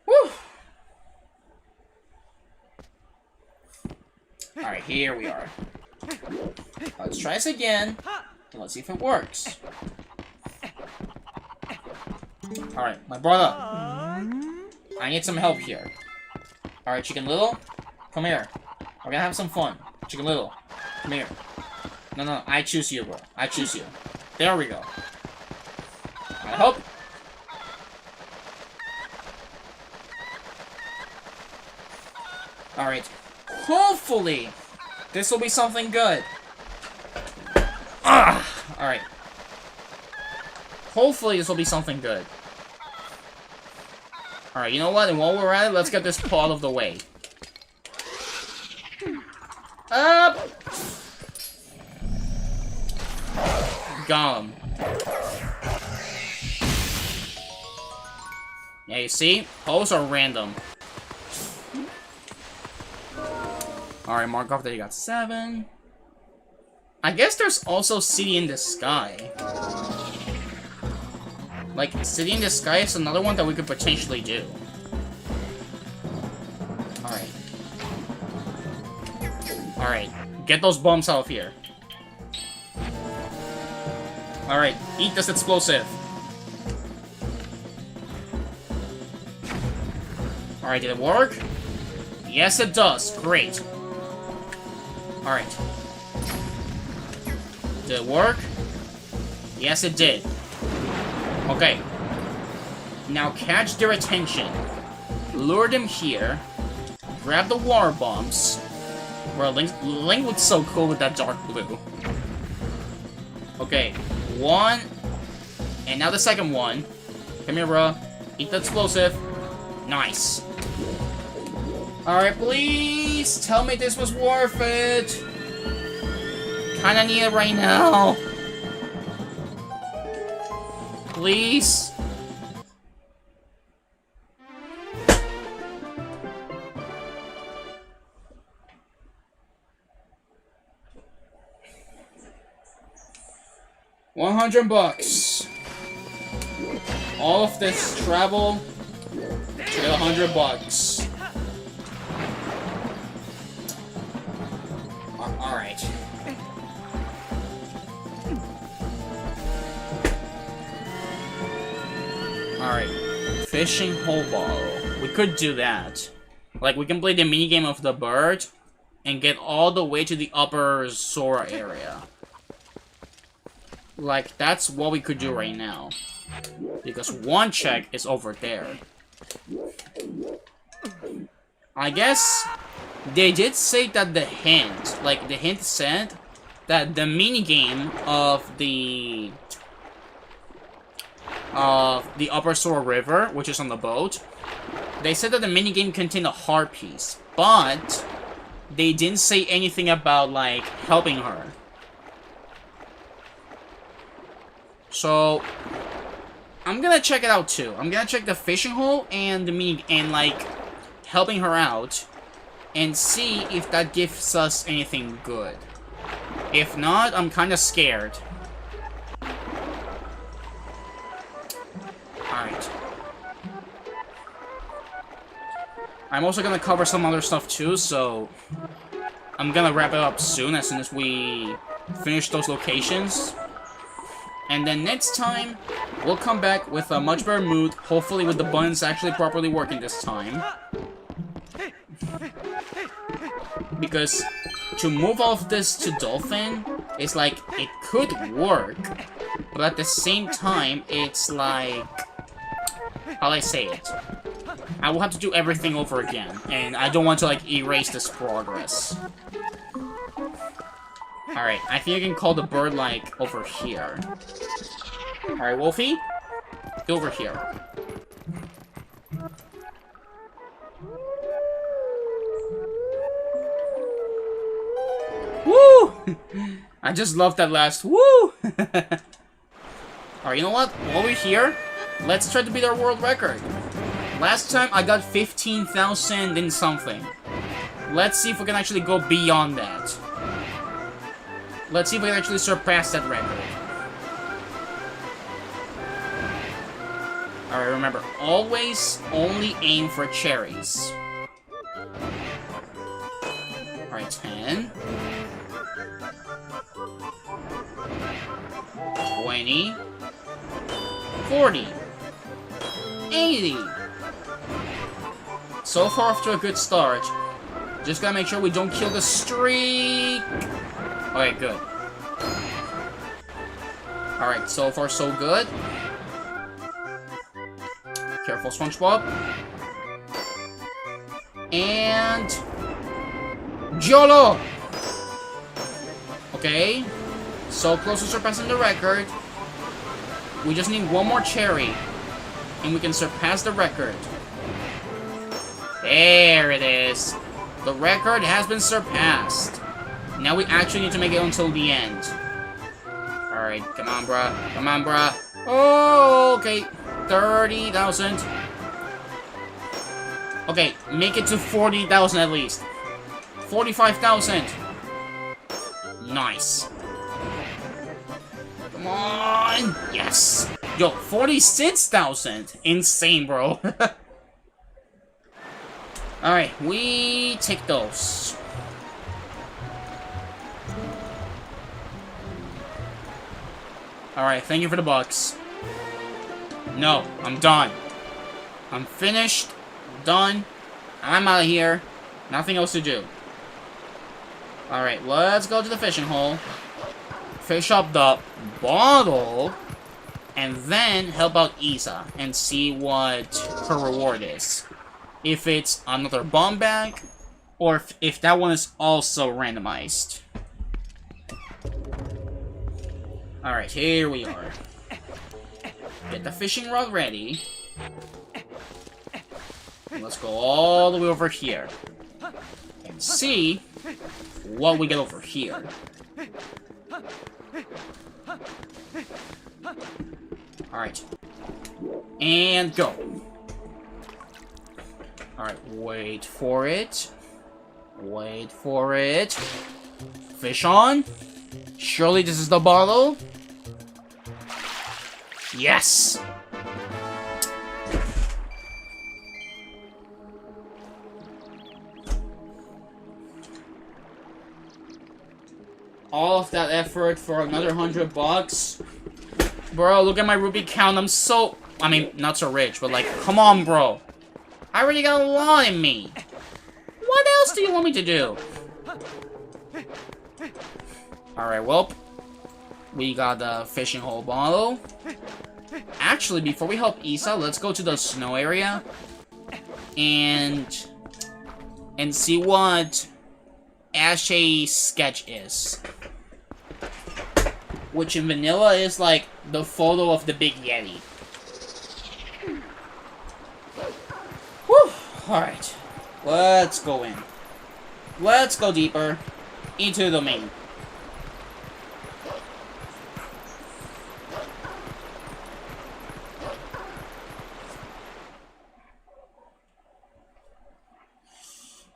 S1: Woo! Alright, here we are. Let's try this again. Let's see if it works. Alright, my brother. I need some help here. Alright, Chicken Little. Come here. We're gonna have some fun. Chicken Little. Come here. No, I choose you, bro. I choose you. There we go. hope... Alright. Hopefully, this will be something good. Alright. Hopefully, this will be something good. Alright, you know what? And while we're at it, let's get this part of the way. Up! Got him. Yeah, you see? Holes are random. Alright, mark off that you got 7. I guess there's also City in the Sky. Like, City in the Sky is another one that we could potentially do. Alright. Alright, get those bombs out of here. Alright, eat this explosive. Alright, did it work? Yes, it does. Great. Alright. Did it work? Yes, it did. Okay. Now catch their attention. Lure them here. Grab the water bombs. Bro, Link looks so cool with that dark blue. Okay. 1. And now the second one. Come here, bro. Eat the explosive. Nice. Alright, please tell me this was worth it. Kinda need it right now. Please. $100. All of this travel to get $100. Alright. Alright. Fishing hole ball. We could do that. Like, we can play the minigame of the bird and get all the way to the upper Sora area. Like, that's what we could do right now. Because one check is over there. I guess they did say that the hint, like, the hint said that the minigame of the Upper Sora River, which is on the boat, they said that the minigame contained a heart piece, but they didn't say anything about, like, helping her. So, I'm gonna check it out too. I'm gonna check the fishing hole and the mini and, like, helping her out and see if that gives us anything good. If not, I'm kinda scared. Alright. I'm also gonna cover some other stuff too, so I'm gonna wrap it up soon as we finish those locations. And then next time, we'll come back with a much better mood, hopefully with the buttons actually properly working this time. Because to move off this to Dolphin, it's like, it could work, but at the same time, it's like, how do I say it? I will have to do everything over again, and I don't want to, like, erase this progress. Alright, I think I can call the bird, like, over here. Alright, Wolfie? Get over here. Woo! I just love that last woo! Alright, you know what? While we're here, let's try to beat our world record. Last time I got 15,000 and something. Let's see if we can actually go beyond that. Let's see if we can actually surpass that record. Alright, remember, always only aim for cherries. Alright, 10. 20. 40. 80. So far off to a good start. Just gotta make sure we don't kill the streak. Okay, good. Alright, so far so good. Careful, SpongeBob. And... YOLO! Okay. So close to surpassing the record. We just need one more cherry. And we can surpass the record. There it is. The record has been surpassed. Now we actually need to make it until the end. Alright, come on, bruh. Come on, bruh. Oh, okay. 30,000. Okay, make it to 40,000 at least. 45,000. Nice. Come on. Yes. Yo, 46,000. Insane, bro. Alright, we take those. Alright, thank you for the bucks. No, I'm done. I'm finished. Done. I'm out of here. Nothing else to do. Alright, let's go to the fishing hole. Fish up the bottle. And then help out Isa and see what her reward is. If it's another bomb bag, or if that one is also randomized. Alright, here we are. Get the fishing rod ready. Let's go all the way over here. And see what we get over here. Alright. And go. Alright, wait for it. Wait for it. Fish on. Surely this is the bottle. Yes! All of that effort for another 100 bucks? Bro, look at my rupee count. I'm so... I mean, not so rich, but like, come on, bro. I already got a lot in me. What else do you want me to do? Alright, well, we got the fishing hole bottle. Actually, before we help Isa, let's go to the snow area and see what Ashay's sketch is. Which in vanilla is like the photo of the big Yeti. Whew! Alright. Let's go in. Let's go deeper into the domain.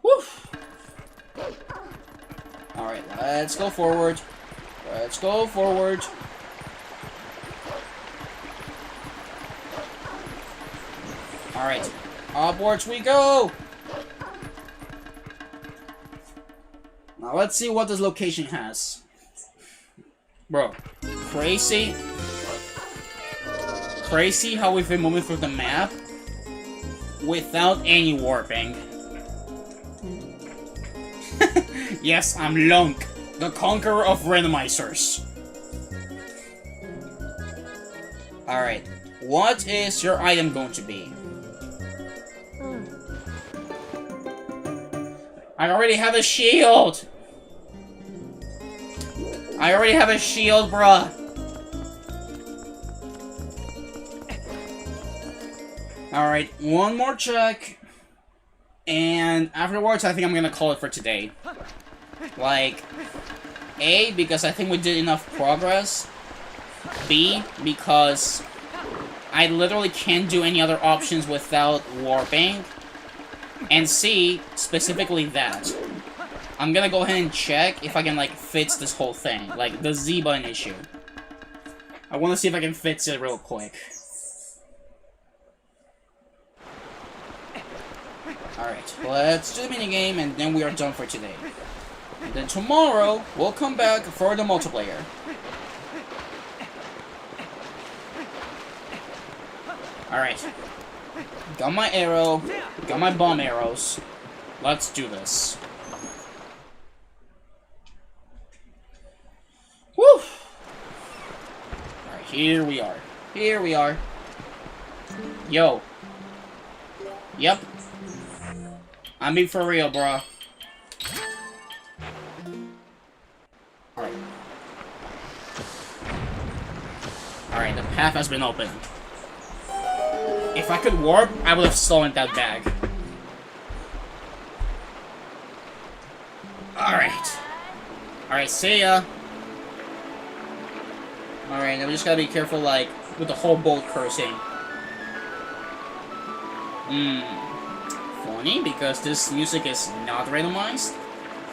S1: Whew! Alright, let's go forward. Let's go forward. Alright, upwards we go! Now let's see what this location has. Bro, crazy. Crazy how we've been moving through the map without any warping. Yes, I'm Lunk, the conqueror of randomizers. Alright, what is your item going to be? I already have a shield! I already have a shield, bruh! Alright, one more check. And afterwards, I think I'm gonna call it for today. Like, A, because I think we did enough progress. B, because I literally can't do any other options without warping. And C, specifically that. I'm gonna go ahead and check if I can, like, fix this whole thing. Like, the Z button issue. I wanna see if I can fix it real quick. Alright, let's do the minigame and then we are done for today. And then tomorrow, we'll come back for the multiplayer. Alright. Got my arrow. Got my bomb arrows. Let's do this. Woo! Alright, here we are. Here we are. Yo, Yep. I'm being for real, bro. Alright. Alright, the path has been opened. If I could warp, I would have stolen that bag. Alright. Alright, see ya. Alright, now we just gotta be careful, like, with the whole boat cursing. Funny, because this music is not randomized,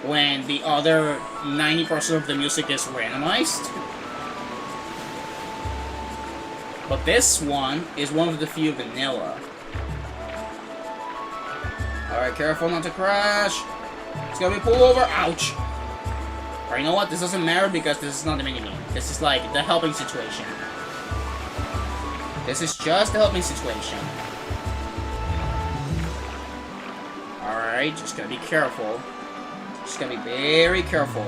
S1: when the other 90% of the music is randomized. But this one is one of the few vanilla. Alright, careful not to crash. It's gonna be pulled over. Ouch. Alright, you know what? This doesn't matter because this is not the mini-game. This is like the helping situation. This is just the helping situation. Alright, just gotta be careful. Just gotta be very careful.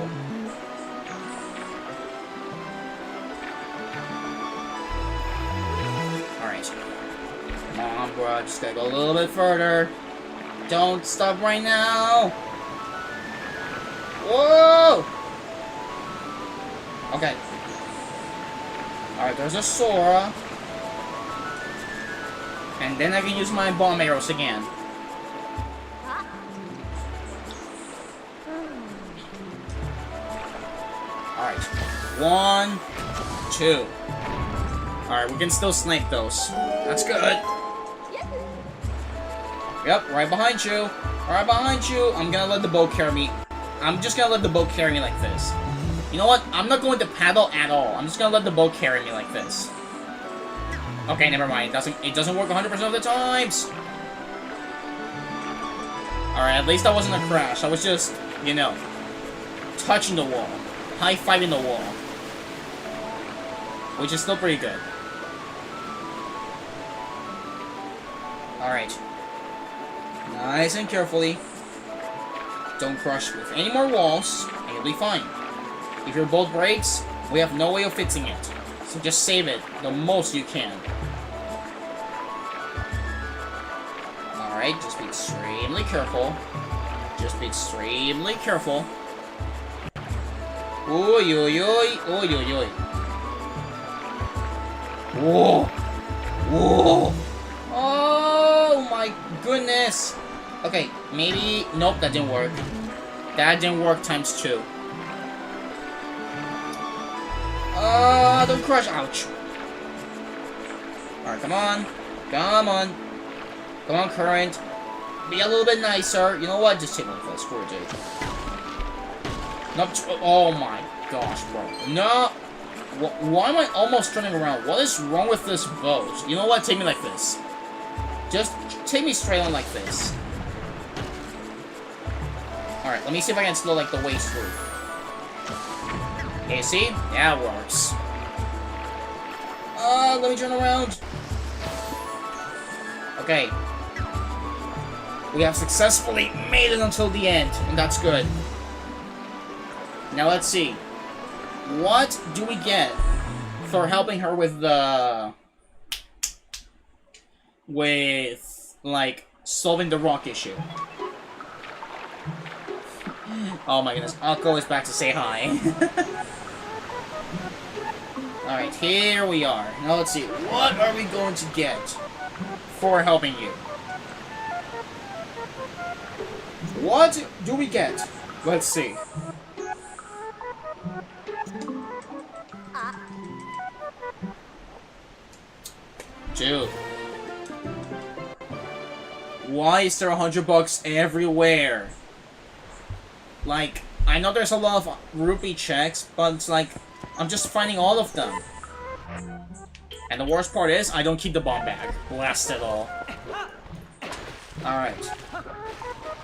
S1: Alright. Come on, bro. Just gotta go a little bit further. Don't stop right now. Whoa! Okay. Alright, there's a Sora. And then I can use my bomb arrows again. Alright. 1, 2. Alright, we can still snipe those. That's good. Yep, right behind you. Right behind you. I'm gonna let the boat carry me. I'm just gonna let the boat carry me like this. You know what? I'm not going to paddle at all. I'm just gonna let the boat carry me like this. Okay, never mind. It doesn't work 100% of the times. Alright, at least that wasn't a crash. I was just, you know, touching the wall. High-fiving the wall. Which is still pretty good. Alright. Nice and carefully. Don't crush with any more walls, and you'll be fine. If your boat breaks, we have no way of fixing it. So just save it the most you can. Alright, just be extremely careful. Just be extremely careful. Oi, oi, oi, oi, oi, oi. Whoa! Whoa! Oh my goodness! Okay, maybe... Nope, that didn't work. That didn't work times 2. Don't crush. Ouch. Alright, come on. Come on. Come on, current. Be a little bit nicer. You know what? Just take one for screw it, dude. Nope. Oh my gosh, bro. No. Why am I almost turning around? What is wrong with this boat? You know what? Take me like this. Just take me straight on like this. Alright, let me see if I can slow like the waist through. Okay, see? That works. Let me turn around. Okay. We have successfully made it until the end, and that's good. Now let's see. What do we get for helping her with the... like, solving the rock issue? Oh my goodness, Akko is back to say hi. Alright, here we are. Now let's see, what are we going to get for helping you? What do we get? Let's see. Dude. Why is there $100 everywhere? Like, I know there's a lot of rupee checks, but it's like, I'm just finding all of them. And the worst part is, I don't keep the bomb bag. Blast it all. Alright.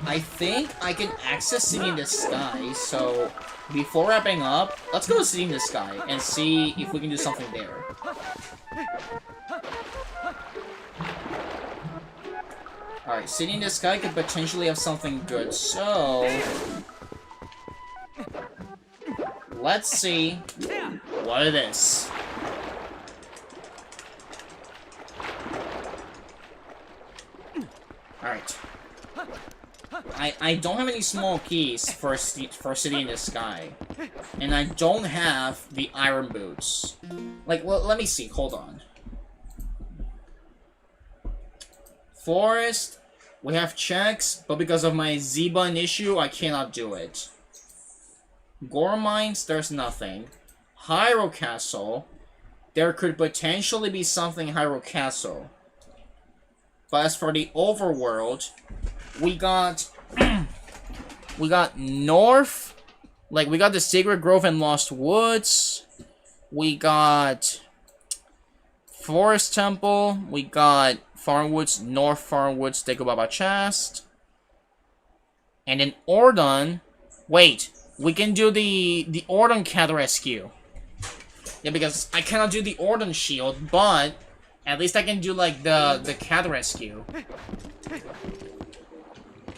S1: I think I can access City in the Sky, so before wrapping up, let's go to City in the Sky and see if we can do something there. Alright, City in the Sky could potentially have something good, so... let's see what it is. I don't have any small keys for City in the Sky. And I don't have the iron boots. Like, well, let me see. Hold on. Forest, we have checks, but because of my Z-button issue, I cannot do it. Gore Mines, there's nothing. Hyrule Castle, there could potentially be something in Hyrule Castle. But as for the overworld, we got we got North, like we got the Sacred Grove and Lost Woods. We got Forest Temple. We got Farmwoods, North Farmwoods, Dagobah Chest. And in Ordon, wait, we can do the Ordon Cat Rescue. Yeah, because I cannot do the Ordon Shield, but at least I can do like the Cat Rescue.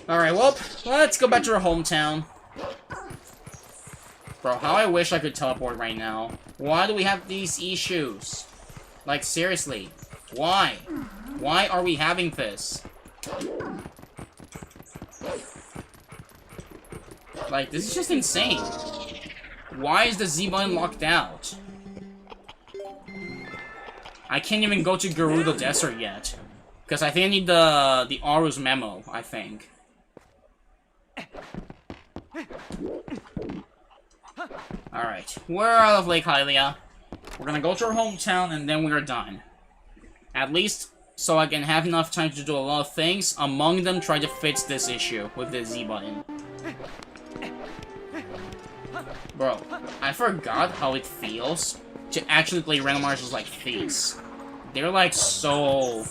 S1: Alright, well, let's go back to our hometown. Bro, how I wish I could teleport right now. Why do we have these issues? Like, seriously. Why? Why are we having this? Like, this is just insane. Why is the Z button locked out? I can't even go to Gerudo Desert yet. Because I think I need the Aru's memo, I think. Alright, we're out of Lake Hylia. We're gonna go to our hometown and then we're done. At least so I can have enough time to do a lot of things, among them try to fix this issue with the Z button. Bro, I forgot how it feels to actually play randomizers like these. They're like so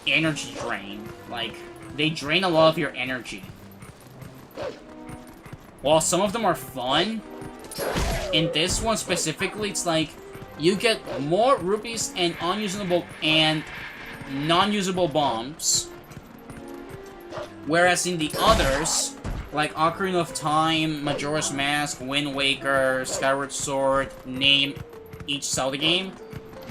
S1: energy drain. Like, they drain a lot of your energy. While some of them are fun, in this one specifically, it's like you get more rupees and unusable and non-usable bombs. Whereas in the others, like Ocarina of Time, Majora's Mask, Wind Waker, Skyward Sword, name each Zelda game,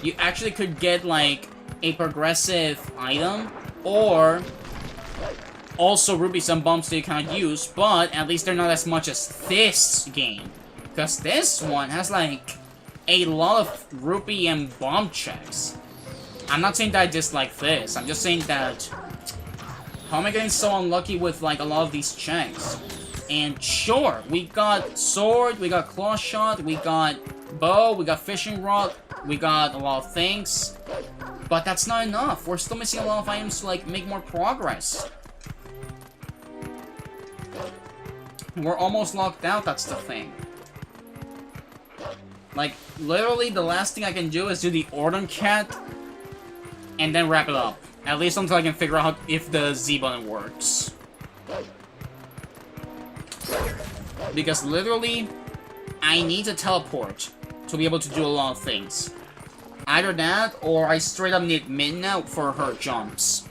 S1: you actually could get like a progressive item, or also rupees and bombs that you can't use, but at least they're not as much as this game. Because this one has like a lot of rupee and bomb checks. I'm not saying that I dislike this, I'm just saying that how am I getting so unlucky with like a lot of these checks? And sure, we got sword, we got claw shot, we got bow, we got fishing rod, we got a lot of things. But that's not enough. We're still missing a lot of items to like make more progress. We're almost locked out, that's the thing. Like, literally the last thing I can do is do the Ordon Cat and then wrap it up. At least until I can figure out if the Z button works. Because literally, I need to teleport to be able to do a lot of things. Either that, or I straight up need Midna for her jumps.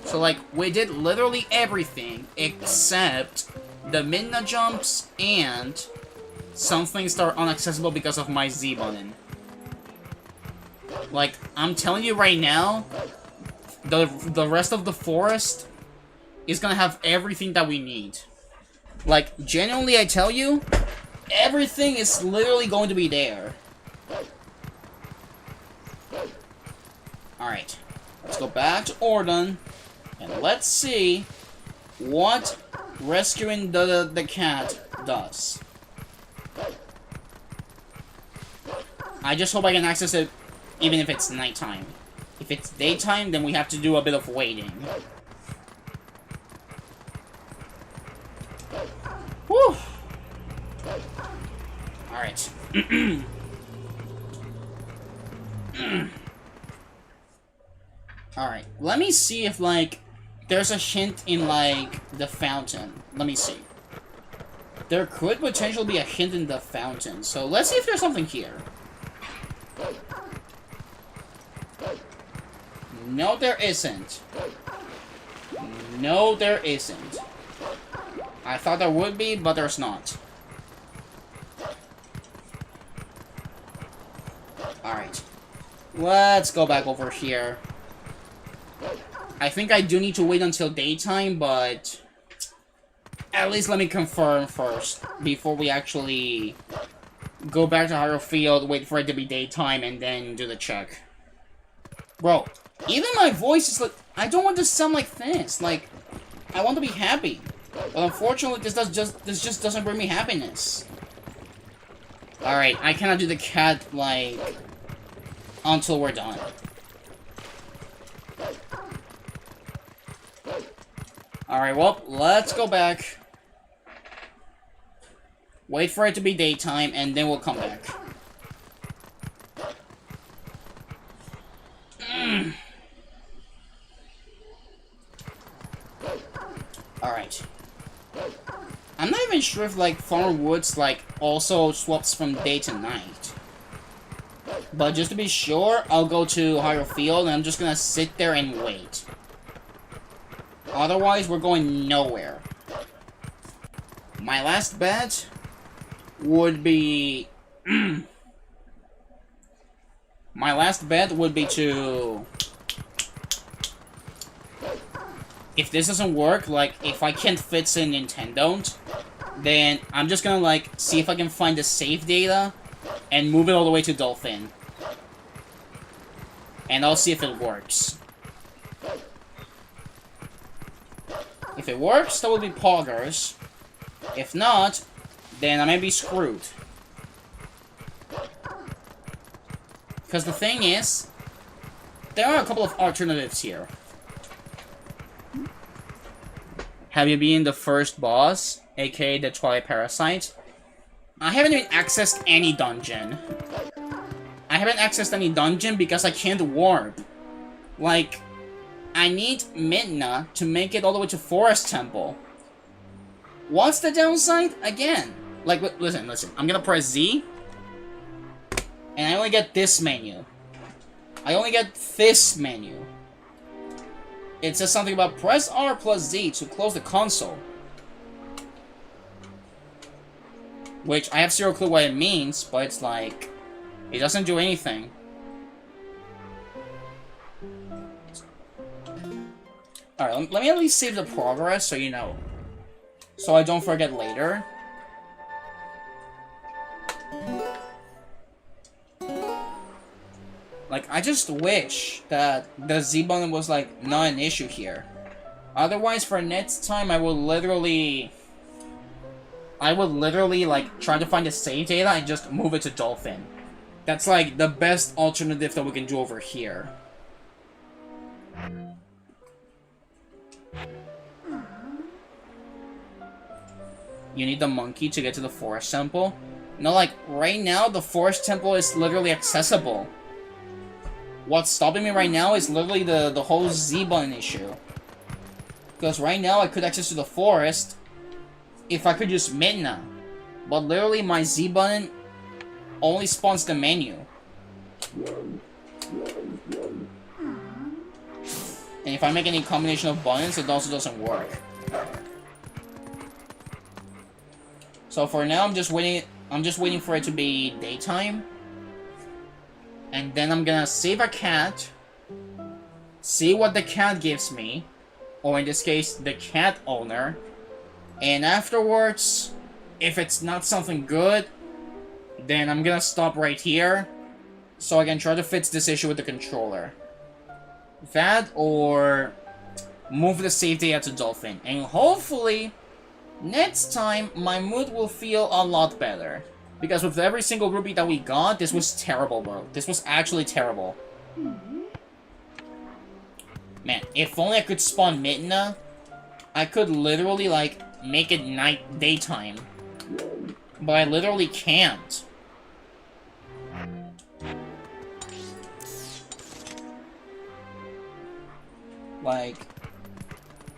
S1: So like, we did literally everything except the Midna jumps and some things that are inaccessible because of my Z button. Like, I'm telling you right now, the rest of the forest is gonna have everything that we need. Like, genuinely, I tell you, everything is literally going to be there. Alright, let's go back to Ordon, and let's see what rescuing the cat does. I just hope I can access it even if it's nighttime. If it's daytime, then we have to do a bit of waiting. Whew! Alright. Alright, let me see if, like, there's a hint in, like, the fountain. Let me see. There could potentially be a hint in the fountain, so let's see if there's something here. No, there isn't. No, there isn't. I thought there would be, but there's not. Alright. Let's go back over here. I think I do need to wait until daytime, but at least let me confirm first before we actually go back to Hyrule Field, wait for it to be daytime, and then do the check. Bro, even my voice is like, I don't want to sound like this. Like, I want to be happy, but unfortunately, this just doesn't bring me happiness. All right, I cannot do the cat like until we're done. All right, well, let's go back. Wait for it to be daytime, and then we'll come back. Alright. I'm not even sure if, like, Farmer Woods, like, also swaps from day to night. But just to be sure, I'll go to Hyrule Field, and I'm just gonna sit there and wait. Otherwise, we're going nowhere. My last bet would be... my last bet would be to... if this doesn't work, like, if I can't fix in Nintendo, then I'm just gonna, like, see if I can find the save data and move it all the way to Dolphin. And I'll see if it works. If it works, that will be poggers. If not, then I may be screwed. Because the thing is, there are a couple of alternatives here. Have you been the first boss, aka the Twilight Parasite? I haven't even accessed any dungeon. I haven't accessed any dungeon because I can't warp. Like, I need Midna to make it all the way to Forest Temple. What's the downside? Again, like, listen. I'm gonna press Z, and I only get this menu. I only get this menu. It says something about press R plus Z to close the console. Which, I have zero clue what it means, but it's like, it doesn't do anything. Alright, let me at least save the progress so you know. So I don't forget later. Like, I just wish that the Z-button was, like, not an issue here. Otherwise, for next time, I would literally, like, try to find the save data and just move it to Dolphin. That's, like, the best alternative that we can do over here. You need the monkey to get to the Forest Temple? No, like, right now, the Forest Temple is literally accessible. What's stopping me right now is literally the whole Z-button issue. Because right now, I could access to the forest if I could use Midna. But literally, my Z-button only spawns the menu. And if I make any combination of buttons, it also doesn't work. So for now, I'm just waiting for it to be daytime. And then I'm gonna save a cat, see what the cat gives me, or in this case, the cat owner, and afterwards, if it's not something good, then I'm gonna stop right here, so I can try to fix this issue with the controller. That, or move the save data to Dolphin, and hopefully, next time, my mood will feel a lot better. Because with every single rupee that we got, this was terrible, bro. This was actually terrible. Man, if only I could spawn Midna, I could literally, like, make it daytime. But I literally can't. Like,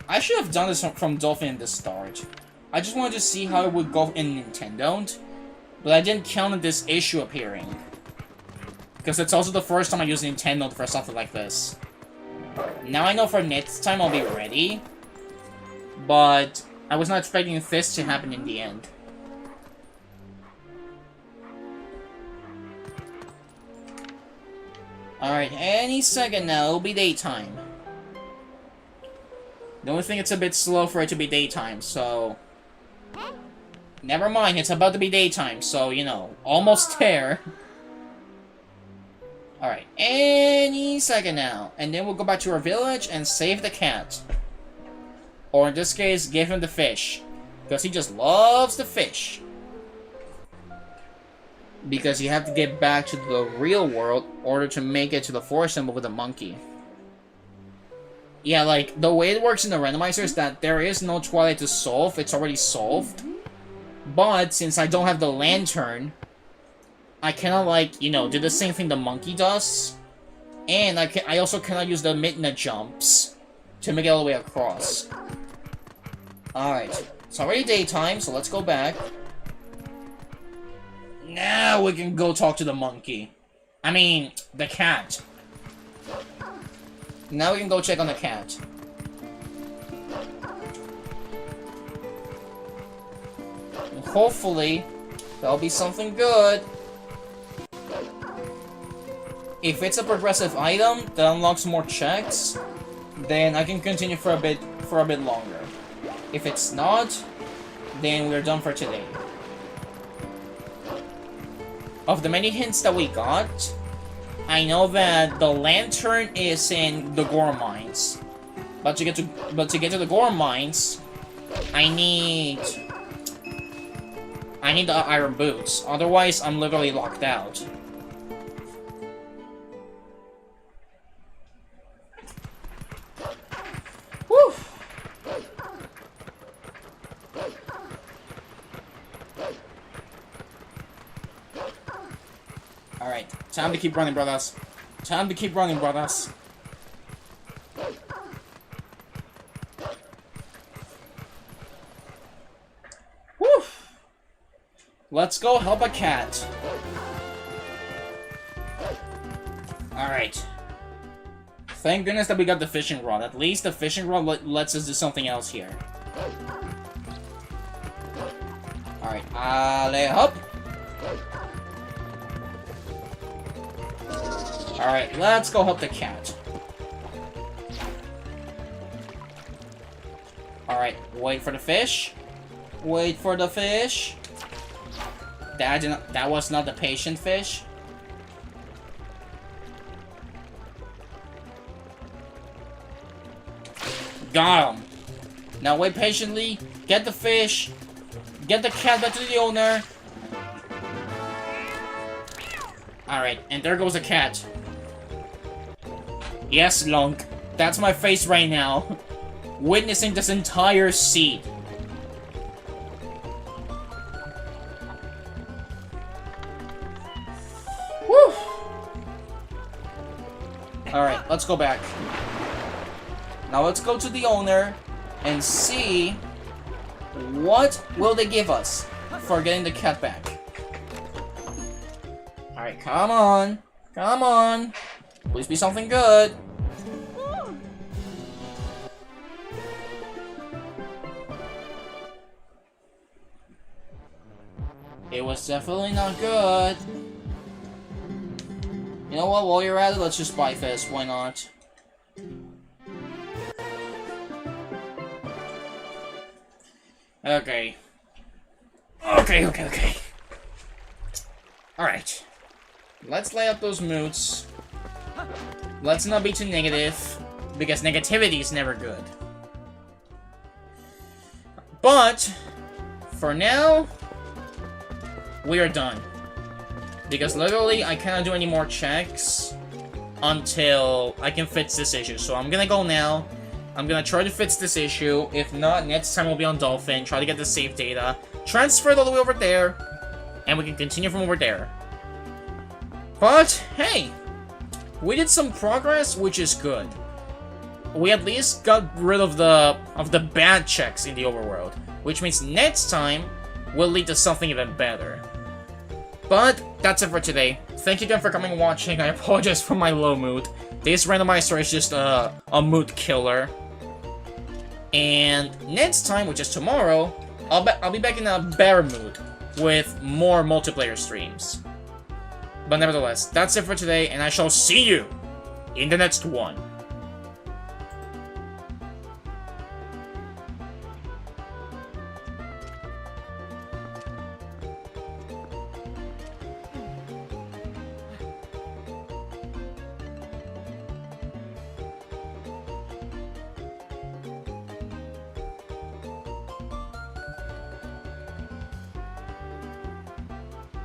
S1: I should have done this from Dolphin in the start. I just wanted to see how it would go in Nintendo. But I didn't count on this issue appearing. Because it's also the first time I use Nintendo for something like this. Now I know for next time I'll be ready. But I was not expecting this to happen in the end. Alright, any second now, it'll be daytime. The only thing, it's a bit slow for it to be daytime, so... Never mind, it's about to be daytime, so, you know, almost there. Alright, any second now. And then we'll go back to our village and save the cat. Or in this case, give him the fish. Because he just loves the fish. Because you have to get back to the real world in order to make it to the forest symbol with the monkey. Yeah, like, the way it works in the randomizer is that there is no Twilight to solve. It's already solved. But, since I don't have the lantern, I cannot, like, you know, do the same thing the monkey does. And I also cannot use the midnight jumps to make it all the way across. Alright. It's already daytime, so let's go back. Now we can go talk to the monkey. I mean, the cat. Now we can go check on the cat. And hopefully, there'll be something good. If it's a progressive item that unlocks more checks, then I can continue for a bit longer. If it's not, then we're done for today. Of the many hints that we got, I know that the lantern is in the Gore Mines. But to get to the Gore Mines, I need the iron boots. Otherwise, I'm literally locked out. Woo! Alright, time to keep running, brothers. Time to keep running, brothers. Woo! Let's go help a cat. Alright. Thank goodness that we got the fishing rod. At least the fishing rod lets us do something else here. Alright, allez hop! Alright, let's go help the cat. Alright, wait for the fish. Wait for the fish. That was not the patient fish. Got him. Now wait patiently. Get the fish. Get the cat back to the owner. Alright, and there goes the cat. Yes, Lunk. That's my face right now. Witnessing this entire scene. Woo! Alright, let's go back. Now let's go to the owner and see what will they give us for getting the cat back. Alright, come on. Come on. Please be something good. It was definitely not good. You know what, while you're at it, let's just buy this. Why not? Okay. Okay. Alright. Let's lay out those moods. Let's not be too negative, because negativity is never good. But, for now, we are done. Because literally, I cannot do any more checks until I can fix this issue. So I'm gonna go now. I'm gonna try to fix this issue. If not, next time we'll be on Dolphin, try to get the save data, transfer it all the way over there, and we can continue from over there. But, hey, we did some progress, which is good. We at least got rid of the bad checks in the overworld, which means next time will lead to something even better. But that's it for today. Thank you again for coming and watching. I apologize for my low mood. This randomizer is just a mood killer. And next time, which is tomorrow, I'll be back in a better mood with more multiplayer streams. But nevertheless, that's it for today, and I shall see you in the next one.